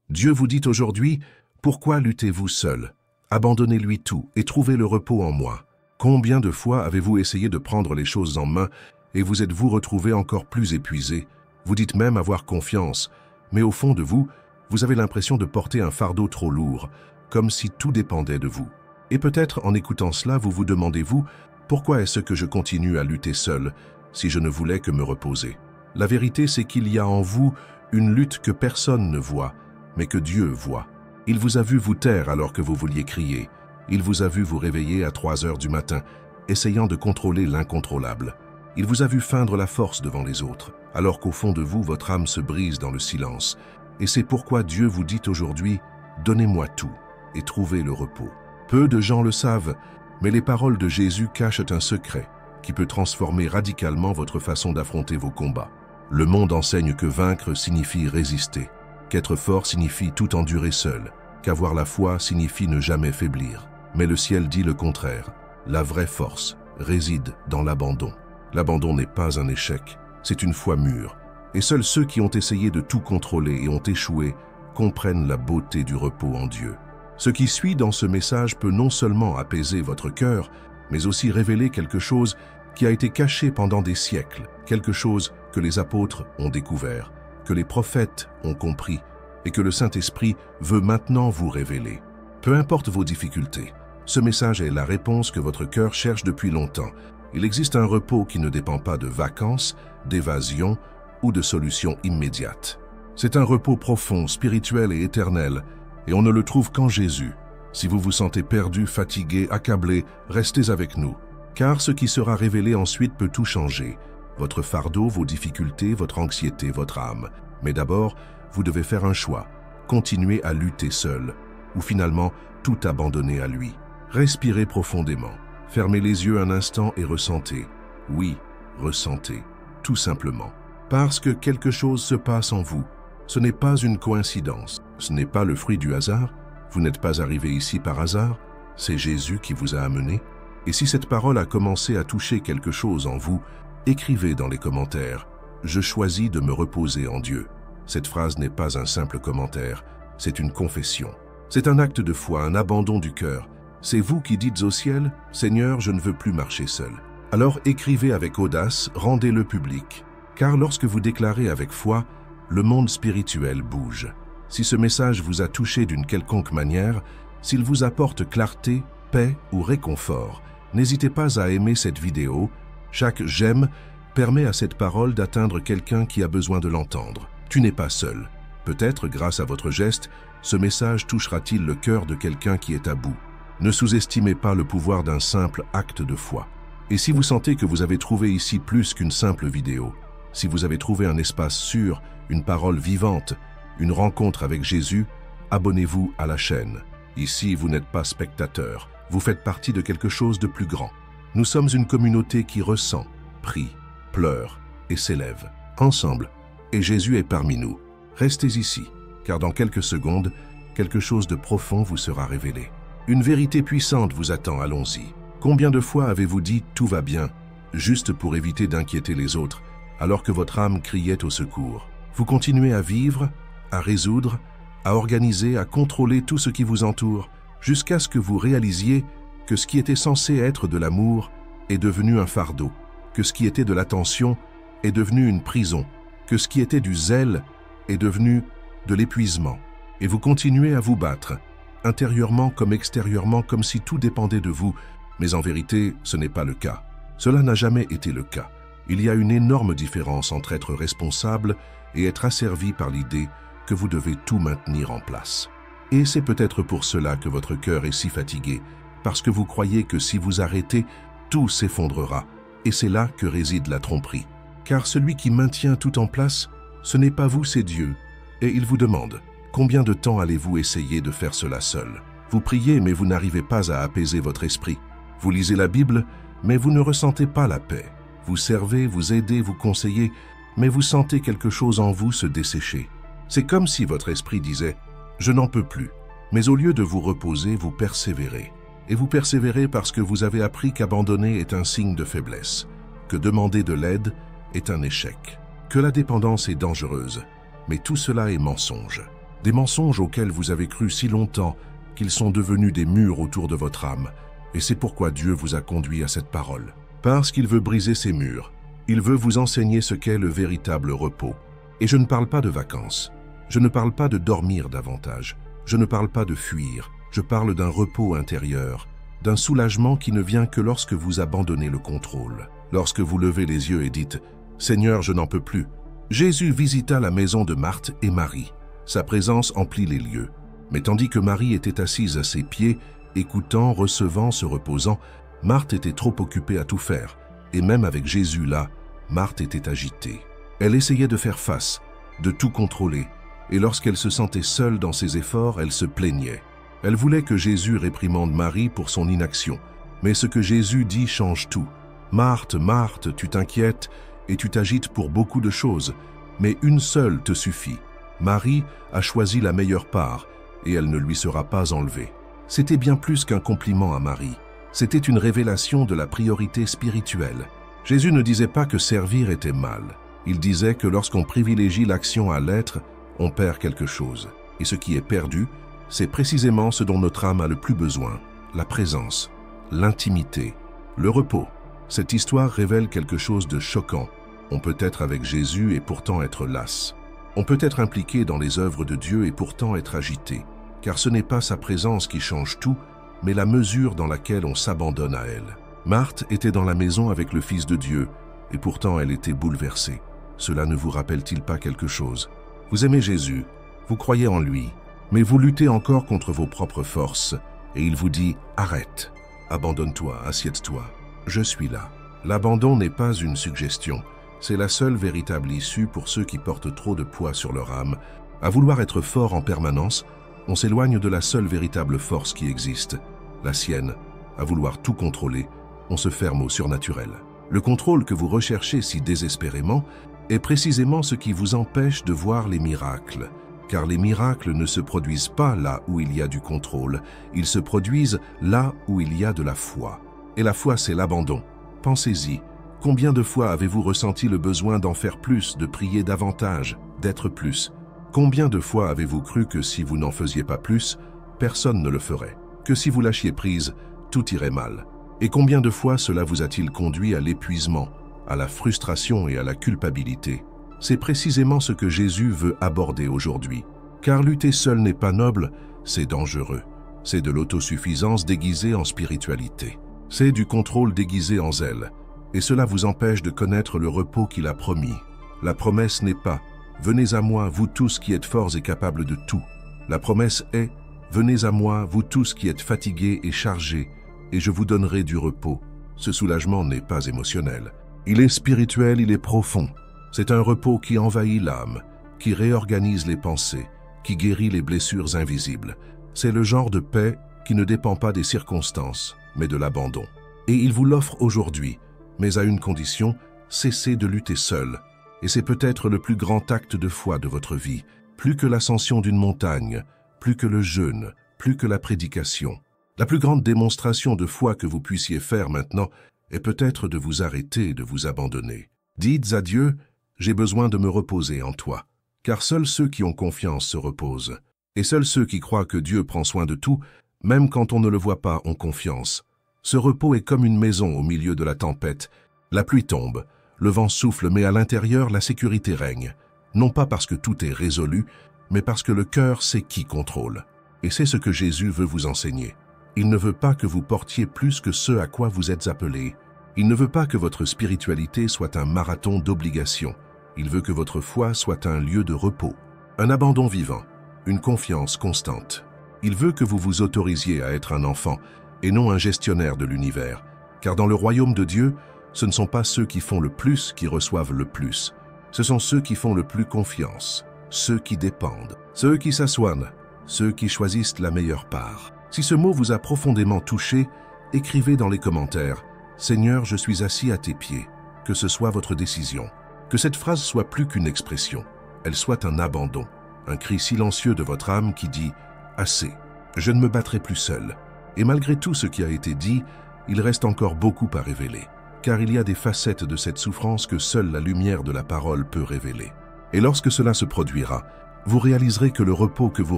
Dieu vous dit aujourd'hui, pourquoi luttez-vous seul? Abandonnez-lui tout et trouvez le repos en moi. Combien de fois avez-vous essayé de prendre les choses en main et vous êtes-vous retrouvé encore plus épuisé? Vous dites même avoir confiance, mais au fond de vous, vous avez l'impression de porter un fardeau trop lourd, comme si tout dépendait de vous. Et peut-être en écoutant cela, vous vous demandez-vous, pourquoi est-ce que je continue à lutter seul si je ne voulais que me reposer? La vérité, c'est qu'il y a en vous une lutte que personne ne voit, mais que Dieu voit. Il vous a vu vous taire alors que vous vouliez crier. Il vous a vu vous réveiller à 3 heures du matin, essayant de contrôler l'incontrôlable. Il vous a vu feindre la force devant les autres, alors qu'au fond de vous, votre âme se brise dans le silence. Et c'est pourquoi Dieu vous dit aujourd'hui, « Donnez-moi tout et trouvez le repos ». Peu de gens le savent, mais les paroles de Jésus cachent un secret qui peut transformer radicalement votre façon d'affronter vos combats. Le monde enseigne que vaincre signifie résister, qu'être fort signifie tout endurer seul, qu'avoir la foi signifie ne jamais faiblir. Mais le ciel dit le contraire. La vraie force réside dans l'abandon. L'abandon n'est pas un échec, c'est une foi mûre. Et seuls ceux qui ont essayé de tout contrôler et ont échoué comprennent la beauté du repos en Dieu. Ce qui suit dans ce message peut non seulement apaiser votre cœur, mais aussi révéler quelque chose qui a été caché pendant des siècles, quelque chose que les apôtres ont découvert, que les prophètes ont compris et que le Saint-Esprit veut maintenant vous révéler. Peu importe vos difficultés, ce message est la réponse que votre cœur cherche depuis longtemps. Il existe un repos qui ne dépend pas de vacances, d'évasion ou de solutions immédiates. C'est un repos profond, spirituel et éternel, et on ne le trouve qu'en Jésus. Si vous vous sentez perdu, fatigué, accablé, restez avec nous, car ce qui sera révélé ensuite peut tout changer. Votre fardeau, vos difficultés, votre anxiété, votre âme. Mais d'abord, vous devez faire un choix, continuer à lutter seul, ou finalement tout abandonner à lui. Respirez profondément, fermez les yeux un instant et ressentez. Oui, ressentez, tout simplement. Parce que quelque chose se passe en vous. Ce n'est pas une coïncidence, ce n'est pas le fruit du hasard, vous n'êtes pas arrivé ici par hasard, c'est Jésus qui vous a amené. Et si cette parole a commencé à toucher quelque chose en vous, écrivez dans les commentaires « Je choisis de me reposer en Dieu ». Cette phrase n'est pas un simple commentaire, c'est une confession. C'est un acte de foi, un abandon du cœur. C'est vous qui dites au ciel « Seigneur, je ne veux plus marcher seul ». Alors écrivez avec audace, rendez-le public. Car lorsque vous déclarez avec foi, le monde spirituel bouge. Si ce message vous a touché d'une quelconque manière, s'il vous apporte clarté, paix ou réconfort, n'hésitez pas à aimer cette vidéo. Chaque j'aime permet à cette parole d'atteindre quelqu'un qui a besoin de l'entendre. Tu n'es pas seul. Peut-être, grâce à votre geste, ce message touchera-t-il le cœur de quelqu'un qui est à bout. Ne sous-estimez pas le pouvoir d'un simple acte de foi. Et si vous sentez que vous avez trouvé ici plus qu'une simple vidéo, si vous avez trouvé un espace sûr, une parole vivante, une rencontre avec Jésus, abonnez-vous à la chaîne. Ici, vous n'êtes pas spectateur, vous faites partie de quelque chose de plus grand. Nous sommes une communauté qui ressent, prie, pleure et s'élève, ensemble. Et Jésus est parmi nous. Restez ici, car dans quelques secondes, quelque chose de profond vous sera révélé. Une vérité puissante vous attend, allons-y. Combien de fois avez-vous dit « tout va bien » juste pour éviter d'inquiéter les autres, alors que votre âme criait au secours? Vous continuez à vivre, à résoudre, à organiser, à contrôler tout ce qui vous entoure, jusqu'à ce que vous réalisiez que ce qui était censé être de l'amour est devenu un fardeau, que ce qui était de l'attention est devenu une prison, que ce qui était du zèle est devenu de l'épuisement. Et vous continuez à vous battre, intérieurement comme extérieurement, comme si tout dépendait de vous, mais en vérité, ce n'est pas le cas. Cela n'a jamais été le cas. Il y a une énorme différence entre être responsable et être asservi par l'idée que vous devez tout maintenir en place. Et c'est peut-être pour cela que votre cœur est si fatigué, parce que vous croyez que si vous arrêtez, tout s'effondrera. Et c'est là que réside la tromperie. Car celui qui maintient tout en place, ce n'est pas vous, c'est Dieu. Et il vous demande, combien de temps allez-vous essayer de faire cela seul? Vous priez, mais vous n'arrivez pas à apaiser votre esprit. Vous lisez la Bible, mais vous ne ressentez pas la paix. Vous servez, vous aidez, vous conseillez, mais vous sentez quelque chose en vous se dessécher. C'est comme si votre esprit disait « Je n'en peux plus ». Mais au lieu de vous reposer, vous persévérez. Et vous persévérez parce que vous avez appris qu'abandonner est un signe de faiblesse, que demander de l'aide est un échec, que la dépendance est dangereuse. Mais tout cela est mensonge. des mensonges auxquels vous avez cru si longtemps qu'ils sont devenus des murs autour de votre âme. Et c'est pourquoi Dieu vous a conduit à cette parole. Parce qu'il veut briser ces murs, il veut vous enseigner ce qu'est le véritable repos. Et je ne parle pas de vacances, je ne parle pas de dormir davantage, je ne parle pas de fuir, je parle d'un repos intérieur, d'un soulagement qui ne vient que lorsque vous abandonnez le contrôle. Lorsque vous levez les yeux et dites « Seigneur, je n'en peux plus ». Jésus visita la maison de Marthe et Marie. Sa présence emplit les lieux. Mais tandis que Marie était assise à ses pieds, écoutant, recevant, se reposant, Marthe était trop occupée à tout faire. Et même avec Jésus là, Marthe était agitée. Elle essayait de faire face, de tout contrôler. Et lorsqu'elle se sentait seule dans ses efforts, elle se plaignait. Elle voulait que Jésus réprimande Marie pour son inaction. Mais ce que Jésus dit change tout. « Marthe, Marthe, tu t'inquiètes et tu t'agites pour beaucoup de choses, mais une seule te suffit. Marie a choisi la meilleure part et elle ne lui sera pas enlevée. » C'était bien plus qu'un compliment à Marie. C'était une révélation de la priorité spirituelle. Jésus ne disait pas que servir était mal. Il disait que lorsqu'on privilégie l'action à l'être, on perd quelque chose. Et ce qui est perdu, c'est précisément ce dont notre âme a le plus besoin, la présence, l'intimité, le repos. Cette histoire révèle quelque chose de choquant. On peut être avec Jésus et pourtant être las. On peut être impliqué dans les œuvres de Dieu et pourtant être agité, car ce n'est pas sa présence qui change tout, mais la mesure dans laquelle on s'abandonne à elle. Marthe était dans la maison avec le Fils de Dieu, et pourtant elle était bouleversée. Cela ne vous rappelle-t-il pas quelque chose? Vous aimez Jésus, vous croyez en lui, mais vous luttez encore contre vos propres forces, et il vous dit « Arrête, abandonne-toi, assieds-toi, je suis là ». L'abandon n'est pas une suggestion, c'est la seule véritable issue pour ceux qui portent trop de poids sur leur âme. À vouloir être fort en permanence, on s'éloigne de la seule véritable force qui existe, la sienne. À vouloir tout contrôler, on se ferme au surnaturel. Le contrôle que vous recherchez si désespérément est précisément ce qui vous empêche de voir les miracles. Car les miracles ne se produisent pas là où il y a du contrôle, ils se produisent là où il y a de la foi. Et la foi, c'est l'abandon. Pensez-y, combien de fois avez-vous ressenti le besoin d'en faire plus, de prier davantage, d'être plus? Combien de fois avez-vous cru que si vous n'en faisiez pas plus, personne ne le ferait? Que si vous lâchiez prise, tout irait mal? Et combien de fois cela vous a-t-il conduit à l'épuisement, à la frustration et à la culpabilité? C'est précisément ce que Jésus veut aborder aujourd'hui. Car lutter seul n'est pas noble, c'est dangereux. C'est de l'autosuffisance déguisée en spiritualité. C'est du contrôle déguisé en zèle. Et cela vous empêche de connaître le repos qu'il a promis. La promesse n'est pas « Venez à moi, vous tous qui êtes forts et capables de tout ». La promesse est « Venez à moi, vous tous qui êtes fatigués et chargés, et je vous donnerai du repos ». Ce soulagement n'est pas émotionnel. Il est spirituel, il est profond. C'est un repos qui envahit l'âme, qui réorganise les pensées, qui guérit les blessures invisibles. C'est le genre de paix qui ne dépend pas des circonstances, mais de l'abandon. Et il vous l'offre aujourd'hui, mais à une condition, cessez de lutter seul. Et c'est peut-être le plus grand acte de foi de votre vie, plus que l'ascension d'une montagne, plus que le jeûne, plus que la prédication. La plus grande démonstration de foi que vous puissiez faire maintenant est peut-être de vous arrêter et de vous abandonner. Dites à Dieu, j'ai besoin de me reposer en toi, car seuls ceux qui ont confiance se reposent. Et seuls ceux qui croient que Dieu prend soin de tout, même quand on ne le voit pas, ont confiance. Ce repos est comme une maison au milieu de la tempête. La pluie tombe, le vent souffle, mais à l'intérieur, la sécurité règne. Non pas parce que tout est résolu, mais parce que le cœur sait qui contrôle. Et c'est ce que Jésus veut vous enseigner. Il ne veut pas que vous portiez plus que ce à quoi vous êtes appelés. Il ne veut pas que votre spiritualité soit un marathon d'obligations. Il veut que votre foi soit un lieu de repos, un abandon vivant, une confiance constante. Il veut que vous vous autorisiez à être un enfant et non un gestionnaire de l'univers. Car dans le royaume de Dieu, ce ne sont pas ceux qui font le plus qui reçoivent le plus. Ce sont ceux qui font le plus confiance, ceux qui dépendent, ceux qui s'assoient, ceux qui choisissent la meilleure part. Si ce mot vous a profondément touché, écrivez dans les commentaires « Seigneur, je suis assis à tes pieds », que ce soit votre décision. Que cette phrase soit plus qu'une expression, elle soit un abandon, un cri silencieux de votre âme qui dit « Assez, je ne me battrai plus seul ». Et malgré tout ce qui a été dit, il reste encore beaucoup à révéler, car il y a des facettes de cette souffrance que seule la lumière de la parole peut révéler. Et lorsque cela se produira, vous réaliserez que le repos que vous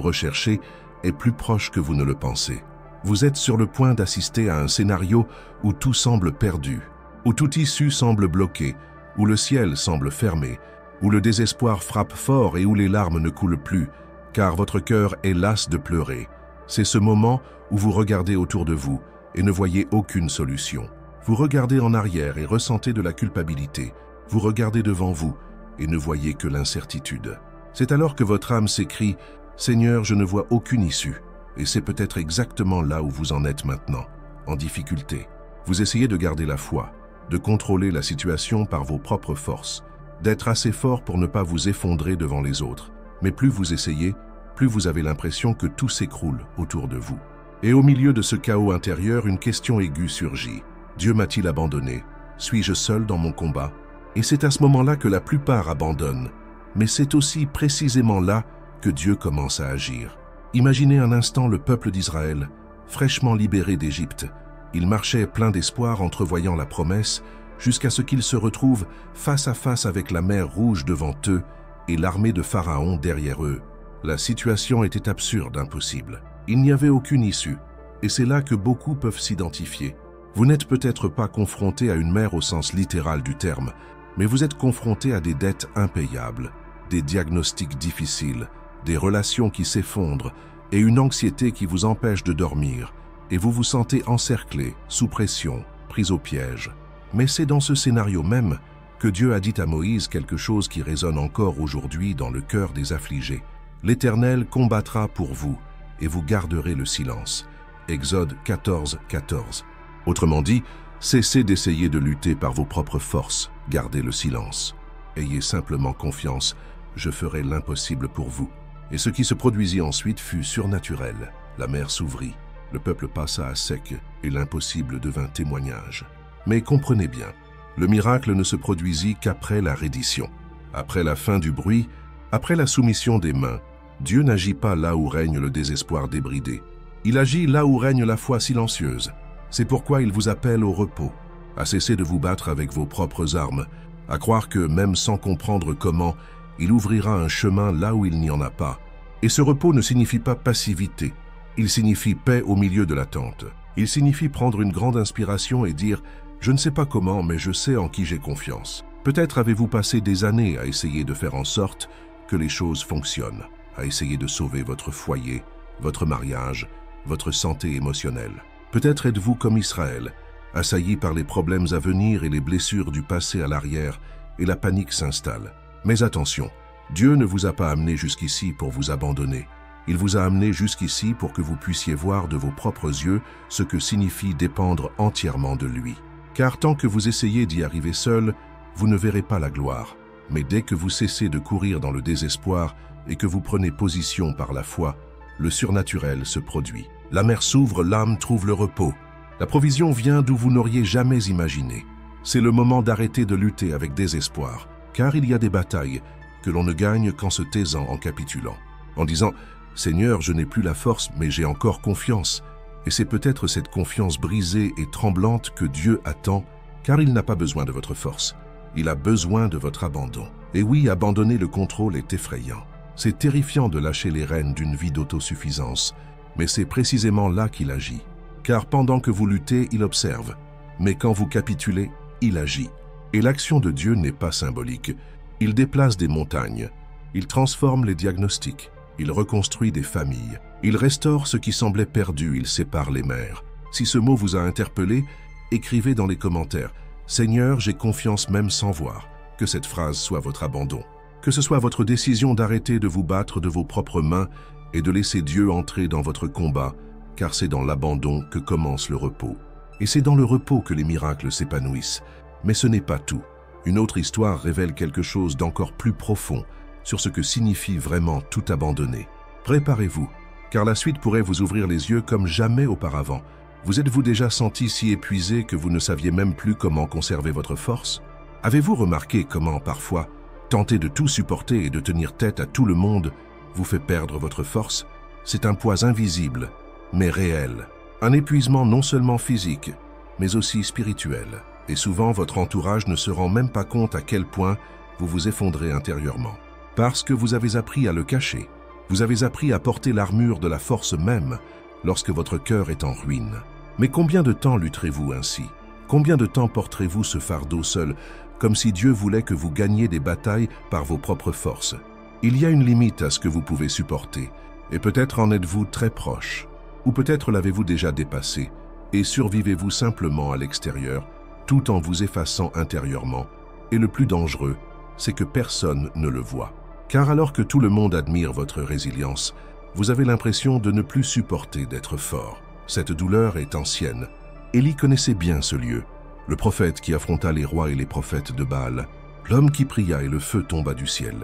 recherchez est plus proche que vous ne le pensez. Vous êtes sur le point d'assister à un scénario où tout semble perdu, où toute issue semble bloquée, où le ciel semble fermé, où le désespoir frappe fort et où les larmes ne coulent plus, car votre cœur est las de pleurer. C'est ce moment où vous regardez autour de vous et ne voyez aucune solution. Vous regardez en arrière et ressentez de la culpabilité. Vous regardez devant vous et ne voyez que l'incertitude. C'est alors que votre âme s'écrie « Seigneur, je ne vois aucune issue ». Et c'est peut-être exactement là où vous en êtes maintenant, en difficulté. Vous essayez de garder la foi, de contrôler la situation par vos propres forces, d'être assez fort pour ne pas vous effondrer devant les autres. Mais plus vous essayez, plus vous avez l'impression que tout s'écroule autour de vous. Et au milieu de ce chaos intérieur, une question aiguë surgit. Dieu m'a-t-il abandonné? Suis-je seul dans mon combat? Et c'est à ce moment-là que la plupart abandonnent. Mais c'est aussi précisément là que Dieu commence à agir. Imaginez un instant le peuple d'Israël, fraîchement libéré d'Égypte. Il marchait plein d'espoir entrevoyant la promesse, jusqu'à ce qu'ils se retrouvent face à face avec la mer Rouge devant eux et l'armée de Pharaon derrière eux. La situation était absurde, impossible. Il n'y avait aucune issue, et c'est là que beaucoup peuvent s'identifier. Vous n'êtes peut-être pas confronté à une mer au sens littéral du terme, mais vous êtes confronté à des dettes impayables, des diagnostics difficiles, des relations qui s'effondrent et une anxiété qui vous empêche de dormir, et vous vous sentez encerclé, sous pression, pris au piège. Mais c'est dans ce scénario même que Dieu a dit à Moïse quelque chose qui résonne encore aujourd'hui dans le cœur des affligés. « L'Éternel combattra pour vous, et vous garderez le silence. » Exode 14, 14. Autrement dit, cessez d'essayer de lutter par vos propres forces, gardez le silence. Ayez simplement confiance, je ferai l'impossible pour vous. Et ce qui se produisit ensuite fut surnaturel. La mer s'ouvrit, le peuple passa à sec et l'impossible devint témoignage. Mais comprenez bien, le miracle ne se produisit qu'après la reddition. Après la fin du bruit, après la soumission des mains, Dieu n'agit pas là où règne le désespoir débridé. Il agit là où règne la foi silencieuse. C'est pourquoi il vous appelle au repos, à cesser de vous battre avec vos propres armes, à croire que, même sans comprendre comment, il ouvrira un chemin là où il n'y en a pas. Et ce repos ne signifie pas passivité, il signifie paix au milieu de l'attente. Il signifie prendre une grande inspiration et dire « Je ne sais pas comment, mais je sais en qui j'ai confiance ». Peut-être avez-vous passé des années à essayer de faire en sorte que les choses fonctionnent, à essayer de sauver votre foyer, votre mariage, votre santé émotionnelle. Peut-être êtes-vous comme Israël, assailli par les problèmes à venir et les blessures du passé à l'arrière, et la panique s'installe. Mais attention, Dieu ne vous a pas amené jusqu'ici pour vous abandonner. Il vous a amené jusqu'ici pour que vous puissiez voir de vos propres yeux ce que signifie dépendre entièrement de lui. Car tant que vous essayez d'y arriver seul, vous ne verrez pas la gloire. Mais dès que vous cessez de courir dans le désespoir et que vous prenez position par la foi, le surnaturel se produit. La mer s'ouvre, l'âme trouve le repos. La provision vient d'où vous n'auriez jamais imaginé. C'est le moment d'arrêter de lutter avec désespoir. Car il y a des batailles que l'on ne gagne qu'en se taisant, en capitulant, en disant « Seigneur, je n'ai plus la force, mais j'ai encore confiance ». Et c'est peut-être cette confiance brisée et tremblante que Dieu attend, car il n'a pas besoin de votre force. Il a besoin de votre abandon. Et oui, abandonner le contrôle est effrayant. C'est terrifiant de lâcher les rênes d'une vie d'autosuffisance, mais c'est précisément là qu'il agit. Car pendant que vous luttez, il observe, mais quand vous capitulez, il agit. Et l'action de Dieu n'est pas symbolique. Il déplace des montagnes, il transforme les diagnostics, il reconstruit des familles, il restaure ce qui semblait perdu, il sépare les mers. Si ce mot vous a interpellé, écrivez dans les commentaires « Seigneur, j'ai confiance même sans voir », que cette phrase soit votre abandon. Que ce soit votre décision d'arrêter de vous battre de vos propres mains et de laisser Dieu entrer dans votre combat, car c'est dans l'abandon que commence le repos. Et c'est dans le repos que les miracles s'épanouissent. Mais ce n'est pas tout. Une autre histoire révèle quelque chose d'encore plus profond sur ce que signifie vraiment tout abandonner. Préparez-vous, car la suite pourrait vous ouvrir les yeux comme jamais auparavant. Vous êtes-vous déjà senti si épuisé que vous ne saviez même plus comment conserver votre force? Avez-vous remarqué comment, parfois, tenter de tout supporter et de tenir tête à tout le monde vous fait perdre votre force? C'est un poids invisible, mais réel. Un épuisement non seulement physique, mais aussi spirituel. Et souvent, votre entourage ne se rend même pas compte à quel point vous vous effondrez intérieurement. Parce que vous avez appris à le cacher. Vous avez appris à porter l'armure de la force même lorsque votre cœur est en ruine. Mais combien de temps lutterez-vous ainsi? Combien de temps porterez-vous ce fardeau seul, comme si Dieu voulait que vous gagniez des batailles par vos propres forces? Il y a une limite à ce que vous pouvez supporter, et peut-être en êtes-vous très proche, ou peut-être l'avez-vous déjà dépassé, et survivez-vous simplement à l'extérieur, tout en vous effaçant intérieurement. Et le plus dangereux, c'est que personne ne le voit. Car alors que tout le monde admire votre résilience, vous avez l'impression de ne plus supporter d'être fort. Cette douleur est ancienne. Élie connaissait bien ce lieu, le prophète qui affronta les rois et les prophètes de Baal, l'homme qui pria et le feu tomba du ciel,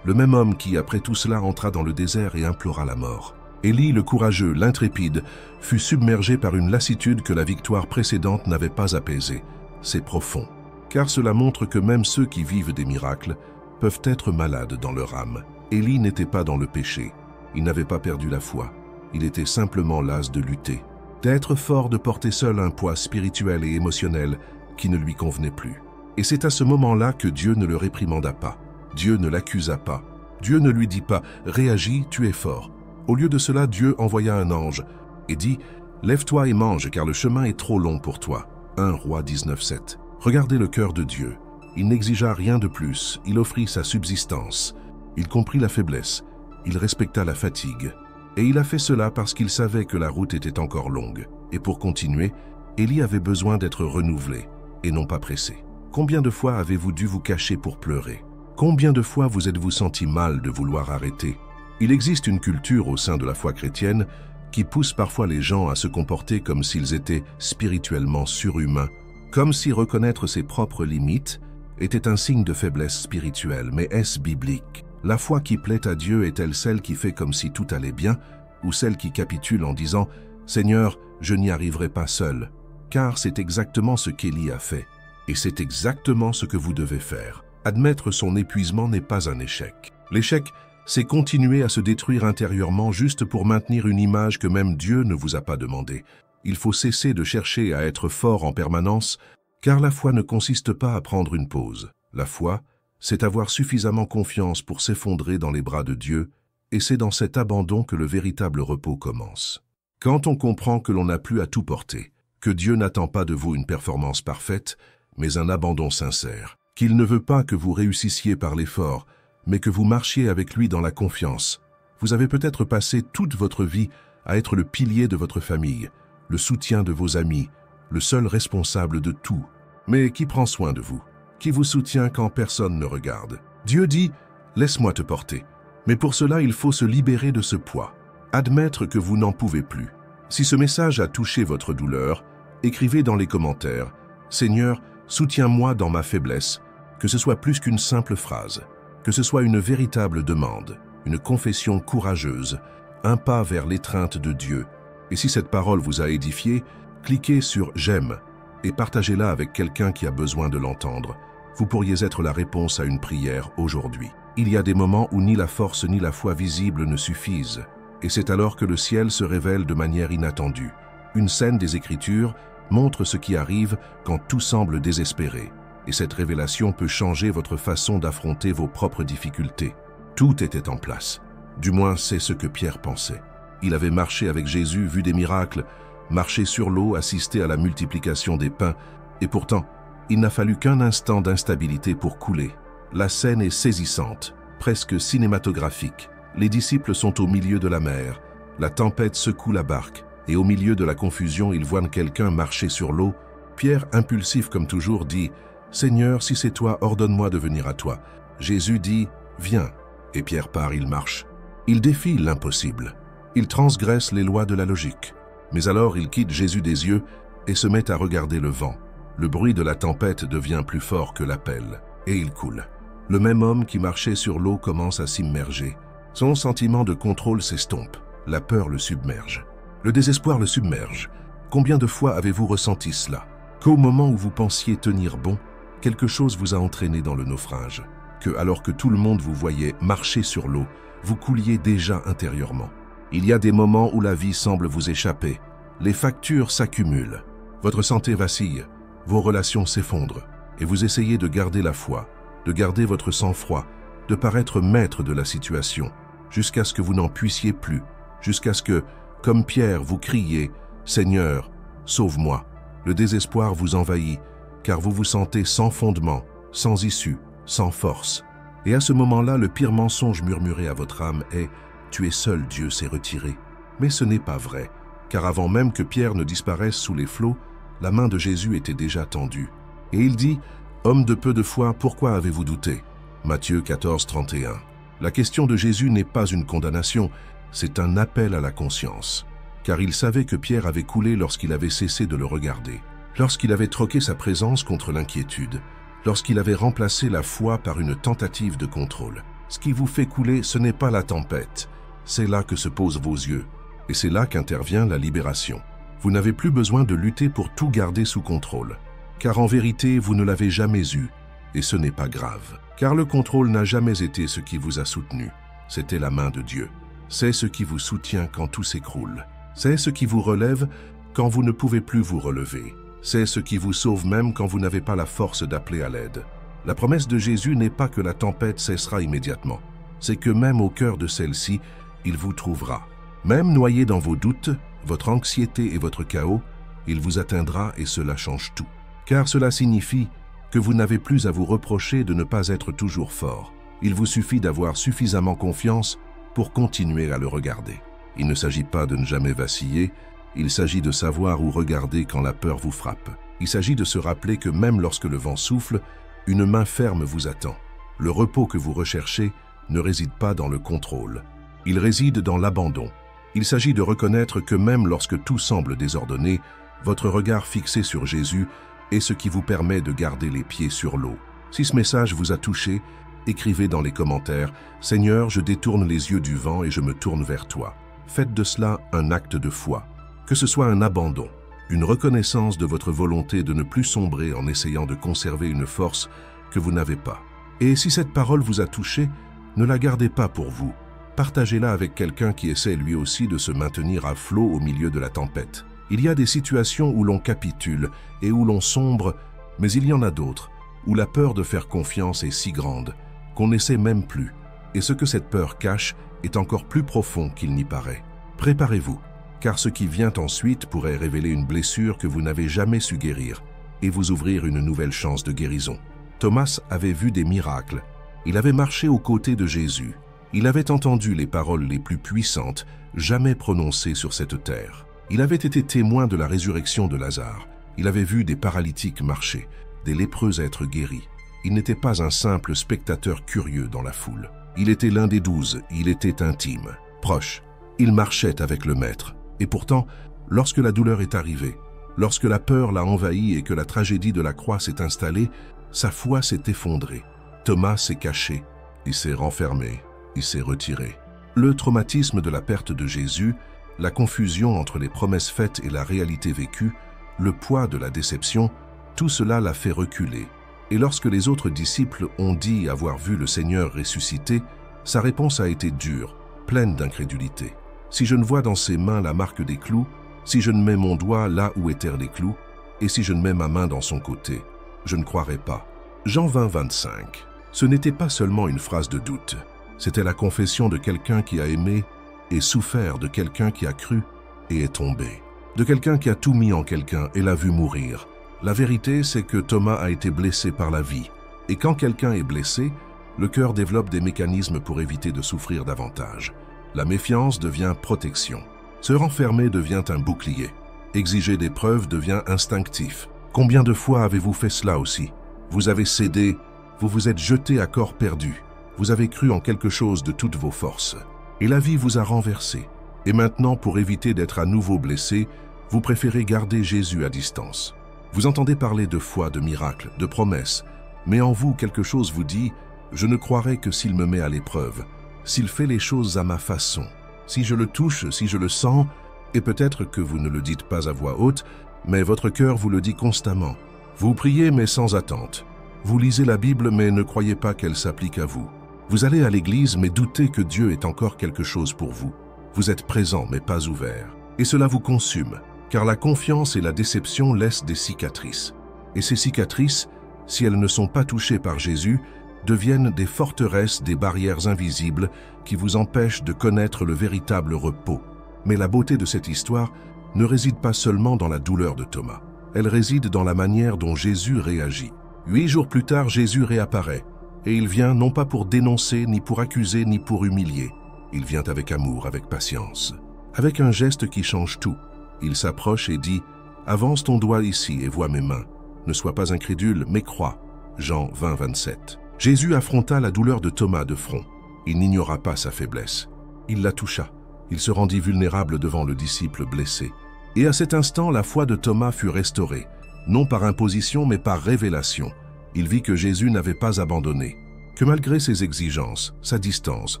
le même homme qui, après tout cela, entra dans le désert et implora la mort. Élie, le courageux, l'intrépide, fut submergé par une lassitude que la victoire précédente n'avait pas apaisée. C'est profond, car cela montre que même ceux qui vivent des miracles peuvent être malades dans leur âme. Élie n'était pas dans le péché, il n'avait pas perdu la foi, il était simplement las de lutter, d'être fort, de porter seul un poids spirituel et émotionnel qui ne lui convenait plus. Et c'est à ce moment-là que Dieu ne le réprimanda pas, Dieu ne l'accusa pas, Dieu ne lui dit pas « Réagis, tu es fort ». Au lieu de cela, Dieu envoya un ange et dit « Lève-toi et mange, car le chemin est trop long pour toi ». 1 Roi 19:7. Regardez le cœur de Dieu. Il n'exigea rien de plus, il offrit sa subsistance. Il comprit la faiblesse, il respecta la fatigue. Et il a fait cela parce qu'il savait que la route était encore longue. Et pour continuer, Élie avait besoin d'être renouvelé, et non pas pressé. Combien de fois avez-vous dû vous cacher pour pleurer? Combien de fois vous êtes-vous senti mal de vouloir arrêter? Il existe une culture au sein de la foi chrétienne qui pousse parfois les gens à se comporter comme s'ils étaient spirituellement surhumains, comme si reconnaître ses propres limites était un signe de faiblesse spirituelle. Mais est-ce biblique? La foi qui plaît à Dieu est-elle celle qui fait comme si tout allait bien, ou celle qui capitule en disant « Seigneur, je n'y arriverai pas seul », car c'est exactement ce qu'Élie a fait, et c'est exactement ce que vous devez faire. Admettre son épuisement n'est pas un échec. L'échec, c'est continuer à se détruire intérieurement juste pour maintenir une image que même Dieu ne vous a pas demandée. Il faut cesser de chercher à être fort en permanence, car la foi ne consiste pas à prendre une pause. La foi, c'est avoir suffisamment confiance pour s'effondrer dans les bras de Dieu, et c'est dans cet abandon que le véritable repos commence. Quand on comprend que l'on n'a plus à tout porter, que Dieu n'attend pas de vous une performance parfaite, mais un abandon sincère, qu'il ne veut pas que vous réussissiez par l'effort, mais que vous marchiez avec lui dans la confiance. Vous avez peut-être passé toute votre vie à être le pilier de votre famille, le soutien de vos amis, le seul responsable de tout. Mais qui prend soin de vous? Qui vous soutient quand personne ne regarde? Dieu dit « Laisse-moi te porter ». Mais pour cela, il faut se libérer de ce poids, admettre que vous n'en pouvez plus. Si ce message a touché votre douleur, écrivez dans les commentaires « Seigneur, soutiens-moi dans ma faiblesse », que ce soit plus qu'une simple phrase, que ce soit une véritable demande, une confession courageuse, un pas vers l'étreinte de Dieu. Et si cette parole vous a édifié, cliquez sur « J'aime » et partagez-la avec quelqu'un qui a besoin de l'entendre. Vous pourriez être la réponse à une prière aujourd'hui. Il y a des moments où ni la force ni la foi visible ne suffisent, et c'est alors que le ciel se révèle de manière inattendue. Une scène des Écritures montre ce qui arrive quand tout semble désespéré, et cette révélation peut changer votre façon d'affronter vos propres difficultés. Tout était en place. Du moins, c'est ce que Pierre pensait. Il avait marché avec Jésus, vu des miracles, marché sur l'eau, assisté à la multiplication des pains, et pourtant, il n'a fallu qu'un instant d'instabilité pour couler. La scène est saisissante, presque cinématographique. Les disciples sont au milieu de la mer. La tempête secoue la barque, et au milieu de la confusion, ils voient quelqu'un marcher sur l'eau. Pierre, impulsif comme toujours, dit « Seigneur, si c'est toi, ordonne-moi de venir à toi. » Jésus dit « Viens ». Et Pierre part, il marche. Il défie l'impossible. Il transgresse les lois de la logique. Mais alors il quitte Jésus des yeux et se met à regarder le vent. Le bruit de la tempête devient plus fort que l'appel, et il coule. Le même homme qui marchait sur l'eau commence à s'immerger. Son sentiment de contrôle s'estompe. La peur le submerge. Le désespoir le submerge. Combien de fois avez-vous ressenti cela? Qu'au moment où vous pensiez tenir bon, quelque chose vous a entraîné dans le naufrage. Que, alors que tout le monde vous voyait marcher sur l'eau, vous couliez déjà intérieurement. Il y a des moments où la vie semble vous échapper. Les factures s'accumulent. Votre santé vacille. Vos relations s'effondrent. Et vous essayez de garder la foi, de garder votre sang-froid, de paraître maître de la situation, jusqu'à ce que vous n'en puissiez plus, jusqu'à ce que, comme Pierre, vous criez « Seigneur, sauve-moi ». Le désespoir vous envahit, car vous vous sentez sans fondement, sans issue, sans force. Et à ce moment-là, le pire mensonge murmuré à votre âme est « Tu es seul, Dieu s'est retiré ». Mais ce n'est pas vrai, car avant même que Pierre ne disparaisse sous les flots, la main de Jésus était déjà tendue. Et il dit « Homme de peu de foi, pourquoi avez-vous douté ?» Matthieu 14, 31. La question de Jésus n'est pas une condamnation, c'est un appel à la conscience. Car il savait que Pierre avait coulé lorsqu'il avait cessé de le regarder, lorsqu'il avait troqué sa présence contre l'inquiétude, lorsqu'il avait remplacé la foi par une tentative de contrôle. Ce qui vous fait couler, ce n'est pas la tempête, c'est là que se posent vos yeux, et c'est là qu'intervient la libération. Vous n'avez plus besoin de lutter pour tout garder sous contrôle, car en vérité, vous ne l'avez jamais eu, et ce n'est pas grave, car le contrôle n'a jamais été ce qui vous a soutenu, c'était la main de Dieu. C'est ce qui vous soutient quand tout s'écroule. C'est ce qui vous relève quand vous ne pouvez plus vous relever. C'est ce qui vous sauve même quand vous n'avez pas la force d'appeler à l'aide. La promesse de Jésus n'est pas que la tempête cessera immédiatement. C'est que même au cœur de celle-ci, il vous trouvera. Même noyé dans vos doutes, votre anxiété et votre chaos, il vous atteindra et cela change tout. Car cela signifie que vous n'avez plus à vous reprocher de ne pas être toujours fort. Il vous suffit d'avoir suffisamment confiance pour continuer à le regarder. Il ne s'agit pas de ne jamais vaciller, il s'agit de savoir où regarder quand la peur vous frappe. Il s'agit de se rappeler que même lorsque le vent souffle, une main ferme vous attend. Le repos que vous recherchez ne réside pas dans le contrôle. Il réside dans l'abandon. Il s'agit de reconnaître que même lorsque tout semble désordonné, votre regard fixé sur Jésus est ce qui vous permet de garder les pieds sur l'eau. Si ce message vous a touché, écrivez dans les commentaires « Seigneur, je détourne les yeux du vent et je me tourne vers toi ». Faites de cela un acte de foi, que ce soit un abandon, une reconnaissance de votre volonté de ne plus sombrer en essayant de conserver une force que vous n'avez pas. Et si cette parole vous a touché, ne la gardez pas pour vous. Partagez-la avec quelqu'un qui essaie lui aussi de se maintenir à flot au milieu de la tempête. Il y a des situations où l'on capitule et où l'on sombre, mais il y en a d'autres où la peur de faire confiance est si grande qu'on n'essaie même plus. Et ce que cette peur cache est encore plus profond qu'il n'y paraît. Préparez-vous, car ce qui vient ensuite pourrait révéler une blessure que vous n'avez jamais su guérir et vous ouvrir une nouvelle chance de guérison. Thomas avait vu des miracles. Il avait marché aux côtés de Jésus. Il avait entendu les paroles les plus puissantes jamais prononcées sur cette terre. Il avait été témoin de la résurrection de Lazare. Il avait vu des paralytiques marcher, des lépreux être guéris. Il n'était pas un simple spectateur curieux dans la foule. Il était l'un des 12, il était intime, proche. Il marchait avec le Maître. Et pourtant, lorsque la douleur est arrivée, lorsque la peur l'a envahi et que la tragédie de la croix s'est installée, sa foi s'est effondrée. Thomas s'est caché, il s'est renfermé, il s'est retiré. Le traumatisme de la perte de Jésus, la confusion entre les promesses faites et la réalité vécue, le poids de la déception, tout cela l'a fait reculer. Et lorsque les autres disciples ont dit avoir vu le Seigneur ressuscité, sa réponse a été dure, pleine d'incrédulité. Si je ne vois dans ses mains la marque des clous, si je ne mets mon doigt là où étaient les clous, et si je ne mets ma main dans son côté, je ne croirai pas. Jean 20, 25. Ce n'était pas seulement une phrase de doute, c'était la confession de quelqu'un qui a aimé et souffert, de quelqu'un qui a cru et est tombé, de quelqu'un qui a tout mis en quelqu'un et l'a vu mourir. La vérité, c'est que Thomas a été blessé par la vie. Et quand quelqu'un est blessé, le cœur développe des mécanismes pour éviter de souffrir davantage. La méfiance devient protection. Se renfermer devient un bouclier. Exiger des preuves devient instinctif. Combien de fois avez-vous fait cela aussi? Vous avez cédé, vous vous êtes jeté à corps perdu. Vous avez cru en quelque chose de toutes vos forces. Et la vie vous a renversé. Et maintenant, pour éviter d'être à nouveau blessé, vous préférez garder Jésus à distance. Vous entendez parler de foi, de miracles, de promesses, mais en vous, quelque chose vous dit « Je ne croirai que s'il me met à l'épreuve, s'il fait les choses à ma façon, si je le touche, si je le sens, et peut-être que vous ne le dites pas à voix haute, mais votre cœur vous le dit constamment. Vous priez mais sans attente. Vous lisez la Bible mais ne croyez pas qu'elle s'applique à vous. Vous allez à l'église mais doutez que Dieu est encore quelque chose pour vous. Vous êtes présent mais pas ouvert. Et cela vous consume. Car la confiance et la déception laissent des cicatrices. Et ces cicatrices, si elles ne sont pas touchées par Jésus, deviennent des forteresses, des barrières invisibles qui vous empêchent de connaître le véritable repos. Mais la beauté de cette histoire ne réside pas seulement dans la douleur de Thomas. Elle réside dans la manière dont Jésus réagit. 8 jours plus tard, Jésus réapparaît, et il vient non pas pour dénoncer, ni pour accuser, ni pour humilier. Il vient avec amour, avec patience, avec un geste qui change tout. Il s'approche et dit « Avance ton doigt ici et vois mes mains. Ne sois pas incrédule, mais crois. » Jean 20, 27. Jésus affronta la douleur de Thomas de front. Il n'ignora pas sa faiblesse. Il la toucha. Il se rendit vulnérable devant le disciple blessé. Et à cet instant, la foi de Thomas fut restaurée, non par imposition, mais par révélation. Il vit que Jésus n'avait pas abandonné, que malgré ses exigences, sa distance,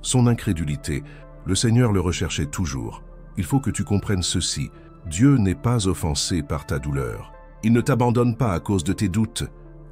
son incrédulité, le Seigneur le recherchait toujours. Il faut que tu comprennes ceci. Dieu n'est pas offensé par ta douleur. Il ne t'abandonne pas à cause de tes doutes.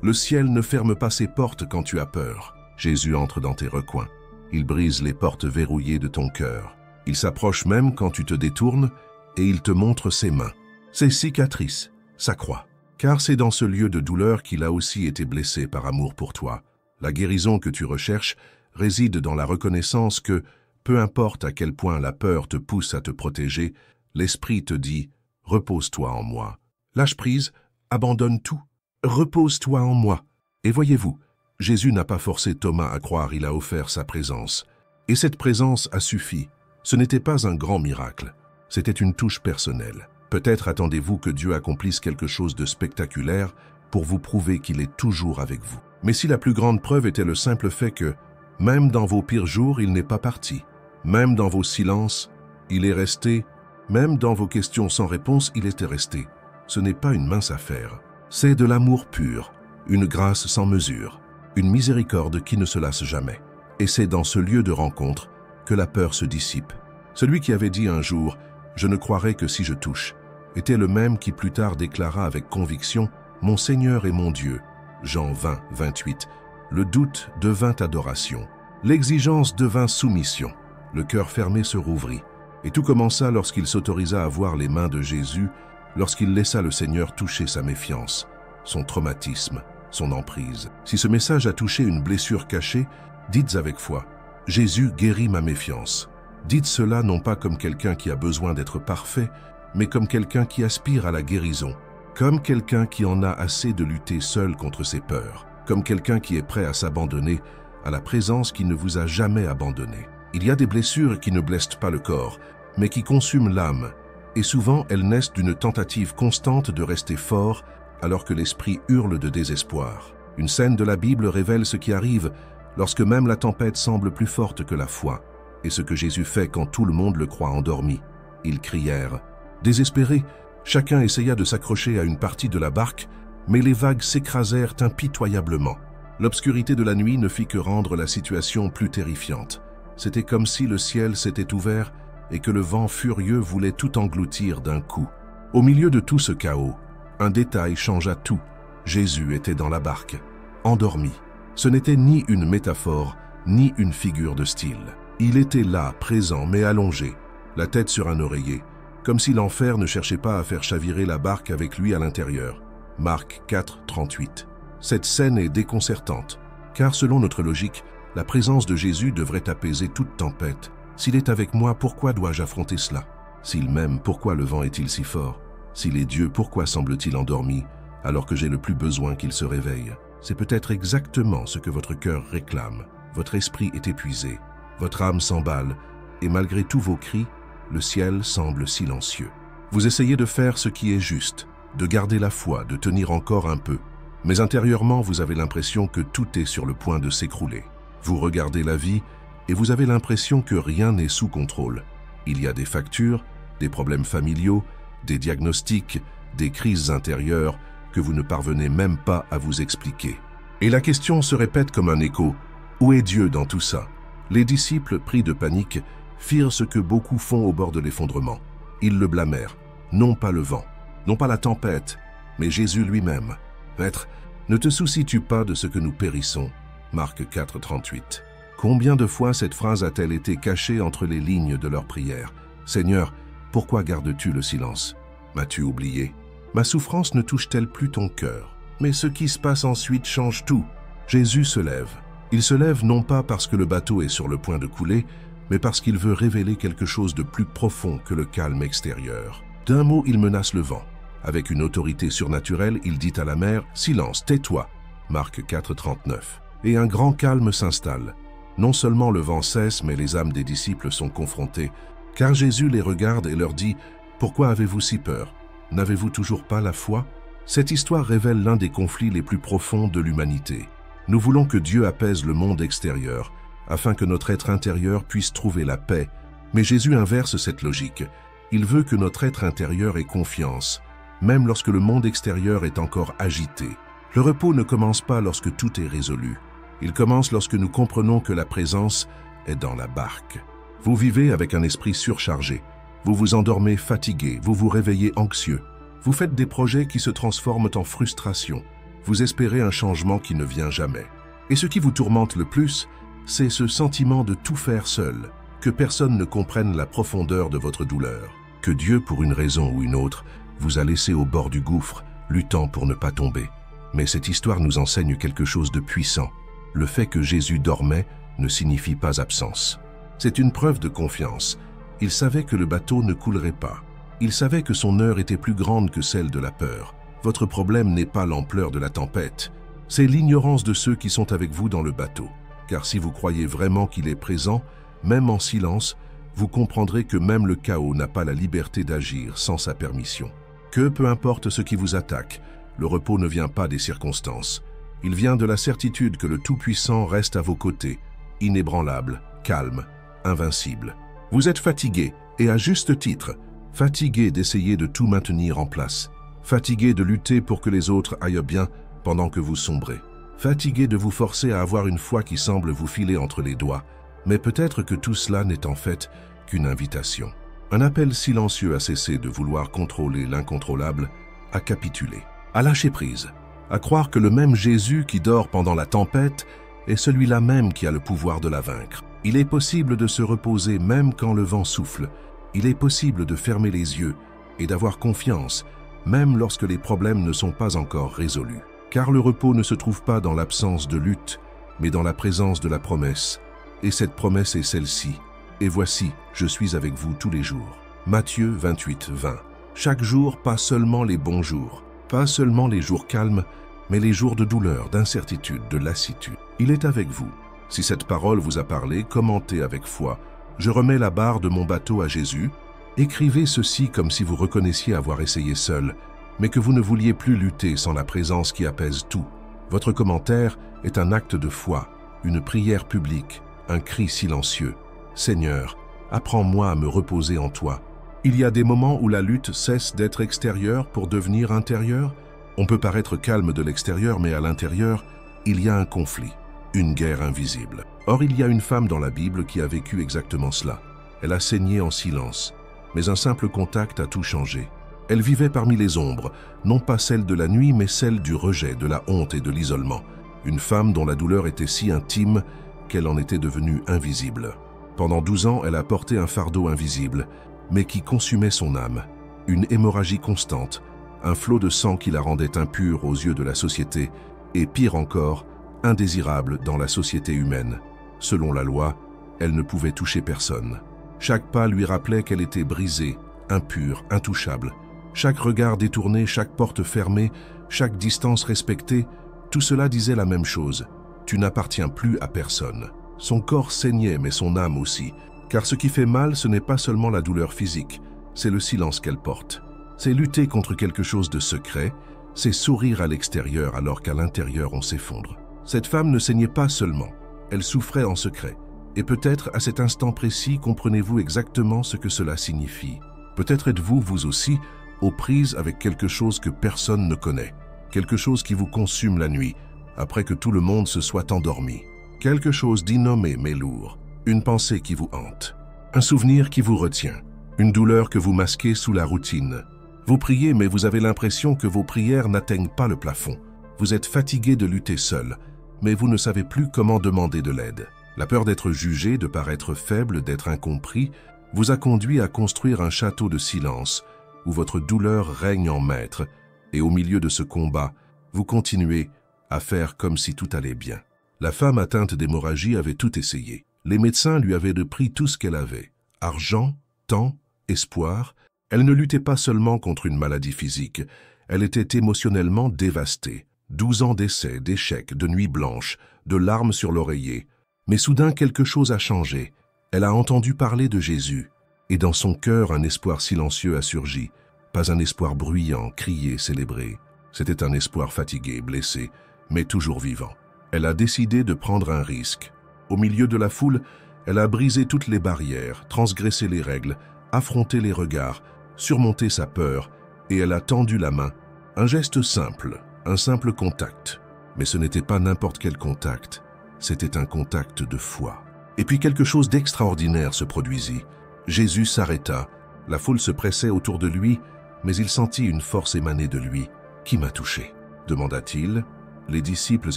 Le ciel ne ferme pas ses portes quand tu as peur. Jésus entre dans tes recoins. Il brise les portes verrouillées de ton cœur. Il s'approche même quand tu te détournes et il te montre ses mains, ses cicatrices, sa croix. Car c'est dans ce lieu de douleur qu'il a aussi été blessé par amour pour toi. La guérison que tu recherches réside dans la reconnaissance que, peu importe à quel point la peur te pousse à te protéger, l'Esprit te dit « Repose-toi en moi ». Lâche prise, abandonne tout. Repose-toi en moi. Et voyez-vous, Jésus n'a pas forcé Thomas à croire, il a offert sa présence. Et cette présence a suffi. Ce n'était pas un grand miracle. C'était une touche personnelle. Peut-être attendez-vous que Dieu accomplisse quelque chose de spectaculaire pour vous prouver qu'il est toujours avec vous. Mais si la plus grande preuve était le simple fait que, même dans vos pires jours, il n'est pas parti. Même dans vos silences, il est resté. Même dans vos questions sans réponse, il était resté. Ce n'est pas une mince affaire. C'est de l'amour pur, une grâce sans mesure, une miséricorde qui ne se lasse jamais. Et c'est dans ce lieu de rencontre que la peur se dissipe. Celui qui avait dit un jour « Je ne croirai que si je touche » était le même qui plus tard déclara avec conviction « Mon Seigneur et mon Dieu » Jean 20, 28. Le doute devint adoration. L'exigence devint soumission. Le cœur fermé se rouvrit. Et tout commença lorsqu'il s'autorisa à voir les mains de Jésus, lorsqu'il laissa le Seigneur toucher sa méfiance, son traumatisme, son emprise. Si ce message a touché une blessure cachée, dites avec foi « Jésus guérit ma méfiance ». Dites cela non pas comme quelqu'un qui a besoin d'être parfait, mais comme quelqu'un qui aspire à la guérison, comme quelqu'un qui en a assez de lutter seul contre ses peurs, comme quelqu'un qui est prêt à s'abandonner à la présence qui ne vous a jamais abandonné. Il y a des blessures qui ne blessent pas le corps, mais qui consument l'âme, et souvent elles naissent d'une tentative constante de rester fort alors que l'esprit hurle de désespoir. Une scène de la Bible révèle ce qui arrive lorsque même la tempête semble plus forte que la foi, et ce que Jésus fait quand tout le monde le croit endormi. Ils crièrent. Désespérés, chacun essaya de s'accrocher à une partie de la barque, mais les vagues s'écrasèrent impitoyablement. L'obscurité de la nuit ne fit que rendre la situation plus terrifiante. C'était comme si le ciel s'était ouvert et que le vent furieux voulait tout engloutir d'un coup. Au milieu de tout ce chaos, un détail changea tout. Jésus était dans la barque, endormi. Ce n'était ni une métaphore, ni une figure de style. Il était là, présent, mais allongé, la tête sur un oreiller, comme si l'enfer ne cherchait pas à faire chavirer la barque avec lui à l'intérieur. Marc 4, 38. Cette scène est déconcertante, car selon notre logique, la présence de Jésus devrait apaiser toute tempête. S'il est avec moi, pourquoi dois-je affronter cela? S'il m'aime, pourquoi le vent est-il si fort? S'il est Dieu, pourquoi semble-t-il endormi, alors que j'ai le plus besoin qu'il se réveille? C'est peut-être exactement ce que votre cœur réclame. Votre esprit est épuisé, votre âme s'emballe, et malgré tous vos cris, le ciel semble silencieux. Vous essayez de faire ce qui est juste, de garder la foi, de tenir encore un peu, mais intérieurement vous avez l'impression que tout est sur le point de s'écrouler. Vous regardez la vie et vous avez l'impression que rien n'est sous contrôle. Il y a des factures, des problèmes familiaux, des diagnostics, des crises intérieures que vous ne parvenez même pas à vous expliquer. Et la question se répète comme un écho. Où est Dieu dans tout ça? Les disciples, pris de panique, firent ce que beaucoup font au bord de l'effondrement. Ils le blâmèrent, non pas le vent, non pas la tempête, mais Jésus lui-même. Maître, ne te soucies-tu pas de ce que nous périssons? Marc 4, 38. Combien de fois cette phrase a-t-elle été cachée entre les lignes de leur prière? Seigneur, pourquoi gardes-tu le silence? M'as-tu oublié? Ma souffrance ne touche-t-elle plus ton cœur? Mais ce qui se passe ensuite change tout. Jésus se lève. Il se lève non pas parce que le bateau est sur le point de couler, mais parce qu'il veut révéler quelque chose de plus profond que le calme extérieur. D'un mot, il menace le vent. Avec une autorité surnaturelle, il dit à la mer « Silence, tais-toi » Marc 4, 39. Et un grand calme s'installe. Non seulement le vent cesse, mais les âmes des disciples sont confrontées, car Jésus les regarde et leur dit « Pourquoi avez-vous si peur? N'avez-vous toujours pas la foi ?» Cette histoire révèle l'un des conflits les plus profonds de l'humanité. Nous voulons que Dieu apaise le monde extérieur, afin que notre être intérieur puisse trouver la paix. Mais Jésus inverse cette logique. Il veut que notre être intérieur ait confiance, même lorsque le monde extérieur est encore agité. Le repos ne commence pas lorsque tout est résolu. Il commence lorsque nous comprenons que la présence est dans la barque. Vous vivez avec un esprit surchargé. Vous vous endormez fatigué, vous vous réveillez anxieux. Vous faites des projets qui se transforment en frustration. Vous espérez un changement qui ne vient jamais. Et ce qui vous tourmente le plus, c'est ce sentiment de tout faire seul, que personne ne comprenne la profondeur de votre douleur, que Dieu, pour une raison ou une autre, vous a laissé au bord du gouffre, luttant pour ne pas tomber. Mais cette histoire nous enseigne quelque chose de puissant. Le fait que Jésus dormait ne signifie pas absence. C'est une preuve de confiance. Il savait que le bateau ne coulerait pas. Il savait que son heure était plus grande que celle de la peur. Votre problème n'est pas l'ampleur de la tempête, c'est l'ignorance de ceux qui sont avec vous dans le bateau. Car si vous croyez vraiment qu'il est présent, même en silence, vous comprendrez que même le chaos n'a pas la liberté d'agir sans sa permission. Que peu importe ce qui vous attaque, le repos ne vient pas des circonstances. Il vient de la certitude que le Tout-Puissant reste à vos côtés, inébranlable, calme, invincible. Vous êtes fatigué, et à juste titre, fatigué d'essayer de tout maintenir en place, fatigué de lutter pour que les autres aillent bien pendant que vous sombrez, fatigué de vous forcer à avoir une foi qui semble vous filer entre les doigts, mais peut-être que tout cela n'est en fait qu'une invitation. Un appel silencieux à cesser de vouloir contrôler l'incontrôlable, à capituler, à lâcher prise, à croire que le même Jésus qui dort pendant la tempête est celui-là même qui a le pouvoir de la vaincre. Il est possible de se reposer même quand le vent souffle. Il est possible de fermer les yeux et d'avoir confiance, même lorsque les problèmes ne sont pas encore résolus. Car le repos ne se trouve pas dans l'absence de lutte, mais dans la présence de la promesse. Et cette promesse est celle-ci. Et voici, je suis avec vous tous les jours. Matthieu 28, 20. Chaque jour, pas seulement les bons jours, pas seulement les jours calmes, mais les jours de douleur, d'incertitude, de lassitude. Il est avec vous. Si cette parole vous a parlé, commentez avec foi. Je remets la barre de mon bateau à Jésus. Écrivez ceci comme si vous reconnaissiez avoir essayé seul, mais que vous ne vouliez plus lutter sans la présence qui apaise tout. Votre commentaire est un acte de foi, une prière publique, un cri silencieux. Seigneur, apprends-moi à me reposer en toi. Il y a des moments où la lutte cesse d'être extérieure pour devenir intérieure. On peut paraître calme de l'extérieur, mais à l'intérieur, il y a un conflit, une guerre invisible. Or, il y a une femme dans la Bible qui a vécu exactement cela. Elle a saigné en silence, mais un simple contact a tout changé. Elle vivait parmi les ombres, non pas celle de la nuit, mais celle du rejet, de la honte et de l'isolement. Une femme dont la douleur était si intime qu'elle en était devenue invisible. Pendant 12 ans, elle a porté un fardeau invisible, mais qui consumait son âme. Une hémorragie constante, un flot de sang qui la rendait impure aux yeux de la société, et pire encore, indésirable dans la société humaine. Selon la loi, elle ne pouvait toucher personne. Chaque pas lui rappelait qu'elle était brisée, impure, intouchable. Chaque regard détourné, chaque porte fermée, chaque distance respectée, tout cela disait la même chose. Tu n'appartiens plus à personne. Son corps saignait, mais son âme aussi. Car ce qui fait mal, ce n'est pas seulement la douleur physique, c'est le silence qu'elle porte. C'est lutter contre quelque chose de secret, c'est sourire à l'extérieur alors qu'à l'intérieur on s'effondre. Cette femme ne saignait pas seulement, elle souffrait en secret. Et peut-être à cet instant précis comprenez-vous exactement ce que cela signifie. Peut-être êtes-vous, vous aussi, aux prises avec quelque chose que personne ne connaît, quelque chose qui vous consume la nuit, après que tout le monde se soit endormi. Quelque chose d'innommé mais lourd, une pensée qui vous hante, un souvenir qui vous retient, une douleur que vous masquez sous la routine. Vous priez mais vous avez l'impression que vos prières n'atteignent pas le plafond. Vous êtes fatigué de lutter seul, mais vous ne savez plus comment demander de l'aide. La peur d'être jugé, de paraître faible, d'être incompris, vous a conduit à construire un château de silence où votre douleur règne en maître, et au milieu de ce combat, vous continuez à faire comme si tout allait bien. La femme atteinte d'hémorragie avait tout essayé. Les médecins lui avaient pris tout ce qu'elle avait. Argent, temps, espoir. Elle ne luttait pas seulement contre une maladie physique. Elle était émotionnellement dévastée. 12 ans d'essais, d'échecs, de nuits blanches, de larmes sur l'oreiller. Mais soudain, quelque chose a changé. Elle a entendu parler de Jésus. Et dans son cœur, un espoir silencieux a surgi. Pas un espoir bruyant, crié, célébré. C'était un espoir fatigué, blessé, mais toujours vivant. Elle a décidé de prendre un risque. Au milieu de la foule, elle a brisé toutes les barrières, transgressé les règles, affronté les regards, surmonté sa peur, et elle a tendu la main. Un geste simple, un simple contact. Mais ce n'était pas n'importe quel contact, c'était un contact de foi. Et puis quelque chose d'extraordinaire se produisit. Jésus s'arrêta, la foule se pressait autour de lui, mais il sentit une force émaner de lui. « Qui m'a touché ?» demanda-t-il. Les disciples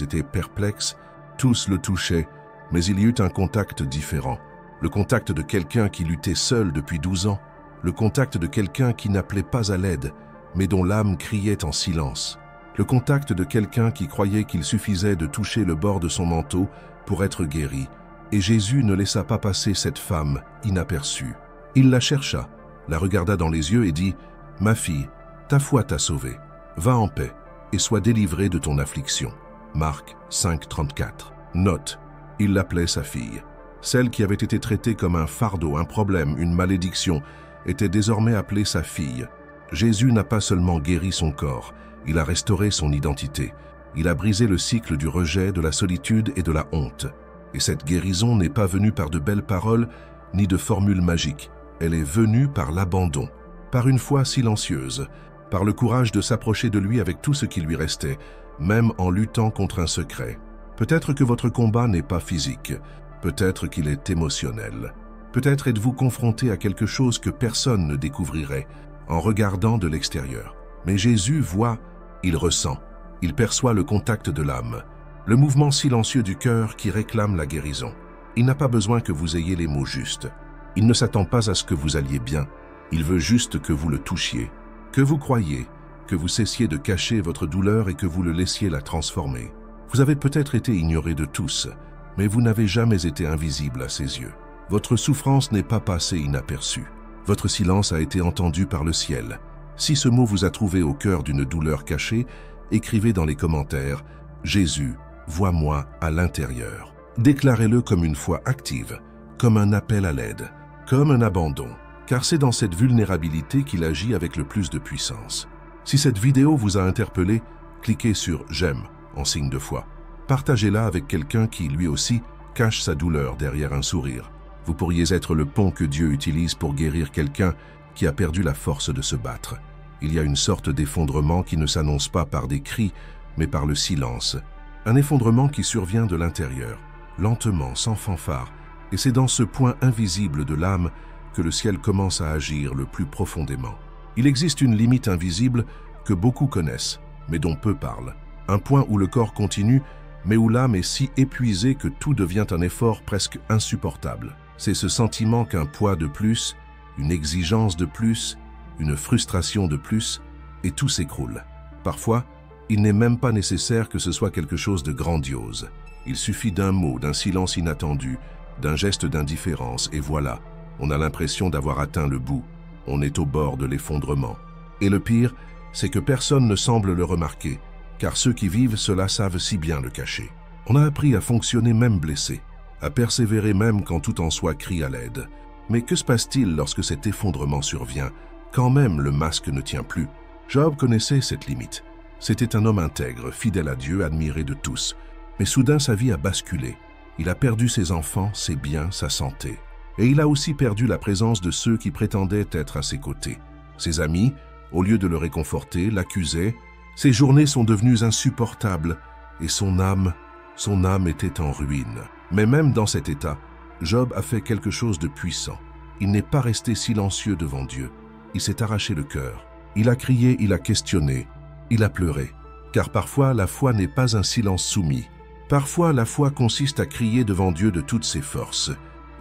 étaient perplexes, tous le touchaient, mais il y eut un contact différent. Le contact de quelqu'un qui luttait seul depuis 12 ans, le contact de quelqu'un qui n'appelait pas à l'aide, mais dont l'âme criait en silence. Le contact de quelqu'un qui croyait qu'il suffisait de toucher le bord de son manteau pour être guéri. Et Jésus ne laissa pas passer cette femme inaperçue. Il la chercha, la regarda dans les yeux et dit « Ma fille, ta foi t'a sauvée. Va en paix et sois délivrée de ton affliction. » Marc 5, 34. Note, il l'appelait sa fille. Celle qui avait été traitée comme un fardeau, un problème, une malédiction, était désormais appelée sa fille. Jésus n'a pas seulement guéri son corps, il a restauré son identité. Il a brisé le cycle du rejet, de la solitude et de la honte. Et cette guérison n'est pas venue par de belles paroles ni de formules magiques. Elle est venue par l'abandon, par une foi silencieuse, par le courage de s'approcher de lui avec tout ce qui lui restait, même en luttant contre un secret. Peut-être que votre combat n'est pas physique, peut-être qu'il est émotionnel. Peut-être êtes-vous confronté à quelque chose que personne ne découvrirait en regardant de l'extérieur. Mais Jésus voit, il ressent, il perçoit le contact de l'âme, le mouvement silencieux du cœur qui réclame la guérison. Il n'a pas besoin que vous ayez les mots justes. Il ne s'attend pas à ce que vous alliez bien. Il veut juste que vous le touchiez, que vous croyiez, que vous cessiez de cacher votre douleur et que vous le laissiez la transformer. Vous avez peut-être été ignoré de tous, mais vous n'avez jamais été invisible à ses yeux. Votre souffrance n'est pas passée inaperçue. Votre silence a été entendu par le ciel. Si ce mot vous a trouvé au cœur d'une douleur cachée, écrivez dans les commentaires « Jésus, vois-moi à l'intérieur ». Déclarez-le comme une foi active, comme un appel à l'aide, comme un abandon, car c'est dans cette vulnérabilité qu'il agit avec le plus de puissance. Si cette vidéo vous a interpellé, cliquez sur « J'aime » en signe de foi. Partagez-la avec quelqu'un qui, lui aussi, cache sa douleur derrière un sourire. Vous pourriez être le pont que Dieu utilise pour guérir quelqu'un qui a perdu la force de se battre. Il y a une sorte d'effondrement qui ne s'annonce pas par des cris, mais par le silence. Un effondrement qui survient de l'intérieur, lentement, sans fanfare, et c'est dans ce point invisible de l'âme que le ciel commence à agir le plus profondément. Il existe une limite invisible que beaucoup connaissent, mais dont peu parlent. Un point où le corps continue, mais où l'âme est si épuisée que tout devient un effort presque insupportable. C'est ce sentiment qu'un poids de plus, une exigence de plus, une frustration de plus, et tout s'écroule. Parfois, il n'est même pas nécessaire que ce soit quelque chose de grandiose. Il suffit d'un mot, d'un silence inattendu, d'un geste d'indifférence, et voilà, on a l'impression d'avoir atteint le bout. On est au bord de l'effondrement. Et le pire, c'est que personne ne semble le remarquer, car ceux qui vivent cela savent si bien le cacher. On a appris à fonctionner même blessé, à persévérer même quand tout en soi crie à l'aide. Mais que se passe-t-il lorsque cet effondrement survient, quand même le masque ne tient plus? Job connaissait cette limite. C'était un homme intègre, fidèle à Dieu, admiré de tous. Mais soudain sa vie a basculé. Il a perdu ses enfants, ses biens, sa santé. Et il a aussi perdu la présence de ceux qui prétendaient être à ses côtés. Ses amis, au lieu de le réconforter, l'accusaient. Ses journées sont devenues insupportables et son âme était en ruine. Mais même dans cet état, Job a fait quelque chose de puissant. Il n'est pas resté silencieux devant Dieu. Il s'est arraché le cœur. Il a crié, il a questionné, il a pleuré. Car parfois, la foi n'est pas un silence soumis. Parfois, la foi consiste à crier devant Dieu de toutes ses forces.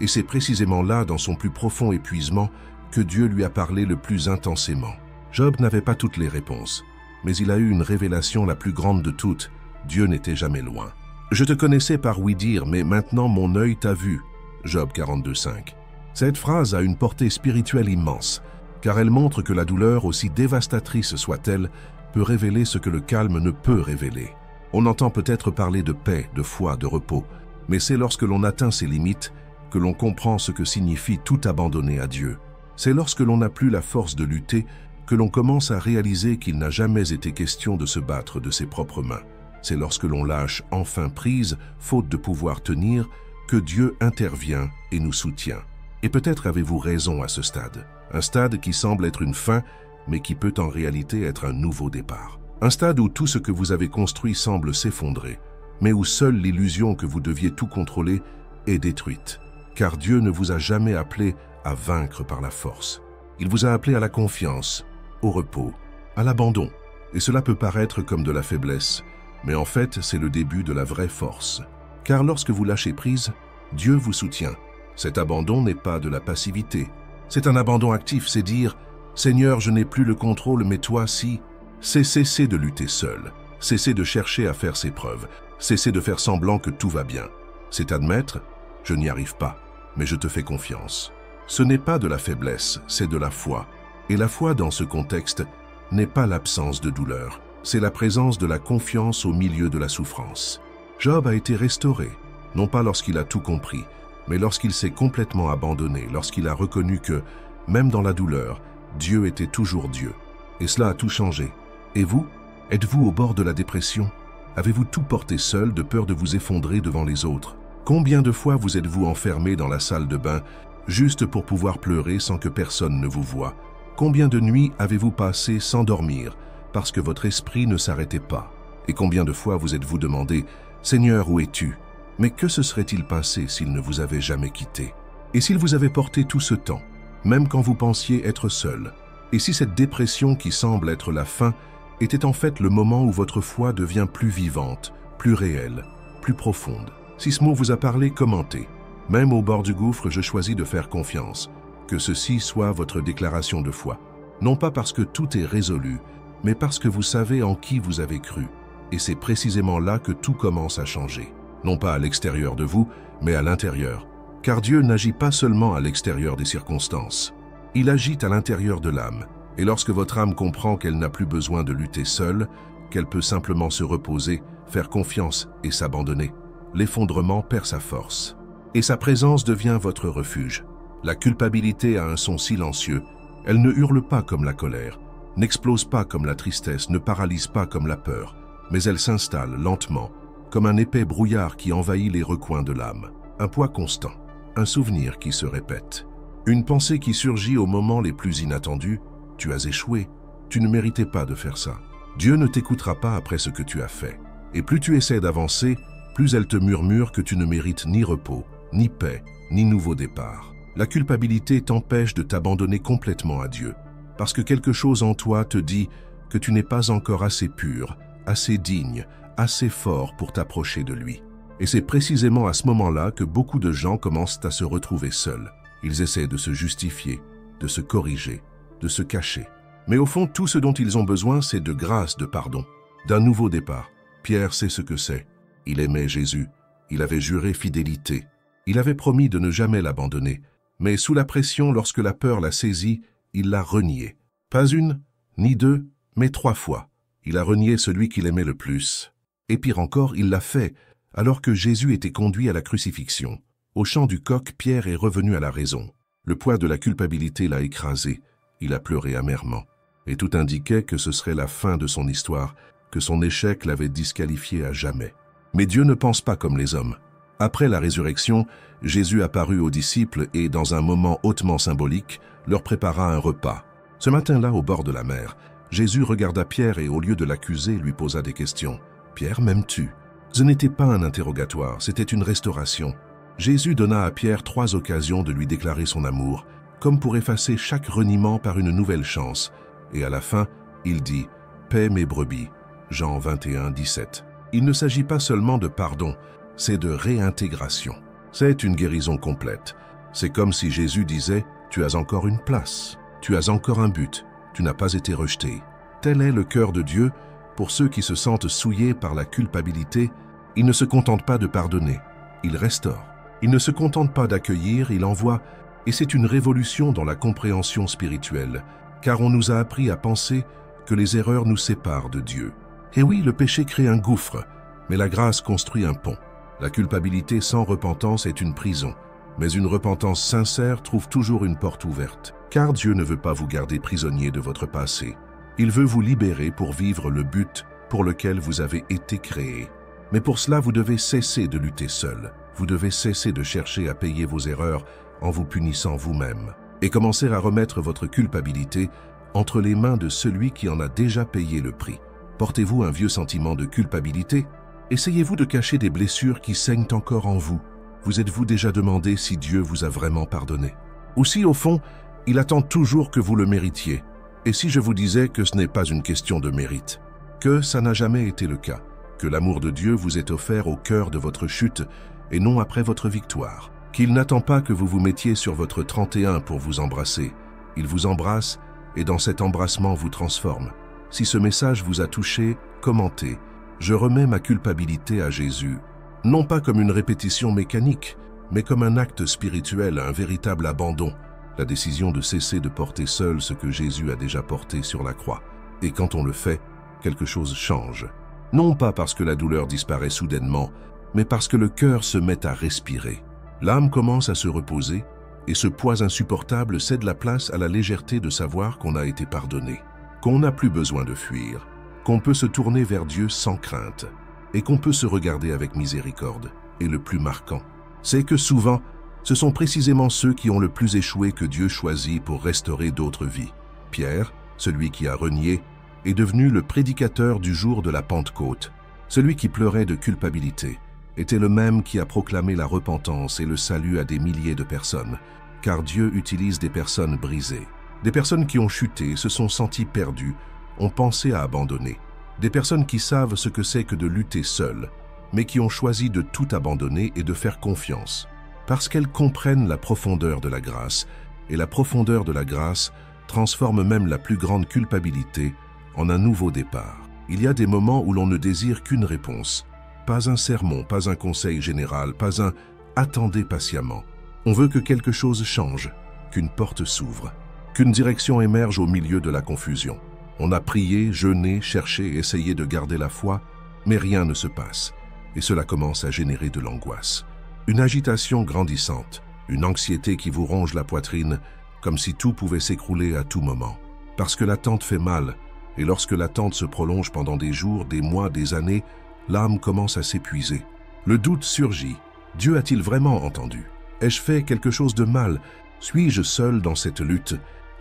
Et c'est précisément là, dans son plus profond épuisement, que Dieu lui a parlé le plus intensément. Job n'avait pas toutes les réponses, mais il a eu une révélation la plus grande de toutes. Dieu n'était jamais loin. Je te connaissais par ouï-dire, mais maintenant mon œil t'a vu. Job 42,5. Cette phrase a une portée spirituelle immense, car elle montre que la douleur, aussi dévastatrice soit-elle, peut révéler ce que le calme ne peut révéler. On entend peut-être parler de paix, de foi, de repos, mais c'est lorsque l'on atteint ses limites que l'on comprend ce que signifie tout abandonner à Dieu. C'est lorsque l'on n'a plus la force de lutter que l'on commence à réaliser qu'il n'a jamais été question de se battre de ses propres mains. C'est lorsque l'on lâche enfin prise, faute de pouvoir tenir, que Dieu intervient et nous soutient. Et peut-être avez-vous raison à ce stade. Un stade qui semble être une fin, mais qui peut en réalité être un nouveau départ. Un stade où tout ce que vous avez construit semble s'effondrer, mais où seule l'illusion que vous deviez tout contrôler est détruite. Car Dieu ne vous a jamais appelé à vaincre par la force. Il vous a appelé à la confiance, au repos, à l'abandon. Et cela peut paraître comme de la faiblesse, mais en fait, c'est le début de la vraie force. Car lorsque vous lâchez prise, Dieu vous soutient. Cet abandon n'est pas de la passivité. C'est un abandon actif, c'est dire « Seigneur, je n'ai plus le contrôle, mais toi, si… » C'est cesser de lutter seul, cesser de chercher à faire ses preuves, cesser de faire semblant que tout va bien. C'est admettre « Je n'y arrive pas, mais je te fais confiance. » Ce n'est pas de la faiblesse, c'est de la foi. Et la foi, dans ce contexte, n'est pas l'absence de douleur. C'est la présence de la confiance au milieu de la souffrance. Job a été restauré, non pas lorsqu'il a tout compris, mais lorsqu'il s'est complètement abandonné, lorsqu'il a reconnu que, même dans la douleur, Dieu était toujours Dieu. Et cela a tout changé. Et vous, êtes-vous au bord de la dépression? Avez-vous tout porté seul de peur de vous effondrer devant les autres? Combien de fois vous êtes-vous enfermé dans la salle de bain juste pour pouvoir pleurer sans que personne ne vous voie? Combien de nuits avez-vous passé sans dormir parce que votre esprit ne s'arrêtait pas? Et combien de fois vous êtes-vous demandé « Seigneur, où es-tu » Mais que se serait-il passé s'il ne vous avait jamais quitté? Et s'il vous avait porté tout ce temps, même quand vous pensiez être seul? Et si cette dépression qui semble être la fin était en fait le moment où votre foi devient plus vivante, plus réelle, plus profonde? Si ce mot vous a parlé, commentez. Même au bord du gouffre, je choisis de faire confiance. Que ceci soit votre déclaration de foi. Non pas parce que tout est résolu, mais parce que vous savez en qui vous avez cru. Et c'est précisément là que tout commence à changer. Non pas à l'extérieur de vous, mais à l'intérieur. Car Dieu n'agit pas seulement à l'extérieur des circonstances. Il agit à l'intérieur de l'âme. Et lorsque votre âme comprend qu'elle n'a plus besoin de lutter seule, qu'elle peut simplement se reposer, faire confiance et s'abandonner, l'effondrement perd sa force. Et sa présence devient votre refuge. La culpabilité a un son silencieux. Elle ne hurle pas comme la colère, n'explose pas comme la tristesse, ne paralyse pas comme la peur, mais elle s'installe lentement, comme un épais brouillard qui envahit les recoins de l'âme. Un poids constant, un souvenir qui se répète. Une pensée qui surgit aux moments les plus inattendus. Tu as échoué, tu ne méritais pas de faire ça. Dieu ne t'écoutera pas après ce que tu as fait. Et plus tu essaies d'avancer, plus elle te murmure que tu ne mérites ni repos, ni paix, ni nouveau départ. La culpabilité t'empêche de t'abandonner complètement à Dieu, parce que quelque chose en toi te dit que tu n'es pas encore assez pur, assez digne, assez fort pour t'approcher de lui. Et c'est précisément à ce moment-là que beaucoup de gens commencent à se retrouver seuls. Ils essaient de se justifier, de se corriger, de se cacher. Mais au fond, tout ce dont ils ont besoin, c'est de grâce, de pardon, d'un nouveau départ. Pierre sait ce que c'est. Il aimait Jésus, il avait juré fidélité, il avait promis de ne jamais l'abandonner. Mais sous la pression, lorsque la peur l'a saisi, il l'a renié. Pas une, ni deux, mais 3 fois. Il a renié celui qu'il aimait le plus. Et pire encore, il l'a fait, alors que Jésus était conduit à la crucifixion. Au chant du coq, Pierre est revenu à la raison. Le poids de la culpabilité l'a écrasé. Il a pleuré amèrement. Et tout indiquait que ce serait la fin de son histoire, que son échec l'avait disqualifié à jamais. Mais Dieu ne pense pas comme les hommes. Après la résurrection, Jésus apparut aux disciples et, dans un moment hautement symbolique, leur prépara un repas. Ce matin-là, au bord de la mer, Jésus regarda Pierre et, au lieu de l'accuser, lui posa des questions. « Pierre, m'aimes-tu » Ce n'était pas un interrogatoire, c'était une restauration. Jésus donna à Pierre 3 occasions de lui déclarer son amour, comme pour effacer chaque reniement par une nouvelle chance. Et à la fin, il dit « Paix mes brebis » Jean 21, 17. Il ne s'agit pas seulement de pardon, c'est de réintégration. C'est une guérison complète. C'est comme si Jésus disait « Tu as encore une place, tu as encore un but, tu n'as pas été rejeté ». Tel est le cœur de Dieu pour ceux qui se sentent souillés par la culpabilité Il ne se contente pas de pardonner, il restaure. Il ne se contente pas d'accueillir, il envoie, et c'est une révolution dans la compréhension spirituelle, car on nous a appris à penser que les erreurs nous séparent de Dieu. Et oui, le péché crée un gouffre, mais la grâce construit un pont. La culpabilité sans repentance est une prison, mais une repentance sincère trouve toujours une porte ouverte, car Dieu ne veut pas vous garder prisonnier de votre passé. Il veut vous libérer pour vivre le but pour lequel vous avez été créé. Mais pour cela, vous devez cesser de lutter seul. Vous devez cesser de chercher à payer vos erreurs en vous punissant vous-même et commencer à remettre votre culpabilité entre les mains de celui qui en a déjà payé le prix. Portez-vous un vieux sentiment de culpabilité? Essayez-vous de cacher des blessures qui saignent encore en vous? Vous êtes-vous déjà demandé si Dieu vous a vraiment pardonné? Ou si, au fond, il attend toujours que vous le méritiez? Et si je vous disais que ce n'est pas une question de mérite? Que ça n'a jamais été le cas? Que l'amour de Dieu vous est offert au cœur de votre chute et non après votre victoire? Qu'il n'attend pas que vous vous mettiez sur votre 31 pour vous embrasser. Il vous embrasse et dans cet embrassement vous transforme. Si ce message vous a touché, commentez. Je remets ma culpabilité à Jésus, non pas comme une répétition mécanique, mais comme un acte spirituel, un véritable abandon. La décision de cesser de porter seul ce que Jésus a déjà porté sur la croix. Et quand on le fait, quelque chose change. Non pas parce que la douleur disparaît soudainement, mais parce que le cœur se met à respirer. L'âme commence à se reposer et ce poids insupportable cède la place à la légèreté de savoir qu'on a été pardonné, qu'on n'a plus besoin de fuir, qu'on peut se tourner vers Dieu sans crainte et qu'on peut se regarder avec miséricorde. Et le plus marquant, c'est que souvent, ce sont précisément ceux qui ont le plus échoué que Dieu choisit pour restaurer d'autres vies. Pierre, celui qui a renié, est devenu le prédicateur du jour de la Pentecôte. Celui qui pleurait de culpabilité était le même qui a proclamé la repentance et le salut à des milliers de personnes, car Dieu utilise des personnes brisées, des personnes qui ont chuté, se sont senties perdues, ont pensé à abandonner, des personnes qui savent ce que c'est que de lutter seules, mais qui ont choisi de tout abandonner et de faire confiance, parce qu'elles comprennent la profondeur de la grâce, et la profondeur de la grâce transforme même la plus grande culpabilité en un nouveau départ. Il y a des moments où l'on ne désire qu'une réponse, pas un sermon, pas un conseil général, pas un « attendez patiemment ». On veut que quelque chose change, qu'une porte s'ouvre, qu'une direction émerge au milieu de la confusion. On a prié, jeûné, cherché, essayé de garder la foi, mais rien ne se passe, et cela commence à générer de l'angoisse. Une agitation grandissante, une anxiété qui vous ronge la poitrine, comme si tout pouvait s'écrouler à tout moment. Parce que l'attente fait mal, et lorsque l'attente se prolonge pendant des jours, des mois, des années, l'âme commence à s'épuiser. Le doute surgit. Dieu a-t-il vraiment entendu? Ai-je fait quelque chose de mal? Suis-je seul dans cette lutte?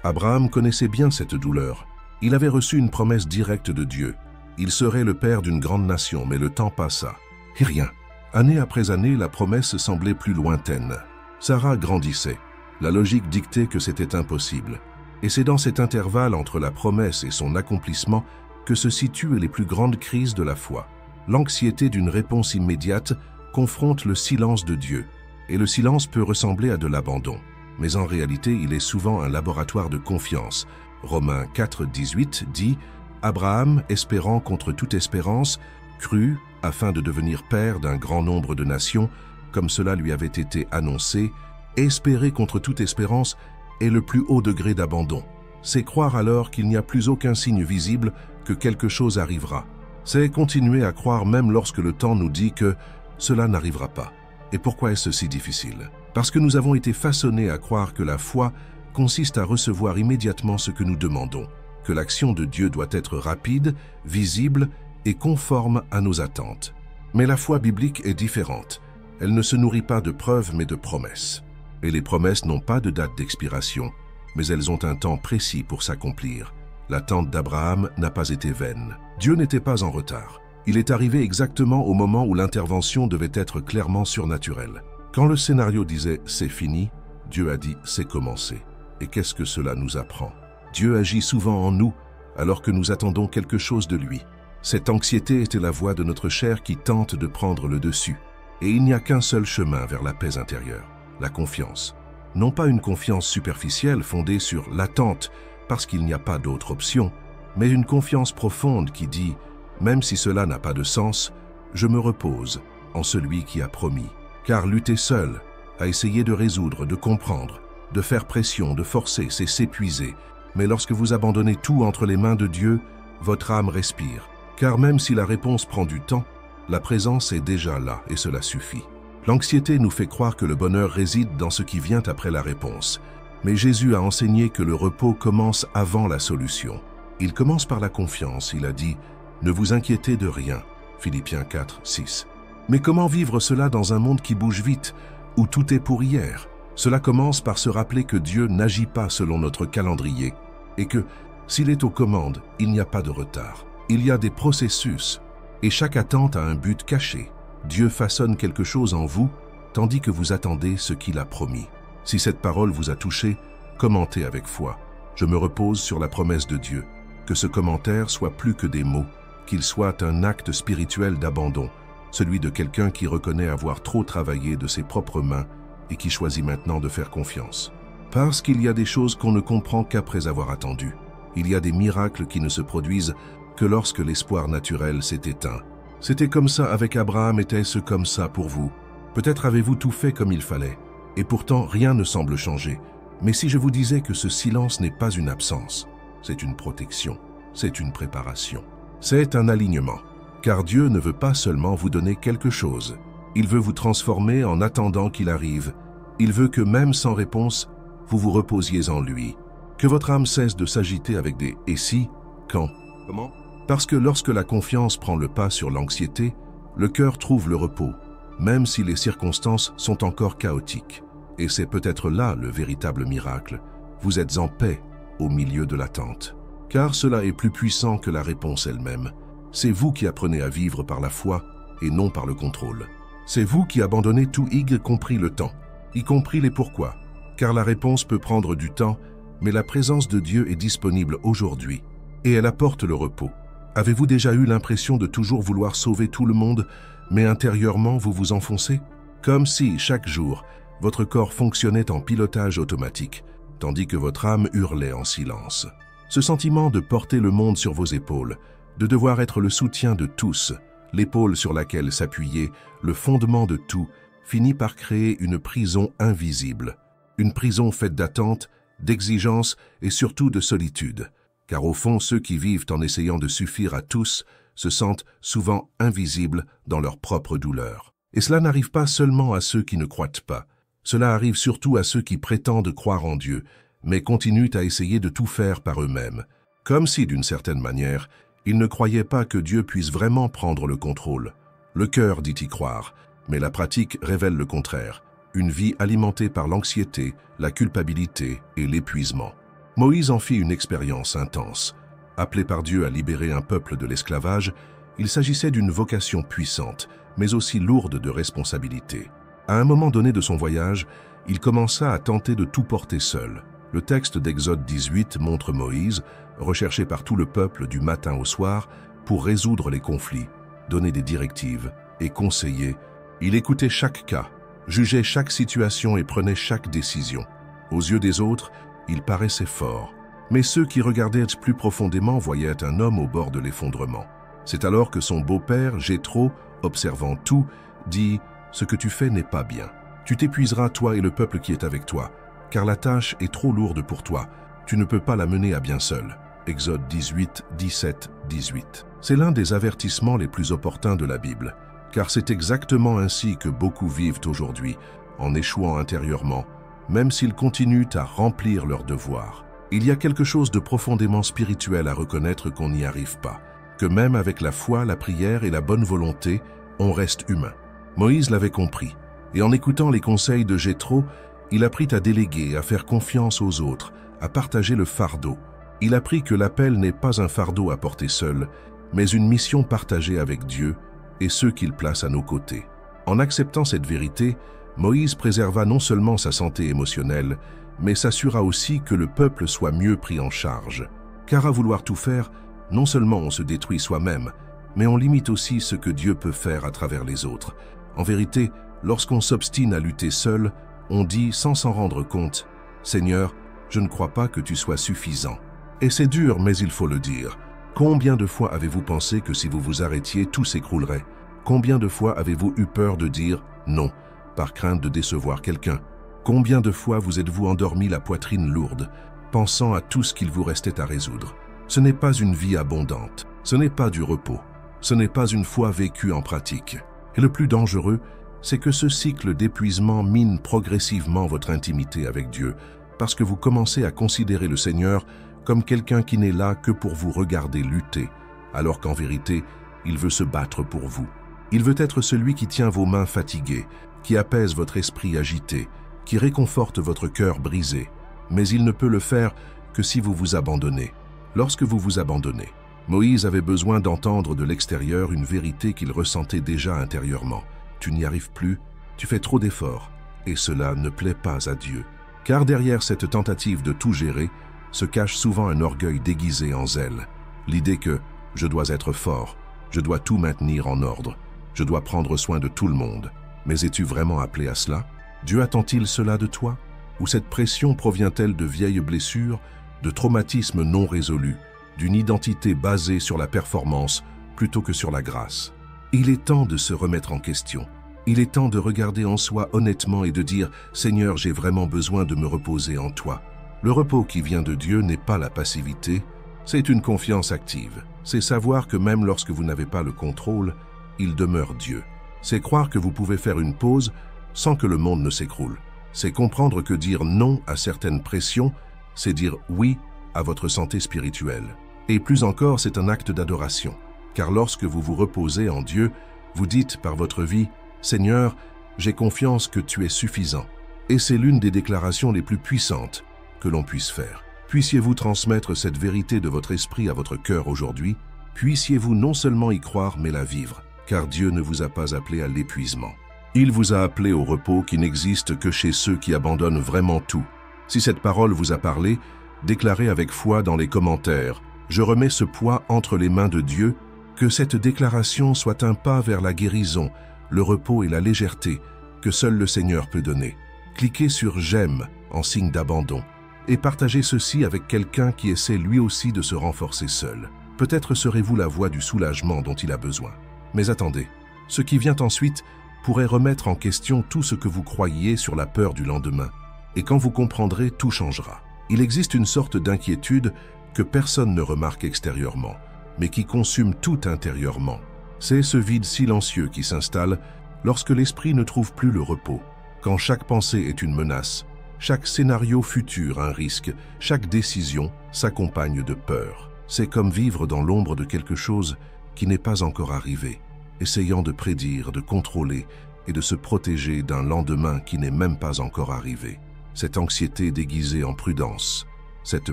Abraham connaissait bien cette douleur. Il avait reçu une promesse directe de Dieu. Il serait le père d'une grande nation, mais le temps passa. Et rien. Année après année, la promesse semblait plus lointaine. Sarah grandissait. La logique dictait que c'était impossible. Et c'est dans cet intervalle entre la promesse et son accomplissement que se situent les plus grandes crises de la foi. L'anxiété d'une réponse immédiate confronte le silence de Dieu, et le silence peut ressembler à de l'abandon. Mais en réalité, il est souvent un laboratoire de confiance. Romains 4, 18 dit « Abraham, espérant contre toute espérance, crut, afin de devenir père d'un grand nombre de nations, comme cela lui avait été annoncé, espérer contre toute espérance est le plus haut degré d'abandon. C'est croire alors qu'il n'y a plus aucun signe visible que quelque chose arrivera. C'est continuer à croire même lorsque le temps nous dit que cela n'arrivera pas. Et pourquoi est-ce si difficile? Parce que nous avons été façonnés à croire que la foi consiste à recevoir immédiatement ce que nous demandons, que l'action de Dieu doit être rapide, visible et conforme à nos attentes. Mais la foi biblique est différente. Elle ne se nourrit pas de preuves mais de promesses. Et les promesses n'ont pas de date d'expiration, mais elles ont un temps précis pour s'accomplir. L'attente d'Abraham n'a pas été vaine. Dieu n'était pas en retard. Il est arrivé exactement au moment où l'intervention devait être clairement surnaturelle. Quand le scénario disait « c'est fini », Dieu a dit « c'est commencé ». Et qu'est-ce que cela nous apprend? Dieu agit souvent en nous alors que nous attendons quelque chose de lui. Cette anxiété était la voix de notre chair qui tente de prendre le dessus. Et il n'y a qu'un seul chemin vers la paix intérieure, la confiance. Non pas une confiance superficielle fondée sur l'attente parce qu'il n'y a pas d'autre option, mais une confiance profonde qui dit « même si cela n'a pas de sens, je me repose en celui qui a promis. Car lutter seul, à essayer de résoudre, de comprendre, de faire pression, de forcer, c'est s'épuiser. Mais lorsque vous abandonnez tout entre les mains de Dieu, votre âme respire. Car même si la réponse prend du temps, la présence est déjà là et cela suffit. L'anxiété nous fait croire que le bonheur réside dans ce qui vient après la réponse. Mais Jésus a enseigné que le repos commence avant la solution. Il commence par la confiance. Il a dit « Ne vous inquiétez de rien » Philippiens 4, 6. Mais comment vivre cela dans un monde qui bouge vite, où tout est pour hier? Cela commence par se rappeler que Dieu n'agit pas selon notre calendrier et que, s'il est aux commandes, il n'y a pas de retard. Il y a des processus et chaque attente a un but caché. Dieu façonne quelque chose en vous tandis que vous attendez ce qu'il a promis. Si cette parole vous a touché, commentez avec foi. Je me repose sur la promesse de Dieu. Que ce commentaire soit plus que des mots, qu'il soit un acte spirituel d'abandon, celui de quelqu'un qui reconnaît avoir trop travaillé de ses propres mains et qui choisit maintenant de faire confiance. Parce qu'il y a des choses qu'on ne comprend qu'après avoir attendu. Il y a des miracles qui ne se produisent que lorsque l'espoir naturel s'est éteint. C'était comme ça avec Abraham, était-ce comme ça pour vous? Peut-être avez-vous tout fait comme il fallait, et pourtant rien ne semble changer. Mais si je vous disais que ce silence n'est pas une absence, c'est une protection, c'est une préparation. C'est un alignement, car Dieu ne veut pas seulement vous donner quelque chose. Il veut vous transformer en attendant qu'il arrive. Il veut que même sans réponse, vous vous reposiez en lui. Que votre âme cesse de s'agiter avec des « et si » quand. Comment? Parce que lorsque la confiance prend le pas sur l'anxiété, le cœur trouve le repos, même si les circonstances sont encore chaotiques. Et c'est peut-être là le véritable miracle. Vous êtes en paix au milieu de l'attente. Car cela est plus puissant que la réponse elle-même. C'est vous qui apprenez à vivre par la foi et non par le contrôle. C'est vous qui abandonnez tout y compris le temps, y compris les pourquoi. Car la réponse peut prendre du temps, mais la présence de Dieu est disponible aujourd'hui et elle apporte le repos. Avez-vous déjà eu l'impression de toujours vouloir sauver tout le monde, mais intérieurement vous vous enfoncez? Comme si, chaque jour, votre corps fonctionnait en pilotage automatique, tandis que votre âme hurlait en silence. Ce sentiment de porter le monde sur vos épaules, de devoir être le soutien de tous, l'épaule sur laquelle s'appuyer, le fondement de tout, finit par créer une prison invisible. Une prison faite d'attentes, d'exigences et surtout de solitude. Car au fond, ceux qui vivent en essayant de suffire à tous se sentent souvent invisibles dans leur propre douleur. Et cela n'arrive pas seulement à ceux qui ne croient pas. Cela arrive surtout à ceux qui prétendent croire en Dieu, mais continuent à essayer de tout faire par eux-mêmes. Comme si, d'une certaine manière, ils ne croyaient pas que Dieu puisse vraiment prendre le contrôle. Le cœur dit y croire, mais la pratique révèle le contraire. Une vie alimentée par l'anxiété, la culpabilité et l'épuisement. Moïse en fit une expérience intense. Appelé par Dieu à libérer un peuple de l'esclavage, il s'agissait d'une vocation puissante, mais aussi lourde de responsabilités. À un moment donné de son voyage, il commença à tenter de tout porter seul. Le texte d'Exode 18 montre Moïse, recherché par tout le peuple du matin au soir, pour résoudre les conflits, donner des directives et conseiller. Il écoutait chaque cas, jugeait chaque situation et prenait chaque décision. Aux yeux des autres, il paraissait fort, mais ceux qui regardaient plus profondément voyaient un homme au bord de l'effondrement. C'est alors que son beau-père, Jéthro, observant tout, dit « Ce que tu fais n'est pas bien. Tu t'épuiseras, toi et le peuple qui est avec toi, car la tâche est trop lourde pour toi. Tu ne peux pas la mener à bien seul. » Exode 18, 17, 18. C'est l'un des avertissements les plus opportuns de la Bible, car c'est exactement ainsi que beaucoup vivent aujourd'hui, en échouant intérieurement, même s'ils continuent à remplir leurs devoirs. Il y a quelque chose de profondément spirituel à reconnaître qu'on n'y arrive pas, que même avec la foi, la prière et la bonne volonté, on reste humain. Moïse l'avait compris, et en écoutant les conseils de Jéthro, il apprit à déléguer, à faire confiance aux autres, à partager le fardeau. Il apprit que l'appel n'est pas un fardeau à porter seul, mais une mission partagée avec Dieu et ceux qu'il place à nos côtés. En acceptant cette vérité, Moïse préserva non seulement sa santé émotionnelle, mais s'assura aussi que le peuple soit mieux pris en charge. Car à vouloir tout faire, non seulement on se détruit soi-même, mais on limite aussi ce que Dieu peut faire à travers les autres. En vérité, lorsqu'on s'obstine à lutter seul, on dit sans s'en rendre compte « Seigneur, je ne crois pas que tu sois suffisant. » Et c'est dur, mais il faut le dire. Combien de fois avez-vous pensé que si vous vous arrêtiez, tout s'écroulerait? Combien de fois avez-vous eu peur de dire non, par crainte de décevoir quelqu'un? Combien de fois vous êtes-vous endormi la poitrine lourde, pensant à tout ce qu'il vous restait à résoudre? Ce n'est pas une vie abondante, ce n'est pas du repos, ce n'est pas une foi vécue en pratique. Et le plus dangereux, c'est que ce cycle d'épuisement mine progressivement votre intimité avec Dieu, parce que vous commencez à considérer le Seigneur comme quelqu'un qui n'est là que pour vous regarder lutter, alors qu'en vérité, il veut se battre pour vous. Il veut être celui qui tient vos mains fatiguées, qui apaise votre esprit agité, qui réconforte votre cœur brisé. Mais il ne peut le faire que si vous vous abandonnez. Lorsque vous vous abandonnez, Moïse avait besoin d'entendre de l'extérieur une vérité qu'il ressentait déjà intérieurement. Tu n'y arrives plus, tu fais trop d'efforts, et cela ne plaît pas à Dieu. Car derrière cette tentative de tout gérer, se cache souvent un orgueil déguisé en zèle. L'idée que je dois être fort, je dois tout maintenir en ordre, je dois prendre soin de tout le monde. Mais es-tu vraiment appelé à cela? Dieu attend-il cela de toi? Ou cette pression provient-elle de vieilles blessures, de traumatismes non résolus, d'une identité basée sur la performance plutôt que sur la grâce? Il est temps de se remettre en question. Il est temps de regarder en soi honnêtement et de dire « Seigneur, j'ai vraiment besoin de me reposer en toi ». Le repos qui vient de Dieu n'est pas la passivité, c'est une confiance active. C'est savoir que même lorsque vous n'avez pas le contrôle, il demeure Dieu. C'est croire que vous pouvez faire une pause sans que le monde ne s'écroule. C'est comprendre que dire non à certaines pressions, c'est dire oui à votre santé spirituelle. Et plus encore, c'est un acte d'adoration. Car lorsque vous vous reposez en Dieu, vous dites par votre vie « Seigneur, j'ai confiance que tu es suffisant ». Et c'est l'une des déclarations les plus puissantes que l'on puisse faire. Puissiez-vous transmettre cette vérité de votre esprit à votre cœur aujourd'hui. Puissiez-vous non seulement y croire, mais la vivre. Car Dieu ne vous a pas appelé à l'épuisement. Il vous a appelé au repos qui n'existe que chez ceux qui abandonnent vraiment tout. Si cette parole vous a parlé, déclarez avec foi dans les commentaires « Je remets ce poids entre les mains de Dieu », que cette déclaration soit un pas vers la guérison, le repos et la légèreté que seul le Seigneur peut donner. Cliquez sur « J'aime » en signe d'abandon et partagez ceci avec quelqu'un qui essaie lui aussi de se renforcer seul. Peut-être serez-vous la voix du soulagement dont il a besoin. Mais attendez, ce qui vient ensuite pourrait remettre en question tout ce que vous croyiez sur la peur du lendemain. Et quand vous comprendrez, tout changera. Il existe une sorte d'inquiétude que personne ne remarque extérieurement, mais qui consume tout intérieurement. C'est ce vide silencieux qui s'installe lorsque l'esprit ne trouve plus le repos, quand chaque pensée est une menace, chaque scénario futur un risque, chaque décision s'accompagne de peur. C'est comme vivre dans l'ombre de quelque chose qui n'est pas encore arrivé, essayant de prédire, de contrôler et de se protéger d'un lendemain qui n'est même pas encore arrivé. Cette anxiété déguisée en prudence, cette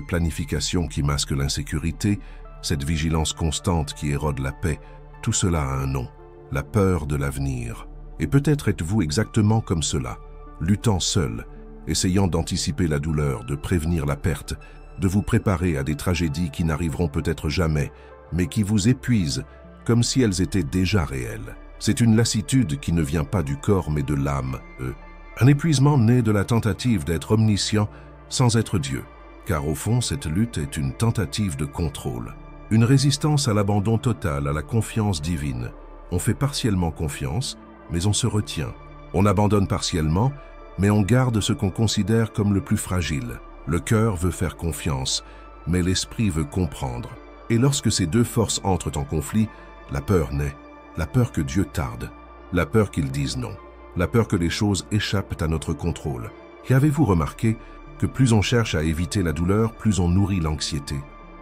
planification qui masque l'insécurité, cette vigilance constante qui érode la paix, tout cela a un nom, la peur de l'avenir. Et peut-être êtes-vous exactement comme cela, luttant seul, essayant d'anticiper la douleur, de prévenir la perte, de vous préparer à des tragédies qui n'arriveront peut-être jamais, mais qui vous épuisent comme si elles étaient déjà réelles. C'est une lassitude qui ne vient pas du corps mais de l'âme, Un épuisement né de la tentative d'être omniscient sans être Dieu, car au fond cette lutte est une tentative de contrôle. Une résistance à l'abandon total, à la confiance divine. On fait partiellement confiance, mais on se retient. On abandonne partiellement, mais on garde ce qu'on considère comme le plus fragile. Le cœur veut faire confiance, mais l'esprit veut comprendre. Et lorsque ces deux forces entrent en conflit, la peur naît. La peur que Dieu tarde. La peur qu'il dise non. La peur que les choses échappent à notre contrôle. Et avez-vous remarqué que plus on cherche à éviter la douleur, plus on nourrit l'anxiété?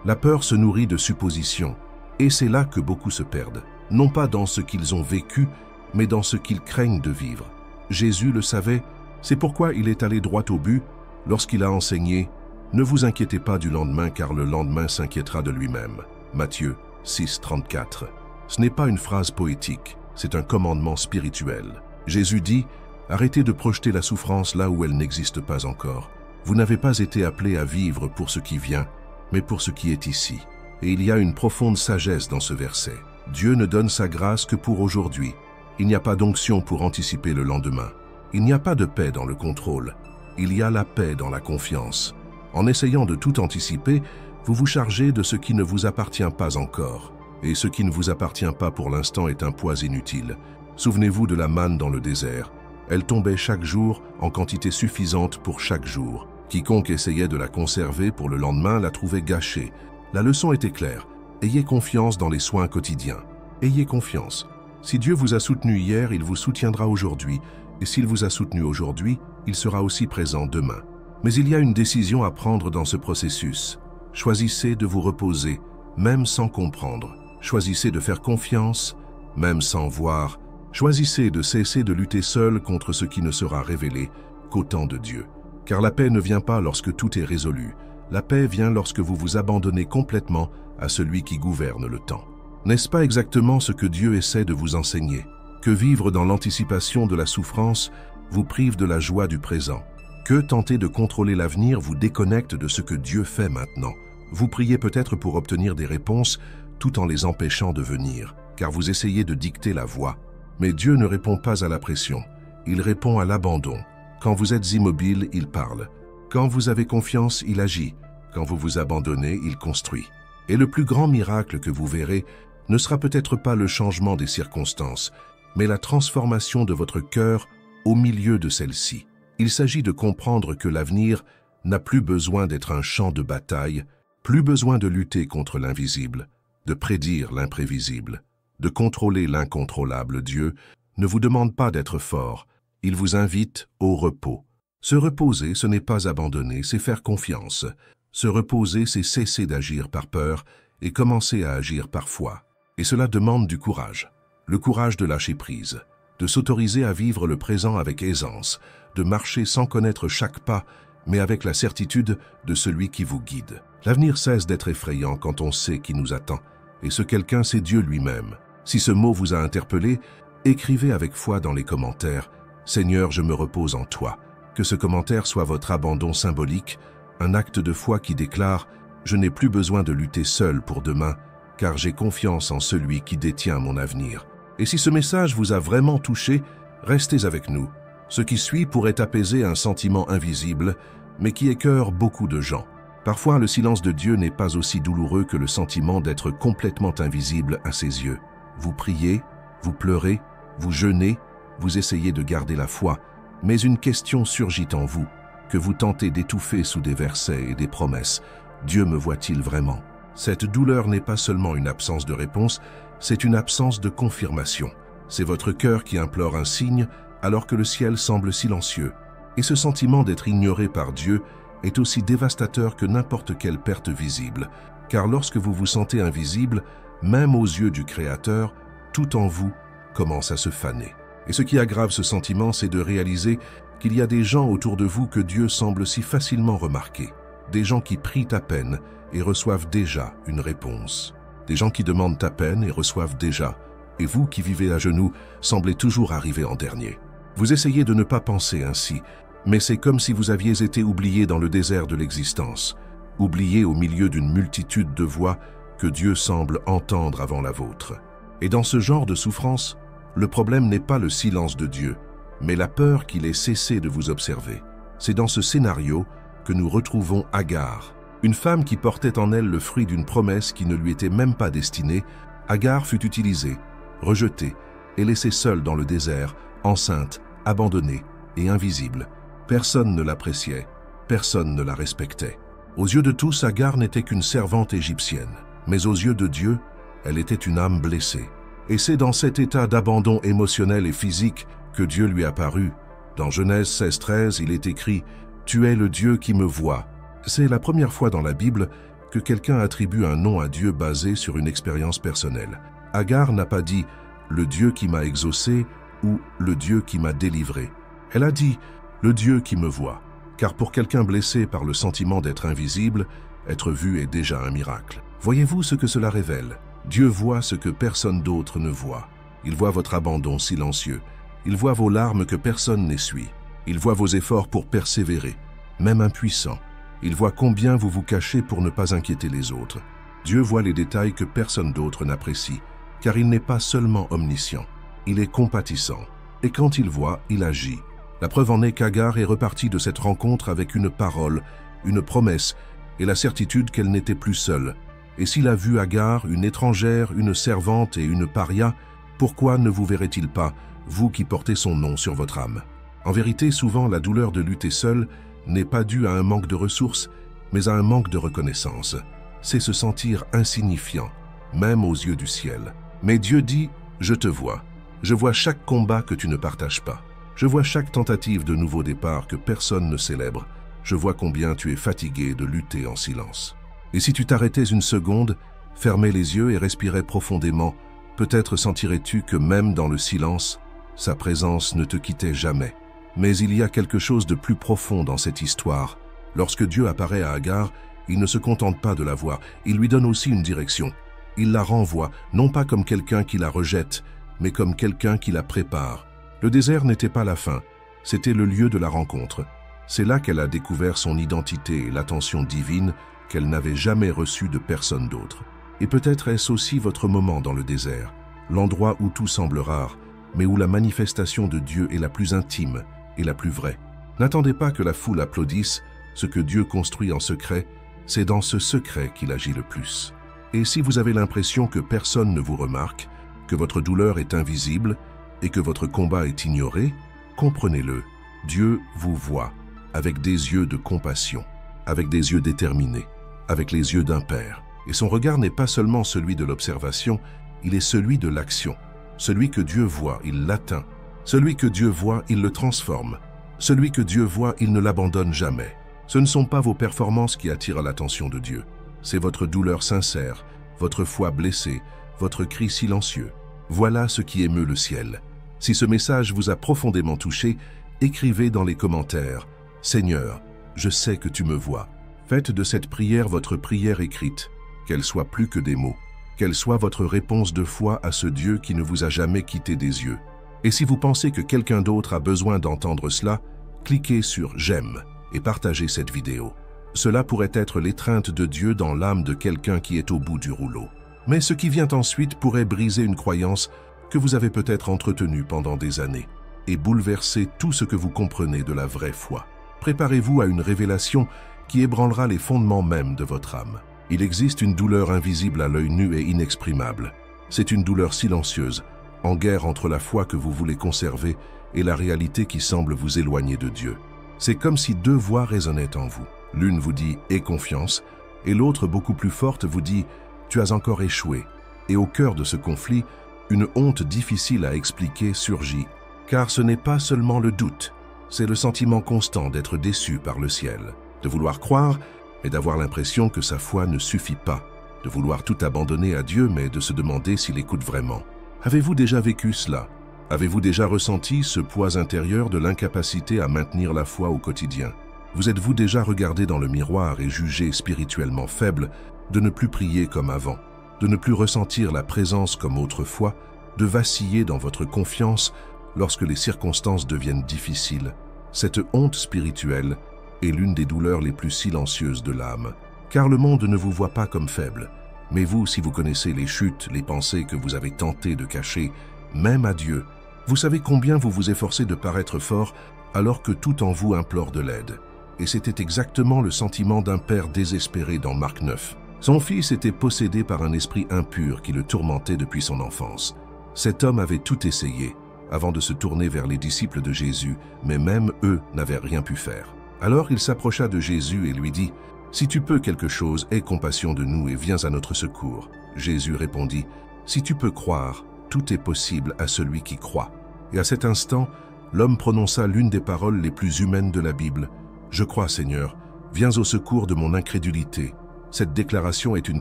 La peur se nourrit de suppositions. Et c'est là que beaucoup se perdent. Non pas dans ce qu'ils ont vécu, mais dans ce qu'ils craignent de vivre. Jésus le savait, c'est pourquoi il est allé droit au but lorsqu'il a enseigné « Ne vous inquiétez pas du lendemain, car le lendemain s'inquiétera de lui-même » Matthieu 6, 34. Ce n'est pas une phrase poétique, c'est un commandement spirituel. Jésus dit « Arrêtez de projeter la souffrance là où elle n'existe pas encore. Vous n'avez pas été appelés à vivre pour ce qui vient, mais pour ce qui est ici. » Et il y a une profonde sagesse dans ce verset. Dieu ne donne sa grâce que pour aujourd'hui. Il n'y a pas d'onction pour anticiper le lendemain. Il n'y a pas de paix dans le contrôle. Il y a la paix dans la confiance. En essayant de tout anticiper, vous vous chargez de ce qui ne vous appartient pas encore. et ce qui ne vous appartient pas pour l'instant est un poids inutile. Souvenez-vous de la manne dans le désert. Elle tombait chaque jour en quantité suffisante pour chaque jour. Quiconque essayait de la conserver pour le lendemain la trouvait gâchée. La leçon était claire. Ayez confiance dans les soins quotidiens. Ayez confiance. Si Dieu vous a soutenu hier, il vous soutiendra aujourd'hui. Et s'il vous a soutenu aujourd'hui, il sera aussi présent demain. Mais il y a une décision à prendre dans ce processus. Choisissez de vous reposer, même sans comprendre. Choisissez de faire confiance, même sans voir. Choisissez de cesser de lutter seul contre ce qui ne sera révélé qu'au temps de Dieu. Car la paix ne vient pas lorsque tout est résolu. La paix vient lorsque vous vous abandonnez complètement à celui qui gouverne le temps. N'est-ce pas exactement ce que Dieu essaie de vous enseigner? Que vivre dans l'anticipation de la souffrance vous prive de la joie du présent? Que tenter de contrôler l'avenir vous déconnecte de ce que Dieu fait maintenant? Vous priez peut-être pour obtenir des réponses tout en les empêchant de venir, car vous essayez de dicter la voie. Mais Dieu ne répond pas à la pression, il répond à l'abandon. Quand vous êtes immobile, il parle. Quand vous avez confiance, il agit. Quand vous vous abandonnez, il construit. Et le plus grand miracle que vous verrez ne sera peut-être pas le changement des circonstances, mais la transformation de votre cœur au milieu de celle-ci. Il s'agit de comprendre que l'avenir n'a plus besoin d'être un champ de bataille, plus besoin de lutter contre l'invisible, de prédire l'imprévisible, de contrôler l'incontrôlable. Dieu ne vous demande pas d'être fort, il vous invite au repos. Se reposer, ce n'est pas abandonner, c'est faire confiance. Se reposer, c'est cesser d'agir par peur et commencer à agir par foi. Et cela demande du courage. Le courage de lâcher prise, de s'autoriser à vivre le présent avec aisance, de marcher sans connaître chaque pas, mais avec la certitude de celui qui vous guide. L'avenir cesse d'être effrayant quand on sait qui nous attend. Et ce quelqu'un, c'est Dieu lui-même. Si ce mot vous a interpellé, écrivez avec foi dans les commentaires « Seigneur, je me repose en toi ». Que ce commentaire soit votre abandon symbolique, un acte de foi qui déclare « Je n'ai plus besoin de lutter seul pour demain, car j'ai confiance en celui qui détient mon avenir ». Et si ce message vous a vraiment touché, restez avec nous. Ce qui suit pourrait apaiser un sentiment invisible, mais qui écœure beaucoup de gens. Parfois, le silence de Dieu n'est pas aussi douloureux que le sentiment d'être complètement invisible à ses yeux. Vous priez, vous pleurez, vous jeûnez, vous essayez de garder la foi, mais une question surgit en vous, que vous tentez d'étouffer sous des versets et des promesses. Dieu me voit-il vraiment? Cette douleur n'est pas seulement une absence de réponse, c'est une absence de confirmation. C'est votre cœur qui implore un signe alors que le ciel semble silencieux. Et ce sentiment d'être ignoré par Dieu est aussi dévastateur que n'importe quelle perte visible, car lorsque vous vous sentez invisible, même aux yeux du Créateur, tout en vous commence à se faner. Et ce qui aggrave ce sentiment, c'est de réaliser qu'il y a des gens autour de vous que Dieu semble si facilement remarquer. Des gens qui prient à peine et reçoivent déjà une réponse. Des gens qui demandent à peine et reçoivent déjà. Et vous qui vivez à genoux, semblez toujours arriver en dernier. Vous essayez de ne pas penser ainsi, mais c'est comme si vous aviez été oublié dans le désert de l'existence, oublié au milieu d'une multitude de voix que Dieu semble entendre avant la vôtre. Et dans ce genre de souffrance, le problème n'est pas le silence de Dieu, mais la peur qu'il ait cessé de vous observer. C'est dans ce scénario que nous retrouvons Agar. Une femme qui portait en elle le fruit d'une promesse qui ne lui était même pas destinée. Agar fut utilisée, rejetée et laissée seule dans le désert, enceinte, abandonnée et invisible. Personne ne l'appréciait, personne ne la respectait. Aux yeux de tous, Agar n'était qu'une servante égyptienne, mais aux yeux de Dieu, elle était une âme blessée. Et c'est dans cet état d'abandon émotionnel et physique que Dieu lui apparut. Dans Genèse 16:13, il est écrit « Tu es le Dieu qui me voit ». C'est la première fois dans la Bible que quelqu'un attribue un nom à Dieu basé sur une expérience personnelle. Agar n'a pas dit « le Dieu qui m'a exaucé » ou « le Dieu qui m'a délivré ». Elle a dit « le Dieu qui me voit ». Car pour quelqu'un blessé par le sentiment d'être invisible, être vu est déjà un miracle. Voyez-vous ce que cela révèle? Dieu voit ce que personne d'autre ne voit. Il voit votre abandon silencieux. Il voit vos larmes que personne n'essuie. Il voit vos efforts pour persévérer, même impuissants. Il voit combien vous vous cachez pour ne pas inquiéter les autres. Dieu voit les détails que personne d'autre n'apprécie, car il n'est pas seulement omniscient, il est compatissant. Et quand il voit, il agit. La preuve en est qu'Agar est repartie de cette rencontre avec une parole, une promesse et la certitude qu'elle n'était plus seule, Et s'il a vu Agar, une étrangère, une servante et une paria, pourquoi ne vous verrait-il pas, vous qui portez son nom sur votre âme? En vérité, souvent, la douleur de lutter seul n'est pas due à un manque de ressources, mais à un manque de reconnaissance. C'est se sentir insignifiant, même aux yeux du ciel. Mais Dieu dit, je te vois. Je vois chaque combat que tu ne partages pas. Je vois chaque tentative de nouveau départ que personne ne célèbre. Je vois combien tu es fatigué de lutter en silence. Et si tu t'arrêtais une seconde, fermais les yeux et respirais profondément, peut-être sentirais-tu que même dans le silence, sa présence ne te quittait jamais. Mais il y a quelque chose de plus profond dans cette histoire. Lorsque Dieu apparaît à Agar, il ne se contente pas de la voir, il lui donne aussi une direction. Il la renvoie, non pas comme quelqu'un qui la rejette, mais comme quelqu'un qui la prépare. Le désert n'était pas la fin, c'était le lieu de la rencontre. C'est là qu'elle a découvert son identité et l'attention divine qu'elle n'avait jamais reçue de personne d'autre. Et peut-être est-ce aussi votre moment dans le désert, l'endroit où tout semble rare, mais où la manifestation de Dieu est la plus intime et la plus vraie. N'attendez pas que la foule applaudisse, ce que Dieu construit en secret, c'est dans ce secret qu'il agit le plus. Et si vous avez l'impression que personne ne vous remarque, que votre douleur est invisible et que votre combat est ignoré, comprenez-le, Dieu vous voit avec des yeux de compassion, avec des yeux déterminés, avec les yeux d'un père. Et son regard n'est pas seulement celui de l'observation, il est celui de l'action. Celui que Dieu voit, il l'atteint. Celui que Dieu voit, il le transforme. Celui que Dieu voit, il ne l'abandonne jamais. Ce ne sont pas vos performances qui attirent l'attention de Dieu. C'est votre douleur sincère, votre foi blessée, votre cri silencieux. Voilà ce qui émeut le ciel. Si ce message vous a profondément touché, écrivez dans les commentaires « Seigneur, je sais que tu me vois ». Faites de cette prière votre prière écrite, qu'elle soit plus que des mots, qu'elle soit votre réponse de foi à ce Dieu qui ne vous a jamais quitté des yeux. Et si vous pensez que quelqu'un d'autre a besoin d'entendre cela, cliquez sur « J'aime » et partagez cette vidéo. Cela pourrait être l'étreinte de Dieu dans l'âme de quelqu'un qui est au bout du rouleau. Mais ce qui vient ensuite pourrait briser une croyance que vous avez peut-être entretenue pendant des années et bouleverser tout ce que vous comprenez de la vraie foi. Préparez-vous à une révélation qui ébranlera les fondements mêmes de votre âme. Il existe une douleur invisible à l'œil nu et inexprimable. C'est une douleur silencieuse, en guerre entre la foi que vous voulez conserver et la réalité qui semble vous éloigner de Dieu. C'est comme si deux voix résonnaient en vous. L'une vous dit « Aie confiance » et l'autre, beaucoup plus forte, vous dit « Tu as encore échoué ». Et au cœur de ce conflit, une honte difficile à expliquer surgit, car ce n'est pas seulement le doute, c'est le sentiment constant d'être déçu par le ciel, de vouloir croire, mais d'avoir l'impression que sa foi ne suffit pas, de vouloir tout abandonner à Dieu, mais de se demander s'il écoute vraiment. Avez-vous déjà vécu cela? Avez-vous déjà ressenti ce poids intérieur de l'incapacité à maintenir la foi au quotidien? Vous êtes-vous déjà regardé dans le miroir et jugé spirituellement faible de ne plus prier comme avant, de ne plus ressentir la présence comme autrefois, de vaciller dans votre confiance lorsque les circonstances deviennent difficiles? Cette honte spirituelle est l'une des douleurs les plus silencieuses de l'âme, car le monde ne vous voit pas comme faible. Mais vous, si vous connaissez les chutes, les pensées que vous avez tenté de cacher, même à Dieu, vous savez combien vous vous efforcez de paraître fort alors que tout en vous implore de l'aide. Et c'était exactement le sentiment d'un père désespéré dans Marc 9. Son fils était possédé par un esprit impur qui le tourmentait depuis son enfance. Cet homme avait tout essayé avant de se tourner vers les disciples de Jésus, mais même eux n'avaient rien pu faire. Alors il s'approcha de Jésus et lui dit « Si tu peux quelque chose, aie compassion de nous et viens à notre secours. » Jésus répondit « Si tu peux croire, tout est possible à celui qui croit. » Et à cet instant, l'homme prononça l'une des paroles les plus humaines de la Bible. « Je crois, Seigneur, viens au secours de mon incrédulité. » Cette déclaration est une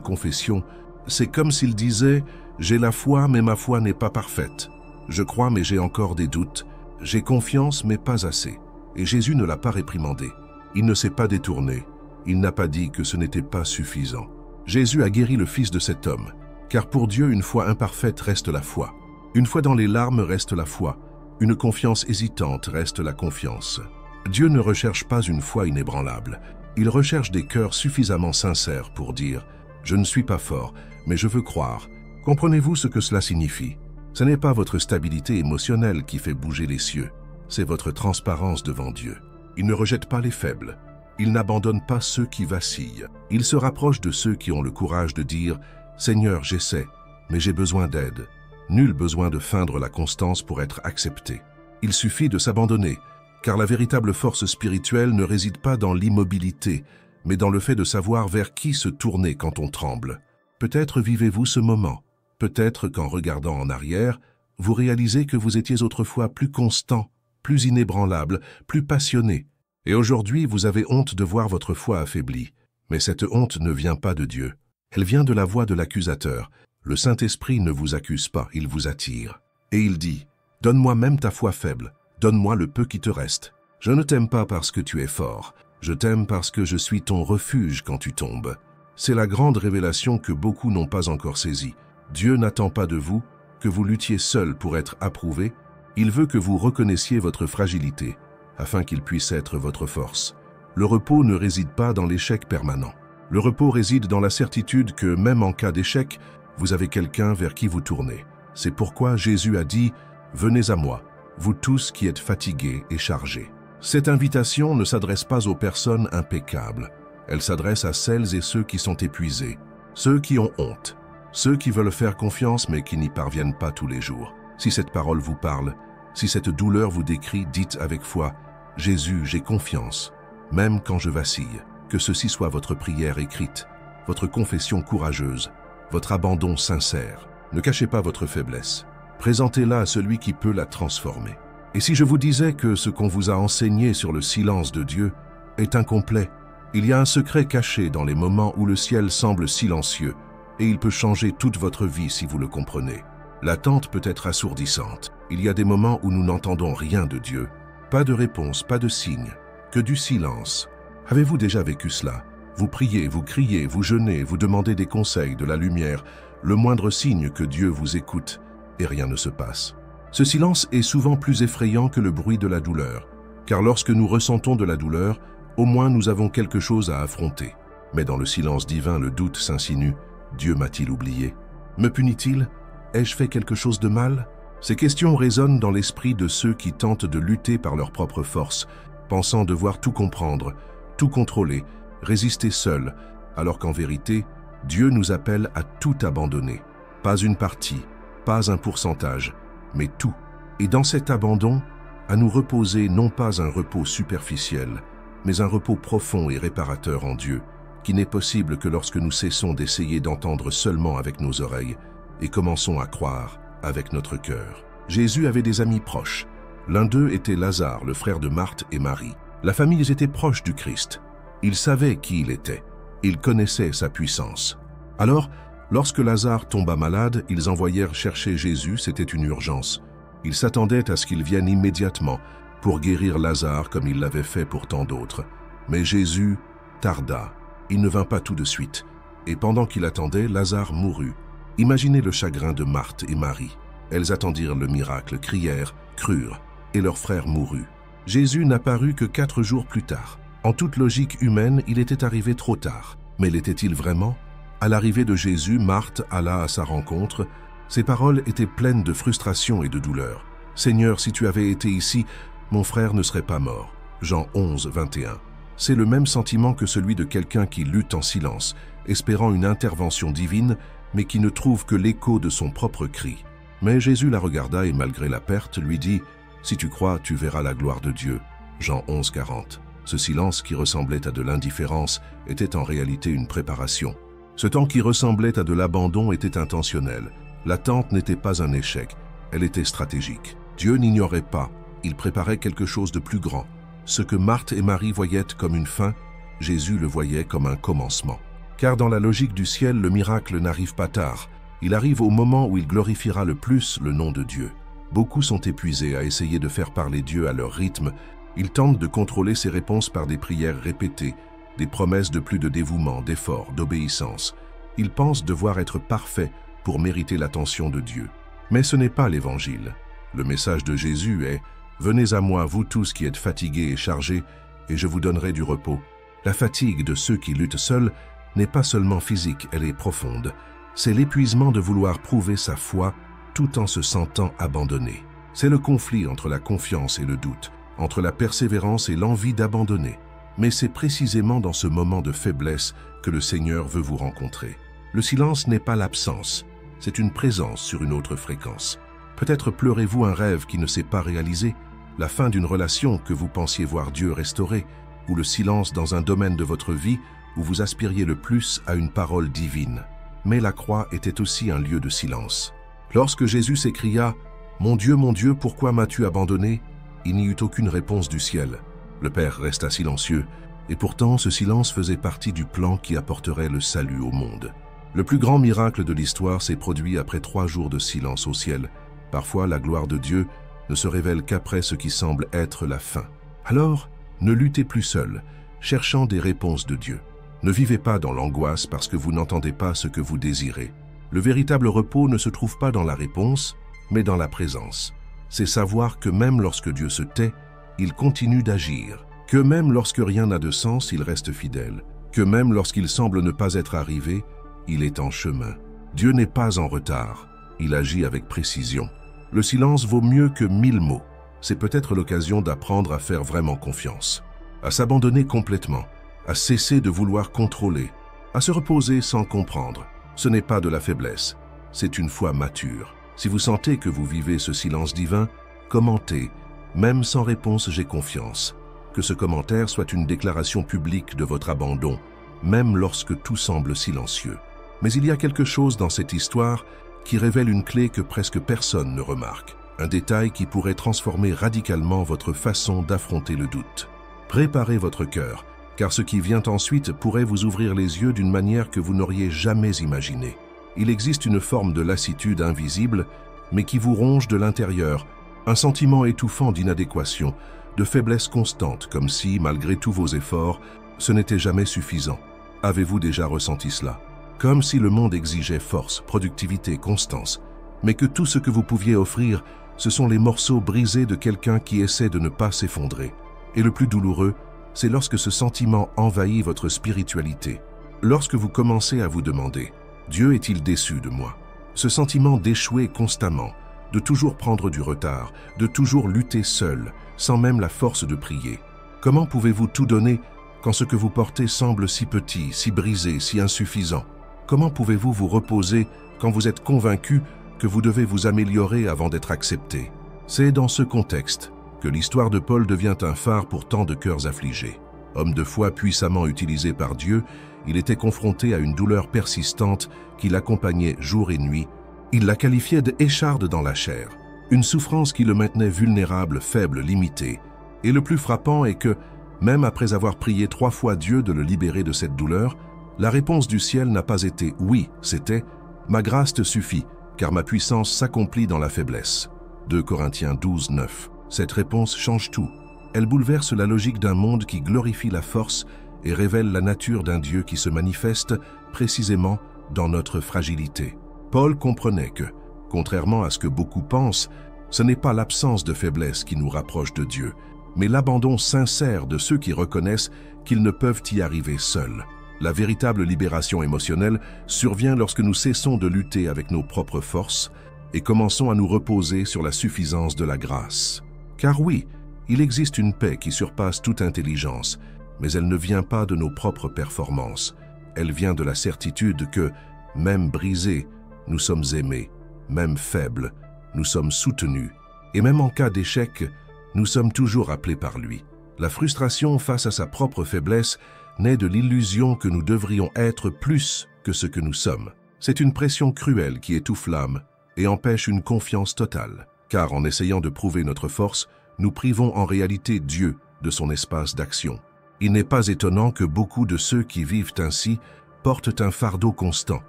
confession. C'est comme s'il disait « J'ai la foi, mais ma foi n'est pas parfaite. Je crois, mais j'ai encore des doutes. J'ai confiance, mais pas assez. » Et Jésus ne l'a pas réprimandé. Il ne s'est pas détourné. Il n'a pas dit que ce n'était pas suffisant. Jésus a guéri le fils de cet homme, car pour Dieu, une foi imparfaite reste la foi. Une foi dans les larmes reste la foi. Une confiance hésitante reste la confiance. Dieu ne recherche pas une foi inébranlable. Il recherche des cœurs suffisamment sincères pour dire « Je ne suis pas fort, mais je veux croire ». Comprenez-vous ce que cela signifie? Ce n'est pas votre stabilité émotionnelle qui fait bouger les cieux, c'est votre transparence devant Dieu. Il ne rejette pas les faibles. Il n'abandonne pas ceux qui vacillent. Il se rapproche de ceux qui ont le courage de dire « Seigneur, j'essaie, mais j'ai besoin d'aide ». Nul besoin de feindre la constance pour être accepté. Il suffit de s'abandonner, car la véritable force spirituelle ne réside pas dans l'immobilité, mais dans le fait de savoir vers qui se tourner quand on tremble. Peut-être vivez-vous ce moment. Peut-être qu'en regardant en arrière, vous réalisez que vous étiez autrefois plus constant, plus inébranlable, plus passionné. Et aujourd'hui, vous avez honte de voir votre foi affaiblie. Mais cette honte ne vient pas de Dieu. Elle vient de la voix de l'accusateur. Le Saint-Esprit ne vous accuse pas, il vous attire. Et il dit, « Donne-moi même ta foi faible, donne-moi le peu qui te reste. Je ne t'aime pas parce que tu es fort, je t'aime parce que je suis ton refuge quand tu tombes. » C'est la grande révélation que beaucoup n'ont pas encore saisie. Dieu n'attend pas de vous que vous luttiez seul pour être approuvé. Il veut que vous reconnaissiez votre fragilité, afin qu'il puisse être votre force. Le repos ne réside pas dans l'échec permanent. Le repos réside dans la certitude que, même en cas d'échec, vous avez quelqu'un vers qui vous tournez. C'est pourquoi Jésus a dit « Venez à moi, vous tous qui êtes fatigués et chargés. » Cette invitation ne s'adresse pas aux personnes impeccables. Elle s'adresse à celles et ceux qui sont épuisés, ceux qui ont honte, ceux qui veulent faire confiance mais qui n'y parviennent pas tous les jours. Si cette parole vous parle, si cette douleur vous décrit, dites avec foi « Jésus, j'ai confiance, même quand je vacille. » Que ceci soit votre prière écrite, votre confession courageuse, votre abandon sincère. Ne cachez pas votre faiblesse. Présentez-la à celui qui peut la transformer. Et si je vous disais que ce qu'on vous a enseigné sur le silence de Dieu est incomplet, il y a un secret caché dans les moments où le ciel semble silencieux, et il peut changer toute votre vie si vous le comprenez. L'attente peut être assourdissante. Il y a des moments où nous n'entendons rien de Dieu. Pas de réponse, pas de signe, que du silence. Avez-vous déjà vécu cela? Vous priez, vous criez, vous jeûnez, vous demandez des conseils, de la lumière, le moindre signe que Dieu vous écoute, et rien ne se passe. Ce silence est souvent plus effrayant que le bruit de la douleur, car lorsque nous ressentons de la douleur, au moins nous avons quelque chose à affronter. Mais dans le silence divin, le doute s'insinue. Dieu m'a-t-il oublié? Me punit-il? Ai-je fait quelque chose de mal? Ces questions résonnent dans l'esprit de ceux qui tentent de lutter par leur propre force, pensant devoir tout comprendre, tout contrôler, résister seul, alors qu'en vérité, Dieu nous appelle à tout abandonner. Pas une partie, pas un pourcentage, mais tout. Et dans cet abandon, à nous reposer non pas un repos superficiel, mais un repos profond et réparateur en Dieu, qui n'est possible que lorsque nous cessons d'essayer d'entendre seulement avec nos oreilles et commençons à croire avec notre cœur. Jésus avait des amis proches. L'un d'eux était Lazare, le frère de Marthe et Marie. La famille était proche du Christ. Ils savaient qui il était. Ils connaissaient sa puissance. Alors, lorsque Lazare tomba malade, ils envoyèrent chercher Jésus, c'était une urgence. Ils s'attendaient à ce qu'il vienne immédiatement pour guérir Lazare comme il l'avait fait pour tant d'autres. Mais Jésus tarda. Il ne vint pas tout de suite. Et pendant qu'il attendait, Lazare mourut. Imaginez le chagrin de Marthe et Marie. Elles attendirent le miracle, crièrent, crurent, et leur frère mourut. Jésus n'apparut que 4 jours plus tard. En toute logique humaine, il était arrivé trop tard. Mais l'était-il vraiment? À l'arrivée de Jésus, Marthe alla à sa rencontre. Ses paroles étaient pleines de frustration et de douleur. « Seigneur, si tu avais été ici, mon frère ne serait pas mort. » Jean 11, 21. C'est le même sentiment que celui de quelqu'un qui lutte en silence, espérant une intervention divine, mais qui ne trouve que l'écho de son propre cri. Mais Jésus la regarda et malgré la perte, lui dit « Si tu crois, tu verras la gloire de Dieu. » Jean 11, 40. Ce silence qui ressemblait à de l'indifférence était en réalité une préparation. Ce temps qui ressemblait à de l'abandon était intentionnel. L'attente n'était pas un échec, elle était stratégique. Dieu n'ignorait pas, il préparait quelque chose de plus grand. Ce que Marthe et Marie voyaient comme une fin, Jésus le voyait comme un commencement. Car dans la logique du ciel, le miracle n'arrive pas tard. Il arrive au moment où il glorifiera le plus le nom de Dieu. Beaucoup sont épuisés à essayer de faire parler Dieu à leur rythme. Ils tentent de contrôler ses réponses par des prières répétées, des promesses de plus de dévouement, d'effort, d'obéissance. Ils pensent devoir être parfaits pour mériter l'attention de Dieu. Mais ce n'est pas l'Évangile. Le message de Jésus est « Venez à moi, vous tous qui êtes fatigués et chargés, et je vous donnerai du repos. » La fatigue de ceux qui luttent seuls n'est pas seulement physique, elle est profonde. C'est l'épuisement de vouloir prouver sa foi tout en se sentant abandonné. C'est le conflit entre la confiance et le doute, entre la persévérance et l'envie d'abandonner. Mais c'est précisément dans ce moment de faiblesse que le Seigneur veut vous rencontrer. Le silence n'est pas l'absence, c'est une présence sur une autre fréquence. Peut-être pleurez-vous un rêve qui ne s'est pas réalisé, la fin d'une relation que vous pensiez voir Dieu restaurer, ou le silence dans un domaine de votre vie où vous aspiriez le plus à une parole divine. Mais la croix était aussi un lieu de silence. Lorsque Jésus s'écria « Mon Dieu, pourquoi m'as-tu abandonné ?» il n'y eut aucune réponse du ciel. Le Père resta silencieux, et pourtant ce silence faisait partie du plan qui apporterait le salut au monde. Le plus grand miracle de l'histoire s'est produit après 3 jours de silence au ciel. Parfois, la gloire de Dieu ne se révèle qu'après ce qui semble être la fin. Alors, ne luttez plus seul, cherchant des réponses de Dieu. Ne vivez pas dans l'angoisse parce que vous n'entendez pas ce que vous désirez. Le véritable repos ne se trouve pas dans la réponse, mais dans la présence. C'est savoir que même lorsque Dieu se tait, il continue d'agir. Que même lorsque rien n'a de sens, il reste fidèle. Que même lorsqu'il semble ne pas être arrivé, il est en chemin. Dieu n'est pas en retard, il agit avec précision. Le silence vaut mieux que 1000 mots. C'est peut-être l'occasion d'apprendre à faire vraiment confiance, à s'abandonner complètement, à cesser de vouloir contrôler, à se reposer sans comprendre. Ce n'est pas de la faiblesse, c'est une foi mature. Si vous sentez que vous vivez ce silence divin, commentez. Même sans réponse, j'ai confiance. Que ce commentaire soit une déclaration publique de votre abandon, même lorsque tout semble silencieux. Mais il y a quelque chose dans cette histoire qui révèle une clé que presque personne ne remarque. Un détail qui pourrait transformer radicalement votre façon d'affronter le doute. Préparez votre cœur, car ce qui vient ensuite pourrait vous ouvrir les yeux d'une manière que vous n'auriez jamais imaginée. Il existe une forme de lassitude invisible, mais qui vous ronge de l'intérieur, un sentiment étouffant d'inadéquation, de faiblesse constante, comme si, malgré tous vos efforts, ce n'était jamais suffisant. Avez-vous déjà ressenti cela? Comme si le monde exigeait force, productivité, constance, mais que tout ce que vous pouviez offrir, ce sont les morceaux brisés de quelqu'un qui essaie de ne pas s'effondrer. Et le plus douloureux, c'est lorsque ce sentiment envahit votre spiritualité. Lorsque vous commencez à vous demander « Dieu est-il déçu de moi ?» Ce sentiment d'échouer constamment, de toujours prendre du retard, de toujours lutter seul, sans même la force de prier. Comment pouvez-vous tout donner quand ce que vous portez semble si petit, si brisé, si insuffisant? Comment pouvez-vous vous reposer quand vous êtes convaincu que vous devez vous améliorer avant d'être accepté? C'est dans ce contexte que l'histoire de Paul devient un phare pour tant de cœurs affligés. Homme de foi puissamment utilisé par Dieu, il était confronté à une douleur persistante qui l'accompagnait jour et nuit. Il la qualifiait d'écharde dans la chair, une souffrance qui le maintenait vulnérable, faible, limité. Et le plus frappant est que, même après avoir prié 3 fois Dieu de le libérer de cette douleur, la réponse du ciel n'a pas été « oui », c'était « ma grâce te suffit, car ma puissance s'accomplit dans la faiblesse ». 2 Corinthiens 12, 9. Cette réponse change tout. Elle bouleverse la logique d'un monde qui glorifie la force et révèle la nature d'un Dieu qui se manifeste précisément dans notre fragilité. Paul comprenait que, contrairement à ce que beaucoup pensent, ce n'est pas l'absence de faiblesse qui nous rapproche de Dieu, mais l'abandon sincère de ceux qui reconnaissent qu'ils ne peuvent y arriver seuls. La véritable libération émotionnelle survient lorsque nous cessons de lutter avec nos propres forces et commençons à nous reposer sur la suffisance de la grâce. Car oui, il existe une paix qui surpasse toute intelligence, mais elle ne vient pas de nos propres performances. Elle vient de la certitude que, même brisés, nous sommes aimés, même faibles, nous sommes soutenus, et même en cas d'échec, nous sommes toujours appelés par lui. La frustration face à sa propre faiblesse naît de l'illusion que nous devrions être plus que ce que nous sommes. C'est une pression cruelle qui étouffe l'âme et empêche une confiance totale, car en essayant de prouver notre force, nous privons en réalité Dieu de son espace d'action. Il n'est pas étonnant que beaucoup de ceux qui vivent ainsi portent un fardeau constant.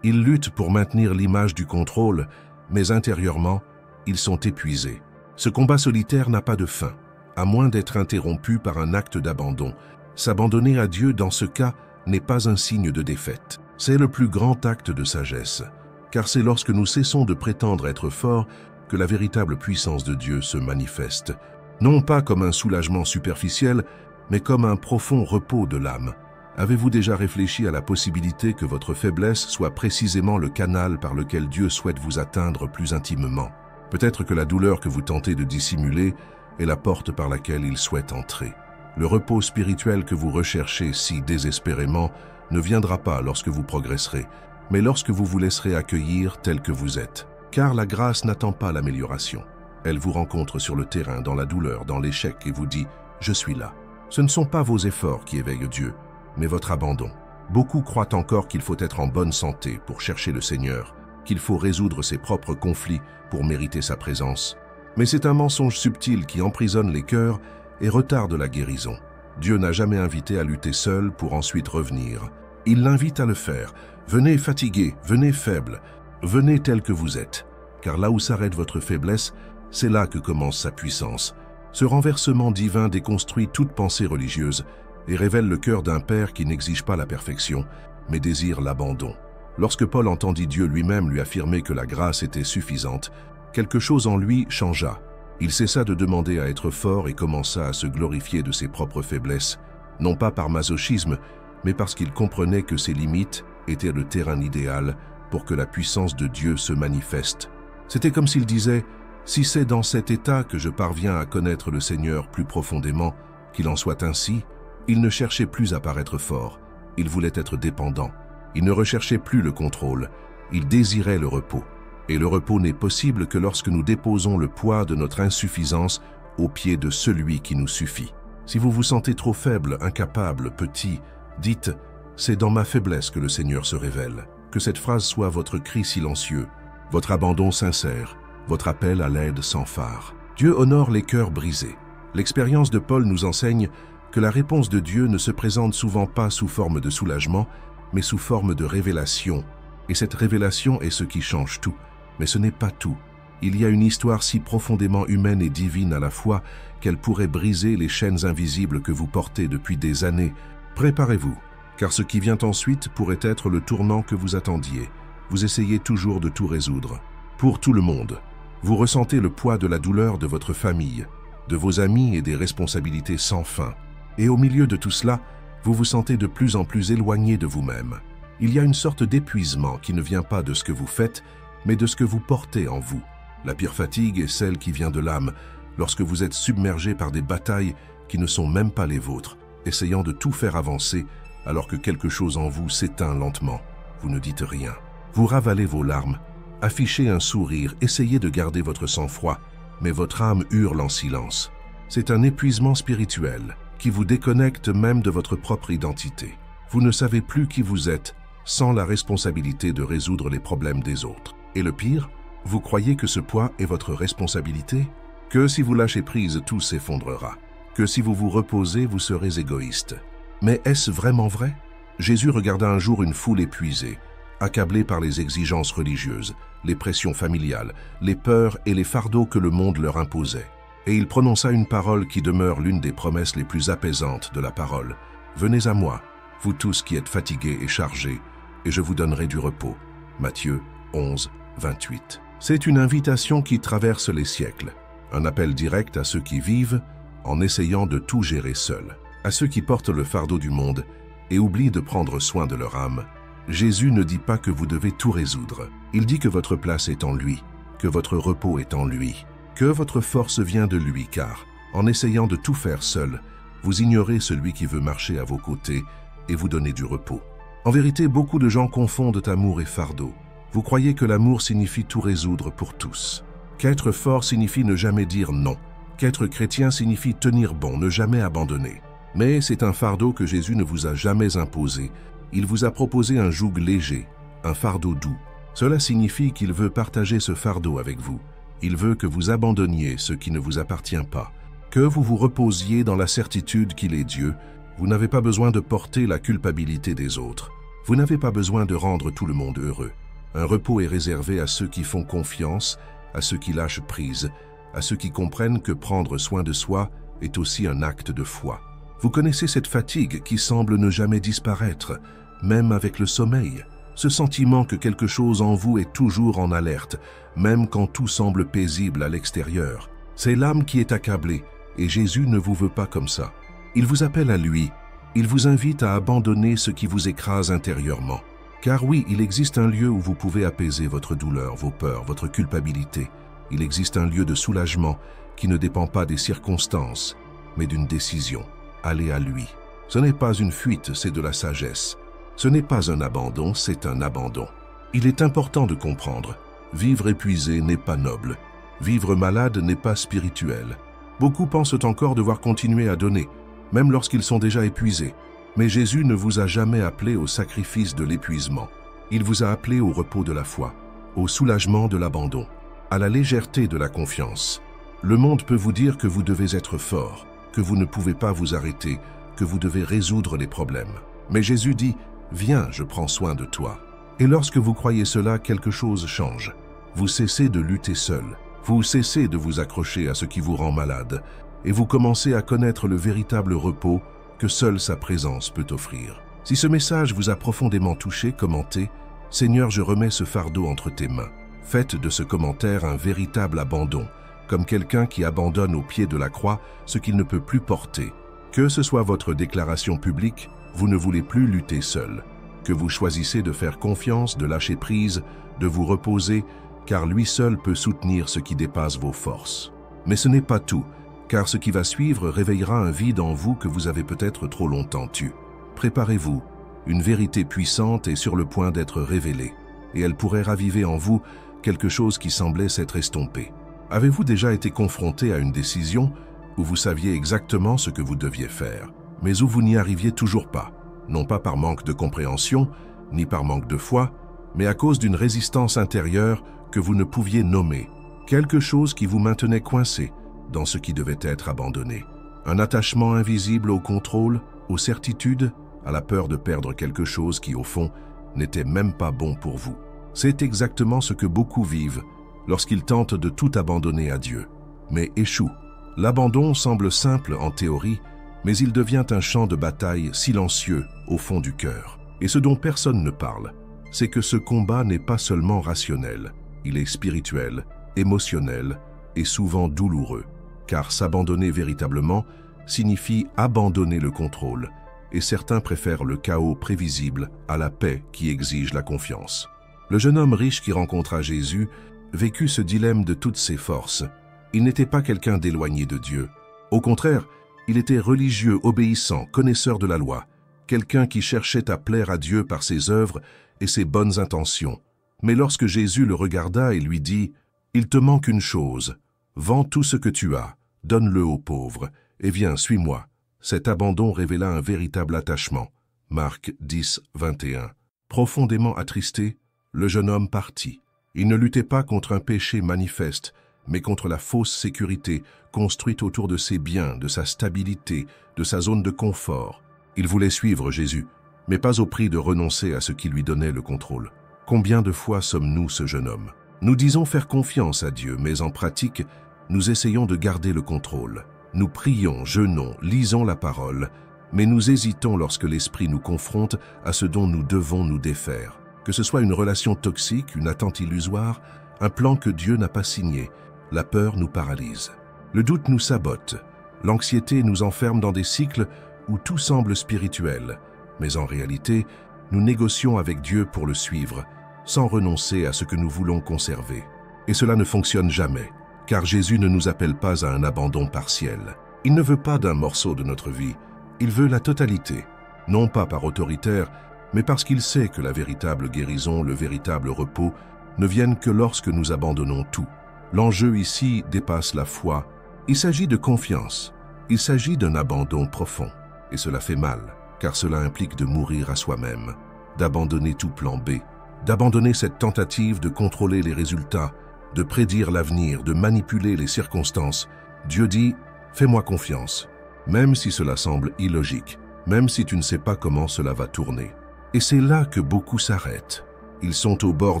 Ils luttent pour maintenir l'image du contrôle, mais intérieurement, ils sont épuisés. Ce combat solitaire n'a pas de fin, à moins d'être interrompu par un acte d'abandon. S'abandonner à Dieu dans ce cas n'est pas un signe de défaite. C'est le plus grand acte de sagesse, car c'est lorsque nous cessons de prétendre être forts que la véritable puissance de Dieu se manifeste, non pas comme un soulagement superficiel, mais comme un profond repos de l'âme. Avez-vous déjà réfléchi à la possibilité que votre faiblesse soit précisément le canal par lequel Dieu souhaite vous atteindre plus intimement? Peut-être que la douleur que vous tentez de dissimuler est la porte par laquelle il souhaite entrer. Le repos spirituel que vous recherchez si désespérément ne viendra pas lorsque vous progresserez, mais lorsque vous vous laisserez accueillir tel que vous êtes. Car la grâce n'attend pas l'amélioration. Elle vous rencontre sur le terrain, dans la douleur, dans l'échec et vous dit « Je suis là ». Ce ne sont pas vos efforts qui éveillent Dieu, mais votre abandon. Beaucoup croient encore qu'il faut être en bonne santé pour chercher le Seigneur, qu'il faut résoudre ses propres conflits pour mériter sa présence. Mais c'est un mensonge subtil qui emprisonne les cœurs et retarde la guérison. Dieu n'a jamais invité à lutter seul pour ensuite revenir. Il l'invite à le faire. Venez fatigué, venez faible, venez tel que vous êtes. Car là où s'arrête votre faiblesse, c'est là que commence sa puissance. Ce renversement divin déconstruit toute pensée religieuse et révèle le cœur d'un Père qui n'exige pas la perfection, mais désire l'abandon. Lorsque Paul entendit Dieu lui-même lui affirmer que la grâce était suffisante, quelque chose en lui changea. Il cessa de demander à être fort et commença à se glorifier de ses propres faiblesses, non pas par masochisme, mais parce qu'il comprenait que ses limites étaient le terrain idéal pour que la puissance de Dieu se manifeste. C'était comme s'il disait « Si c'est dans cet état que je parviens à connaître le Seigneur plus profondément, qu'il en soit ainsi », il ne cherchait plus à paraître fort, il voulait être dépendant. Il ne recherchait plus le contrôle, il désirait le repos. Et le repos n'est possible que lorsque nous déposons le poids de notre insuffisance aux pieds de celui qui nous suffit. Si vous vous sentez trop faible, incapable, petit, dites « C'est dans ma faiblesse que le Seigneur se révèle ». Que cette phrase soit votre cri silencieux, votre abandon sincère, votre appel à l'aide sans phare. Dieu honore les cœurs brisés. L'expérience de Paul nous enseigne que la réponse de Dieu ne se présente souvent pas sous forme de soulagement, mais sous forme de révélation. Et cette révélation est ce qui change tout. Mais ce n'est pas tout. Il y a une histoire si profondément humaine et divine à la fois qu'elle pourrait briser les chaînes invisibles que vous portez depuis des années. Préparez-vous, car ce qui vient ensuite pourrait être le tournant que vous attendiez. Vous essayez toujours de tout résoudre. Pour tout le monde, vous ressentez le poids de la douleur de votre famille, de vos amis et des responsabilités sans fin. Et au milieu de tout cela, vous vous sentez de plus en plus éloigné de vous-même. Il y a une sorte d'épuisement qui ne vient pas de ce que vous faites, mais de ce que vous portez en vous. La pire fatigue est celle qui vient de l'âme, lorsque vous êtes submergé par des batailles qui ne sont même pas les vôtres, essayant de tout faire avancer alors que quelque chose en vous s'éteint lentement. Vous ne dites rien. Vous ravalez vos larmes, affichez un sourire, essayez de garder votre sang-froid, mais votre âme hurle en silence. C'est un épuisement spirituel qui vous déconnecte même de votre propre identité. Vous ne savez plus qui vous êtes sans la responsabilité de résoudre les problèmes des autres. Et le pire, vous croyez que ce poids est votre responsabilité? Que si vous lâchez prise, tout s'effondrera. Que si vous vous reposez, vous serez égoïste. Mais est-ce vraiment vrai? Jésus regarda un jour une foule épuisée, accablée par les exigences religieuses, les pressions familiales, les peurs et les fardeaux que le monde leur imposait. Et il prononça une parole qui demeure l'une des promesses les plus apaisantes de la parole. « Venez à moi, vous tous qui êtes fatigués et chargés, et je vous donnerai du repos. » Matthieu 11, 28. C'est une invitation qui traverse les siècles, un appel direct à ceux qui vivent en essayant de tout gérer seuls, à ceux qui portent le fardeau du monde et oublient de prendre soin de leur âme. Jésus ne dit pas que vous devez tout résoudre. Il dit que votre place est en lui, que votre repos est en lui, que votre force vient de lui, car, en essayant de tout faire seul, vous ignorez celui qui veut marcher à vos côtés et vous donner du repos. En vérité, beaucoup de gens confondent amour et fardeau. Vous croyez que l'amour signifie tout résoudre pour tous. Qu'être fort signifie ne jamais dire non. Qu'être chrétien signifie tenir bon, ne jamais abandonner. Mais c'est un fardeau que Jésus ne vous a jamais imposé. Il vous a proposé un joug léger, un fardeau doux. Cela signifie qu'il veut partager ce fardeau avec vous. Il veut que vous abandonniez ce qui ne vous appartient pas, que vous vous reposiez dans la certitude qu'il est Dieu. Vous n'avez pas besoin de porter la culpabilité des autres. Vous n'avez pas besoin de rendre tout le monde heureux. Un repos est réservé à ceux qui font confiance, à ceux qui lâchent prise, à ceux qui comprennent que prendre soin de soi est aussi un acte de foi. Vous connaissez cette fatigue qui semble ne jamais disparaître, même avec le sommeil. Ce sentiment que quelque chose en vous est toujours en alerte, même quand tout semble paisible à l'extérieur. C'est l'âme qui est accablée, et Jésus ne vous veut pas comme ça. Il vous appelle à lui, il vous invite à abandonner ce qui vous écrase intérieurement. Car oui, il existe un lieu où vous pouvez apaiser votre douleur, vos peurs, votre culpabilité. Il existe un lieu de soulagement qui ne dépend pas des circonstances, mais d'une décision. aller à lui. Ce n'est pas une fuite, c'est de la sagesse. Ce n'est pas un abandon, c'est un abandon. Il est important de comprendre. Vivre épuisé n'est pas noble. Vivre malade n'est pas spirituel. Beaucoup pensent encore devoir continuer à donner, même lorsqu'ils sont déjà épuisés. Mais Jésus ne vous a jamais appelé au sacrifice de l'épuisement. Il vous a appelé au repos de la foi, au soulagement de l'abandon, à la légèreté de la confiance. Le monde peut vous dire que vous devez être fort, que vous ne pouvez pas vous arrêter, que vous devez résoudre les problèmes. Mais Jésus dit « Viens, je prends soin de toi ». Et lorsque vous croyez cela, quelque chose change. Vous cessez de lutter seul. Vous cessez de vous accrocher à ce qui vous rend malade. Et vous commencez à connaître le véritable repos que seule sa présence peut offrir. Si ce message vous a profondément touché, commentez « Seigneur, je remets ce fardeau entre tes mains ». Faites de ce commentaire un véritable abandon, comme quelqu'un qui abandonne au pied de la croix ce qu'il ne peut plus porter. Que ce soit votre déclaration publique, vous ne voulez plus lutter seul. Que vous choisissez de faire confiance, de lâcher prise, de vous reposer, car lui seul peut soutenir ce qui dépasse vos forces. Mais ce n'est pas tout, car ce qui va suivre réveillera un vide en vous que vous avez peut-être trop longtemps tu. Préparez-vous, une vérité puissante est sur le point d'être révélée, et elle pourrait raviver en vous quelque chose qui semblait s'être estompé. Avez-vous déjà été confronté à une décision où vous saviez exactement ce que vous deviez faire, mais où vous n'y arriviez toujours pas, non pas par manque de compréhension, ni par manque de foi, mais à cause d'une résistance intérieure que vous ne pouviez nommer, quelque chose qui vous maintenait coincé dans ce qui devait être abandonné, un attachement invisible au contrôle, aux certitudes, à la peur de perdre quelque chose qui, au fond, n'était même pas bon pour vous. C'est exactement ce que beaucoup vivent lorsqu'ils tentent de tout abandonner à Dieu, mais échouent. L'abandon semble simple en théorie, mais il devient un champ de bataille silencieux au fond du cœur. Et ce dont personne ne parle, c'est que ce combat n'est pas seulement rationnel, il est spirituel, émotionnel et souvent douloureux, car s'abandonner véritablement signifie abandonner le contrôle, et certains préfèrent le chaos prévisible à la paix qui exige la confiance. Le jeune homme riche qui rencontra Jésus vécut ce dilemme de toutes ses forces. Il n'était pas quelqu'un d'éloigné de Dieu. Au contraire, il était religieux, obéissant, connaisseur de la loi, quelqu'un qui cherchait à plaire à Dieu par ses œuvres et ses bonnes intentions. Mais lorsque Jésus le regarda et lui dit « Il te manque une chose, vends tout ce que tu as, donne-le aux pauvres, et viens, suis-moi », cet abandon révéla un véritable attachement. Marc 10, 21. Profondément attristé, le jeune homme partit. Il ne luttait pas contre un péché manifeste, mais contre la fausse sécurité construite autour de ses biens, de sa stabilité, de sa zone de confort. Il voulait suivre Jésus, mais pas au prix de renoncer à ce qui lui donnait le contrôle. Combien de fois sommes-nous ce jeune homme? Nous disons faire confiance à Dieu, mais en pratique, nous essayons de garder le contrôle. Nous prions, jeûnons, lisons la parole, mais nous hésitons lorsque l'Esprit nous confronte à ce dont nous devons nous défaire. Que ce soit une relation toxique, une attente illusoire, un plan que Dieu n'a pas signé, la peur nous paralyse. Le doute nous sabote. L'anxiété nous enferme dans des cycles où tout semble spirituel. Mais en réalité, nous négocions avec Dieu pour le suivre, sans renoncer à ce que nous voulons conserver. Et cela ne fonctionne jamais, car Jésus ne nous appelle pas à un abandon partiel. Il ne veut pas d'un morceau de notre vie, il veut la totalité. Non pas par autoritaire, mais parce qu'il sait que la véritable guérison, le véritable repos, ne viennent que lorsque nous abandonnons tout. L'enjeu ici dépasse la foi. Il s'agit de confiance. Il s'agit d'un abandon profond. Et cela fait mal, car cela implique de mourir à soi-même, d'abandonner tout plan B, d'abandonner cette tentative de contrôler les résultats, de prédire l'avenir, de manipuler les circonstances. Dieu dit « Fais-moi confiance », même si cela semble illogique, même si tu ne sais pas comment cela va tourner. Et c'est là que beaucoup s'arrêtent. Ils sont au bord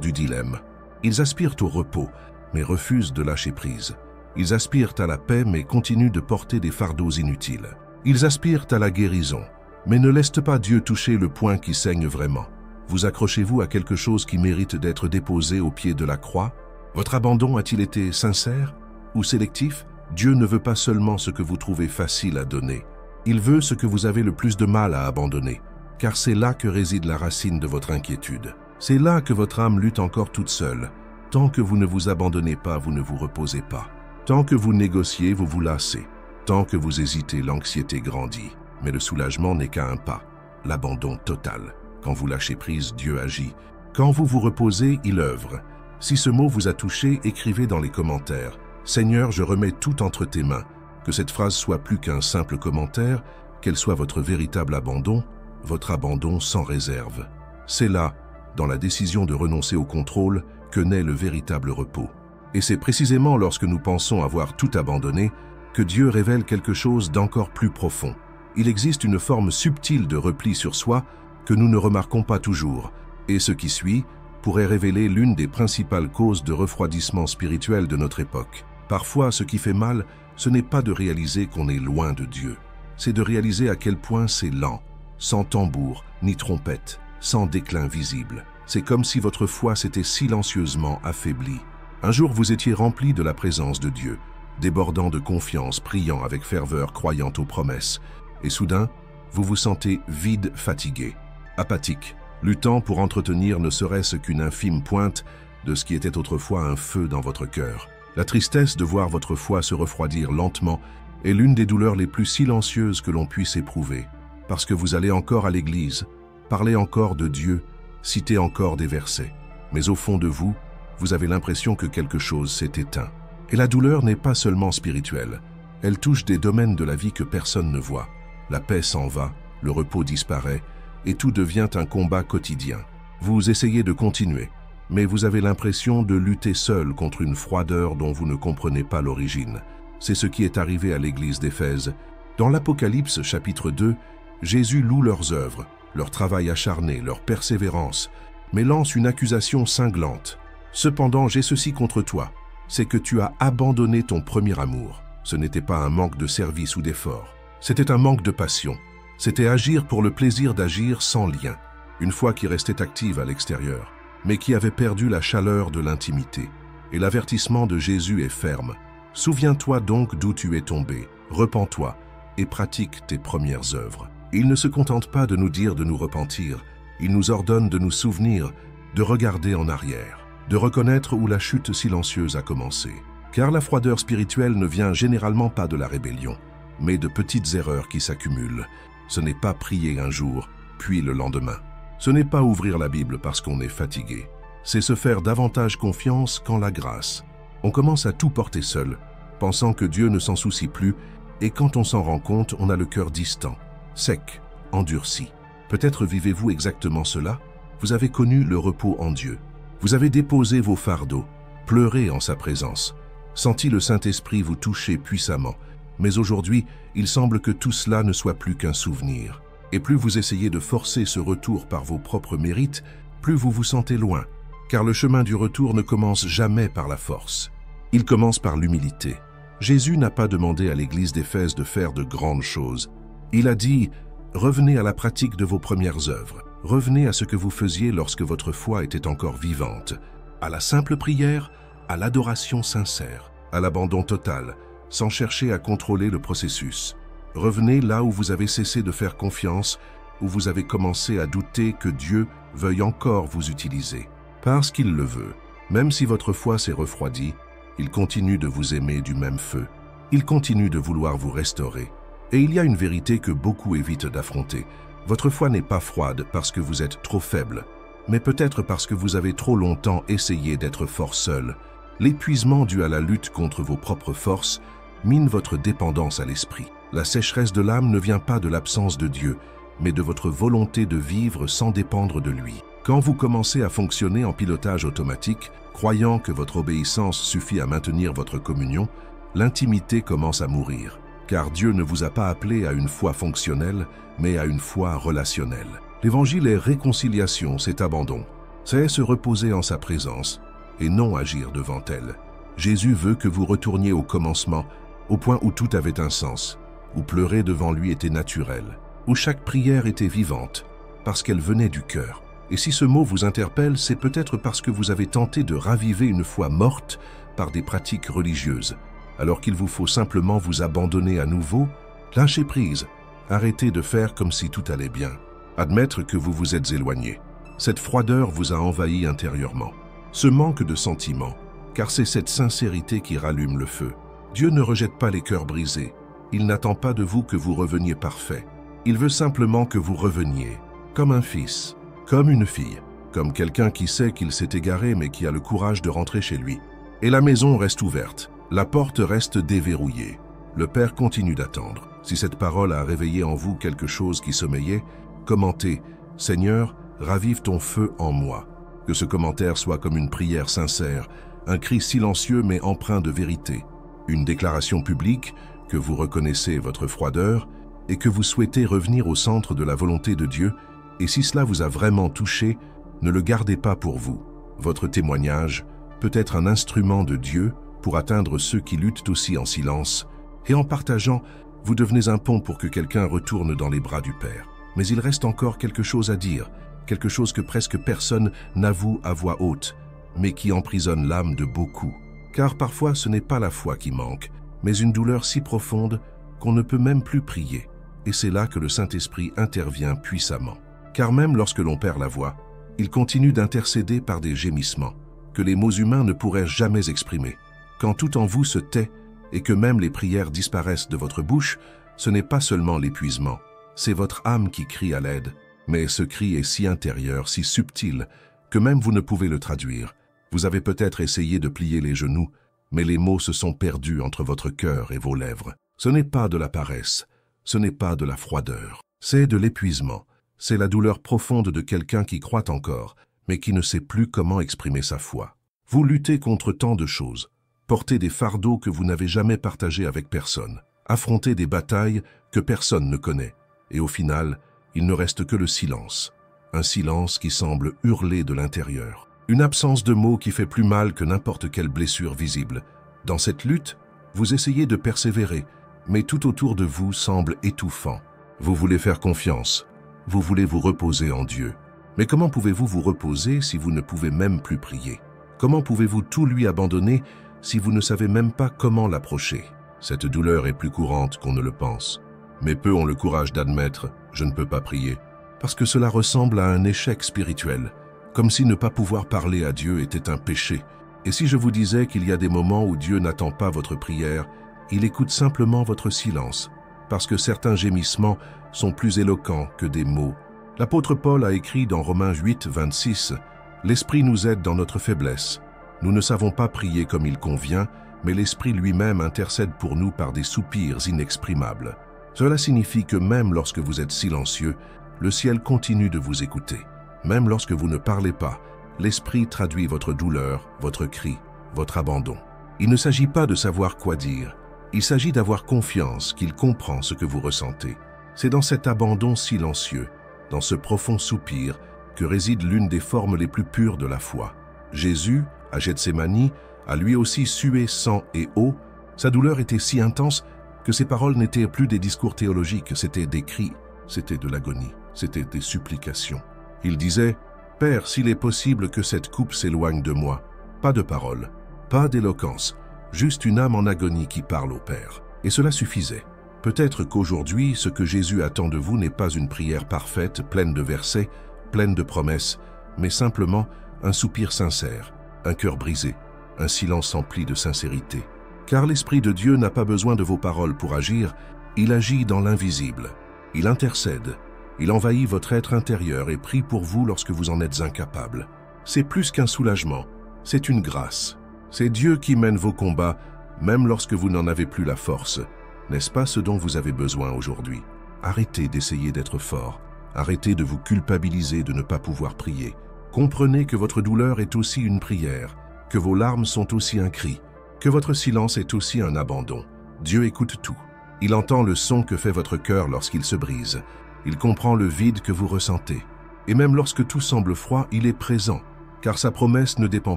du dilemme. Ils aspirent au repos, mais refusent de lâcher prise. Ils aspirent à la paix, mais continuent de porter des fardeaux inutiles. Ils aspirent à la guérison, mais ne laissent pas Dieu toucher le point qui saigne vraiment. Vous accrochez-vous à quelque chose qui mérite d'être déposé au pied de la croix? Votre abandon a-t-il été sincère ou sélectif? Dieu ne veut pas seulement ce que vous trouvez facile à donner. Il veut ce que vous avez le plus de mal à abandonner, car c'est là que réside la racine de votre inquiétude. C'est là que votre âme lutte encore toute seule. Tant que vous ne vous abandonnez pas, vous ne vous reposez pas. Tant que vous négociez, vous vous lassez. Tant que vous hésitez, l'anxiété grandit. Mais le soulagement n'est qu'à un pas, l'abandon total. Quand vous lâchez prise, Dieu agit. Quand vous vous reposez, il œuvre. Si ce mot vous a touché, écrivez dans les commentaires « Seigneur, je remets tout entre tes mains ». Que cette phrase soit plus qu'un simple commentaire, qu'elle soit votre véritable abandon, votre abandon sans réserve. C'est là, dans la décision de renoncer au contrôle, que naît le véritable repos. Et c'est précisément lorsque nous pensons avoir tout abandonné que Dieu révèle quelque chose d'encore plus profond. Il existe une forme subtile de repli sur soi que nous ne remarquons pas toujours, et ce qui suit pourrait révéler l'une des principales causes de refroidissement spirituel de notre époque. Parfois, ce qui fait mal, ce n'est pas de réaliser qu'on est loin de Dieu, c'est de réaliser à quel point c'est lent, sans tambour ni trompette, sans déclin visible. C'est comme si votre foi s'était silencieusement affaiblie. Un jour, vous étiez rempli de la présence de Dieu, débordant de confiance, priant avec ferveur, croyant aux promesses. Et soudain, vous vous sentez vide, fatigué, apathique, luttant pour entretenir ne serait-ce qu'une infime pointe de ce qui était autrefois un feu dans votre cœur. La tristesse de voir votre foi se refroidir lentement est l'une des douleurs les plus silencieuses que l'on puisse éprouver, parce que vous allez encore à l'église, parlez encore de Dieu, citez encore des versets. Mais au fond de vous, vous avez l'impression que quelque chose s'est éteint. Et la douleur n'est pas seulement spirituelle, elle touche des domaines de la vie que personne ne voit. La paix s'en va, le repos disparaît, et tout devient un combat quotidien. Vous essayez de continuer, mais vous avez l'impression de lutter seul contre une froideur dont vous ne comprenez pas l'origine. C'est ce qui est arrivé à l'église d'Éphèse. Dans l'Apocalypse chapitre 2, Jésus loue leurs œuvres, leur travail acharné, leur persévérance, mais lance une accusation cinglante. « Cependant, j'ai ceci contre toi, c'est que tu as abandonné ton premier amour. » Ce n'était pas un manque de service ou d'effort, c'était un manque de passion. C'était agir pour le plaisir d'agir sans lien, une foi qui restait active à l'extérieur, mais qui avait perdu la chaleur de l'intimité. Et l'avertissement de Jésus est ferme. « Souviens-toi donc d'où tu es tombé, repens-toi et pratique tes premières œuvres. » Il ne se contente pas de nous dire de nous repentir, il nous ordonne de nous souvenir, de regarder en arrière, de reconnaître où la chute silencieuse a commencé. Car la froideur spirituelle ne vient généralement pas de la rébellion, mais de petites erreurs qui s'accumulent. Ce n'est pas prier un jour, puis le lendemain. Ce n'est pas ouvrir la Bible parce qu'on est fatigué. C'est se faire davantage confiance qu'en la grâce. On commence à tout porter seul, pensant que Dieu ne s'en soucie plus, et quand on s'en rend compte, on a le cœur distant, sec, endurci. Peut-être vivez-vous exactement cela? Vous avez connu le repos en Dieu. Vous avez déposé vos fardeaux, pleuré en sa présence, senti le Saint-Esprit vous toucher puissamment. Mais aujourd'hui, il semble que tout cela ne soit plus qu'un souvenir. Et plus vous essayez de forcer ce retour par vos propres mérites, plus vous vous sentez loin, car le chemin du retour ne commence jamais par la force. Il commence par l'humilité. Jésus n'a pas demandé à l'église d'Éphèse de faire de grandes choses. Il a dit « Revenez à la pratique de vos premières œuvres. Revenez à ce que vous faisiez lorsque votre foi était encore vivante. À la simple prière, à l'adoration sincère, à l'abandon total, sans chercher à contrôler le processus. Revenez là où vous avez cessé de faire confiance, où vous avez commencé à douter que Dieu veuille encore vous utiliser. Parce qu'il le veut, même si votre foi s'est refroidie, il continue de vous aimer du même feu. Il continue de vouloir vous restaurer. Et il y a une vérité que beaucoup évitent d'affronter. Votre foi n'est pas froide parce que vous êtes trop faible, mais peut-être parce que vous avez trop longtemps essayé d'être fort seul. L'épuisement dû à la lutte contre vos propres forces mine votre dépendance à l'esprit. La sécheresse de l'âme ne vient pas de l'absence de Dieu, mais de votre volonté de vivre sans dépendre de lui. Quand vous commencez à fonctionner en pilotage automatique, croyant que votre obéissance suffit à maintenir votre communion, l'intimité commence à mourir. Car Dieu ne vous a pas appelé à une foi fonctionnelle, mais à une foi relationnelle. L'évangile est réconciliation, c'est abandon. C'est se reposer en sa présence, et non agir devant elle. Jésus veut que vous retourniez au commencement, au point où tout avait un sens, où pleurer devant lui était naturel, où chaque prière était vivante, parce qu'elle venait du cœur. Et si ce mot vous interpelle, c'est peut-être parce que vous avez tenté de raviver une foi morte par des pratiques religieuses, alors qu'il vous faut simplement vous abandonner à nouveau, lâcher prise, arrêter de faire comme si tout allait bien, admettre que vous vous êtes éloigné. Cette froideur vous a envahi intérieurement. Ce manque de sentiment, car c'est cette sincérité qui rallume le feu. Dieu ne rejette pas les cœurs brisés. Il n'attend pas de vous que vous reveniez parfait. Il veut simplement que vous reveniez, comme un fils, comme une fille, comme quelqu'un qui sait qu'il s'est égaré mais qui a le courage de rentrer chez lui. Et la maison reste ouverte, la porte reste déverrouillée. Le Père continue d'attendre. Si cette parole a réveillé en vous quelque chose qui sommeillait, commentez « Seigneur, ravive ton feu en moi ». Que ce commentaire soit comme une prière sincère, un cri silencieux mais empreint de vérité, une déclaration publique que vous reconnaissez votre froideur et que vous souhaitez revenir au centre de la volonté de Dieu, et si cela vous a vraiment touché, ne le gardez pas pour vous. Votre témoignage peut être un instrument de Dieu pour atteindre ceux qui luttent aussi en silence, et en partageant, vous devenez un pont pour que quelqu'un retourne dans les bras du Père. Mais il reste encore quelque chose à dire, quelque chose que presque personne n'avoue à voix haute, mais qui emprisonne l'âme de beaucoup. Car parfois ce n'est pas la foi qui manque, mais une douleur si profonde qu'on ne peut même plus prier. Et c'est là que le Saint-Esprit intervient puissamment. Car même lorsque l'on perd la voix, il continue d'intercéder par des gémissements, que les mots humains ne pourraient jamais exprimer. Quand tout en vous se tait, et que même les prières disparaissent de votre bouche, ce n'est pas seulement l'épuisement, c'est votre âme qui crie à l'aide. Mais ce cri est si intérieur, si subtil, que même vous ne pouvez le traduire. Vous avez peut-être essayé de plier les genoux, mais les mots se sont perdus entre votre cœur et vos lèvres. Ce n'est pas de la paresse, ce n'est pas de la froideur, c'est de l'épuisement. C'est la douleur profonde de quelqu'un qui croit encore, mais qui ne sait plus comment exprimer sa foi. Vous luttez contre tant de choses, portez des fardeaux que vous n'avez jamais partagés avec personne, affrontez des batailles que personne ne connaît, et au final, il ne reste que le silence. Un silence qui semble hurler de l'intérieur. Une absence de mots qui fait plus mal que n'importe quelle blessure visible. Dans cette lutte, vous essayez de persévérer, mais tout autour de vous semble étouffant. Vous voulez faire confiance, vous voulez vous reposer en Dieu. Mais comment pouvez-vous vous reposer si vous ne pouvez même plus prier? Comment pouvez-vous tout lui abandonner si vous ne savez même pas comment l'approcher? Cette douleur est plus courante qu'on ne le pense. Mais peu ont le courage d'admettre « je ne peux pas prier », parce que cela ressemble à un échec spirituel, comme si ne pas pouvoir parler à Dieu était un péché. Et si je vous disais qu'il y a des moments où Dieu n'attend pas votre prière, il écoute simplement votre silence, parce que certains gémissements sont plus éloquents que des mots. L'apôtre Paul a écrit dans Romains 8, 26 « L'Esprit nous aide dans notre faiblesse. Nous ne savons pas prier comme il convient, mais l'Esprit lui-même intercède pour nous par des soupirs inexprimables. » Cela signifie que même lorsque vous êtes silencieux, le ciel continue de vous écouter. Même lorsque vous ne parlez pas, l'Esprit traduit votre douleur, votre cri, votre abandon. Il ne s'agit pas de savoir quoi dire, il s'agit d'avoir confiance qu'il comprend ce que vous ressentez. C'est dans cet abandon silencieux, dans ce profond soupir, que réside l'une des formes les plus pures de la foi. Jésus, à Gethsémani, a lui aussi sué sang et eau. Sa douleur était si intense que ses paroles n'étaient plus des discours théologiques, c'étaient des cris, c'était de l'agonie, c'était des supplications. Il disait « Père, s'il est possible que cette coupe s'éloigne de moi. » Pas de paroles, pas d'éloquence, juste une âme en agonie qui parle au Père. Et cela suffisait. Peut-être qu'aujourd'hui, ce que Jésus attend de vous n'est pas une prière parfaite, pleine de versets, pleine de promesses, mais simplement un soupir sincère, un cœur brisé, un silence empli de sincérité. Car l'Esprit de Dieu n'a pas besoin de vos paroles pour agir, il agit dans l'invisible. Il intercède, il envahit votre être intérieur et prie pour vous lorsque vous en êtes incapable. C'est plus qu'un soulagement, c'est une grâce. C'est Dieu qui mène vos combats, même lorsque vous n'en avez plus la force. N'est-ce pas ce dont vous avez besoin aujourd'hui? Arrêtez d'essayer d'être fort, arrêtez de vous culpabiliser de ne pas pouvoir prier. Comprenez que votre douleur est aussi une prière, que vos larmes sont aussi un cri, que votre silence est aussi un abandon. Dieu écoute tout. Il entend le son que fait votre cœur lorsqu'il se brise. Il comprend le vide que vous ressentez. Et même lorsque tout semble froid, il est présent, car sa promesse ne dépend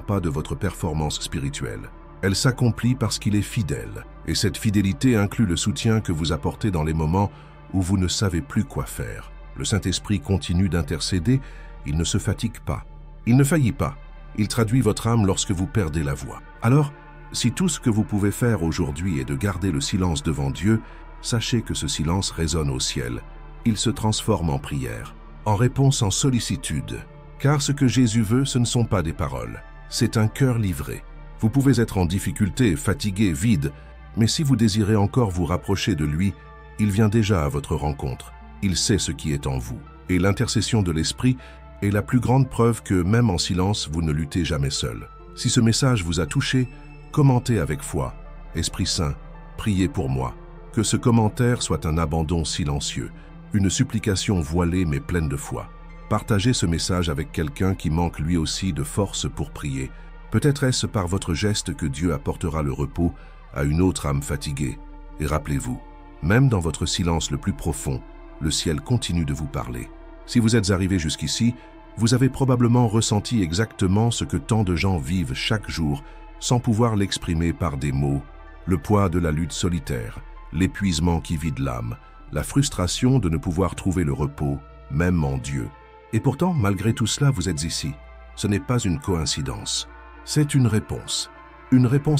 pas de votre performance spirituelle. Elle s'accomplit parce qu'il est fidèle. Et cette fidélité inclut le soutien que vous apportez dans les moments où vous ne savez plus quoi faire. Le Saint-Esprit continue d'intercéder, il ne se fatigue pas. Il ne faillit pas. Il traduit votre âme lorsque vous perdez la voix. Alors, si tout ce que vous pouvez faire aujourd'hui est de garder le silence devant Dieu, sachez que ce silence résonne au ciel. Il se transforme en prière, en réponse en sollicitude. Car ce que Jésus veut, ce ne sont pas des paroles, c'est un cœur livré. Vous pouvez être en difficulté, fatigué, vide, mais si vous désirez encore vous rapprocher de lui, il vient déjà à votre rencontre. Il sait ce qui est en vous. Et l'intercession de l'Esprit est la plus grande preuve que, même en silence, vous ne luttez jamais seul. Si ce message vous a touché, commentez avec foi. Esprit Saint, priez pour moi. Que ce commentaire soit un abandon silencieux, une supplication voilée mais pleine de foi. Partagez ce message avec quelqu'un qui manque lui aussi de force pour prier. Peut-être est-ce par votre geste que Dieu apportera le repos à une autre âme fatiguée. Et rappelez-vous, même dans votre silence le plus profond, le ciel continue de vous parler. Si vous êtes arrivé jusqu'ici, vous avez probablement ressenti exactement ce que tant de gens vivent chaque jour sans pouvoir l'exprimer par des mots. Le poids de la lutte solitaire, l'épuisement qui vide l'âme, la frustration de ne pouvoir trouver le repos, même en Dieu. Et pourtant, malgré tout cela, vous êtes ici. Ce n'est pas une coïncidence. C'est une réponse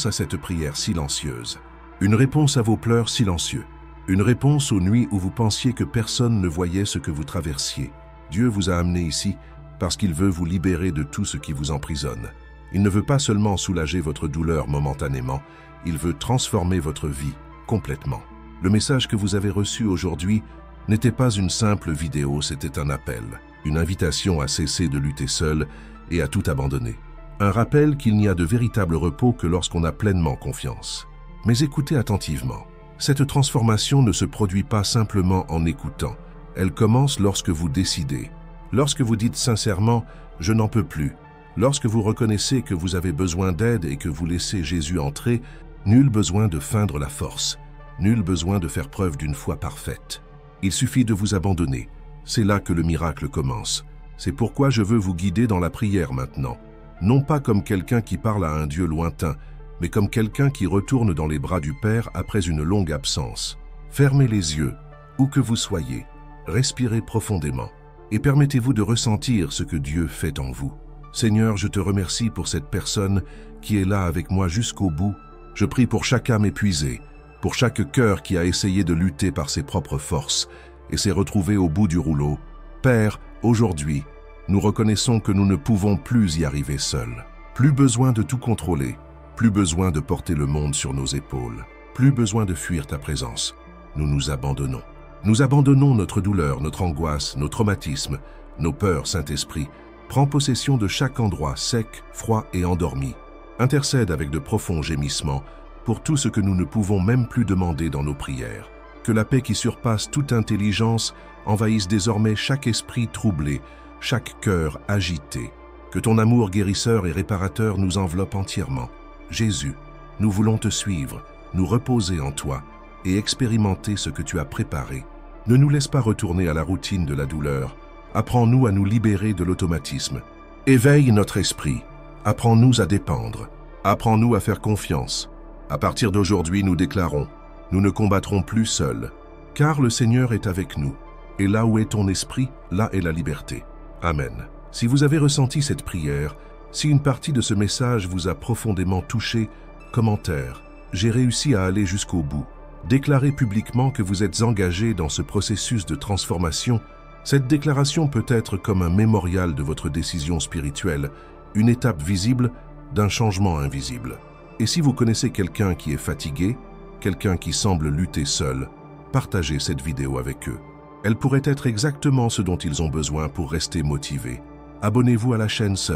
à cette prière silencieuse, une réponse à vos pleurs silencieux, une réponse aux nuits où vous pensiez que personne ne voyait ce que vous traversiez. Dieu vous a amené ici parce qu'il veut vous libérer de tout ce qui vous emprisonne. Il ne veut pas seulement soulager votre douleur momentanément, il veut transformer votre vie complètement. Le message que vous avez reçu aujourd'hui n'était pas une simple vidéo, c'était un appel, une invitation à cesser de lutter seul et à tout abandonner. Un rappel qu'il n'y a de véritable repos que lorsqu'on a pleinement confiance. Mais écoutez attentivement. Cette transformation ne se produit pas simplement en écoutant. Elle commence lorsque vous décidez. Lorsque vous dites sincèrement « je n'en peux plus », lorsque vous reconnaissez que vous avez besoin d'aide et que vous laissez Jésus entrer, nul besoin de feindre la force, nul besoin de faire preuve d'une foi parfaite. Il suffit de vous abandonner. C'est là que le miracle commence. C'est pourquoi je veux vous guider dans la prière maintenant. Non pas comme quelqu'un qui parle à un Dieu lointain, mais comme quelqu'un qui retourne dans les bras du Père après une longue absence. Fermez les yeux, où que vous soyez, respirez profondément et permettez-vous de ressentir ce que Dieu fait en vous. Seigneur, je te remercie pour cette personne qui est là avec moi jusqu'au bout. Je prie pour chaque âme épuisée, pour chaque cœur qui a essayé de lutter par ses propres forces et s'est retrouvé au bout du rouleau. Père, aujourd'hui, nous reconnaissons que nous ne pouvons plus y arriver seuls. Plus besoin de tout contrôler, plus besoin de porter le monde sur nos épaules, plus besoin de fuir ta présence. Nous nous abandonnons. Nous abandonnons notre douleur, notre angoisse, nos traumatismes, nos peurs, Saint-Esprit. Prends possession de chaque endroit sec, froid et endormi. Intercède avec de profonds gémissements pour tout ce que nous ne pouvons même plus demander dans nos prières. Que la paix qui surpasse toute intelligence envahisse désormais chaque esprit troublé, chaque cœur agité. Que ton amour guérisseur et réparateur nous enveloppe entièrement. Jésus, nous voulons te suivre, nous reposer en toi et expérimenter ce que tu as préparé. Ne nous laisse pas retourner à la routine de la douleur. Apprends-nous à nous libérer de l'automatisme. Éveille notre esprit. Apprends-nous à dépendre. Apprends-nous à faire confiance. À partir d'aujourd'hui, nous déclarons, nous ne combattrons plus seuls, car le Seigneur est avec nous. Et là où est ton esprit, là est la liberté. Amen. Si vous avez ressenti cette prière, si une partie de ce message vous a profondément touché, commentaire, j'ai réussi à aller jusqu'au bout. Déclarez publiquement que vous êtes engagé dans ce processus de transformation. Cette déclaration peut être comme un mémorial de votre décision spirituelle, une étape visible d'un changement invisible. Et si vous connaissez quelqu'un qui est fatigué, quelqu'un qui semble lutter seul, partagez cette vidéo avec eux. Elle pourrait être exactement ce dont ils ont besoin pour rester motivés. Abonnez-vous à la chaîne, ce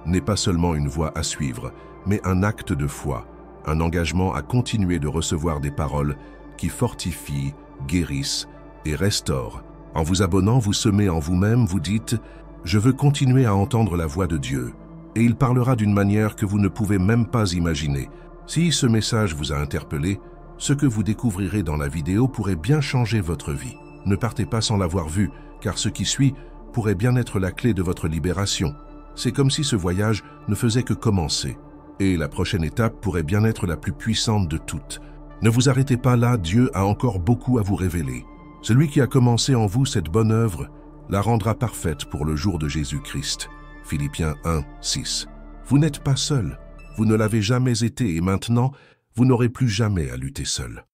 n'est pas seulement une voie à suivre, mais un acte de foi, un engagement à continuer de recevoir des paroles qui fortifient, guérissent et restaurent. En vous abonnant, vous semez en vous-même, vous dites « Je veux continuer à entendre la voix de Dieu » et il parlera d'une manière que vous ne pouvez même pas imaginer. Si ce message vous a interpellé, ce que vous découvrirez dans la vidéo pourrait bien changer votre vie. Ne partez pas sans l'avoir vu, car ce qui suit pourrait bien être la clé de votre libération. C'est comme si ce voyage ne faisait que commencer. Et la prochaine étape pourrait bien être la plus puissante de toutes. Ne vous arrêtez pas là, Dieu a encore beaucoup à vous révéler. Celui qui a commencé en vous cette bonne œuvre la rendra parfaite pour le jour de Jésus-Christ. Philippiens 1, 6. Vous n'êtes pas seul, vous ne l'avez jamais été et maintenant, vous n'aurez plus jamais à lutter seul.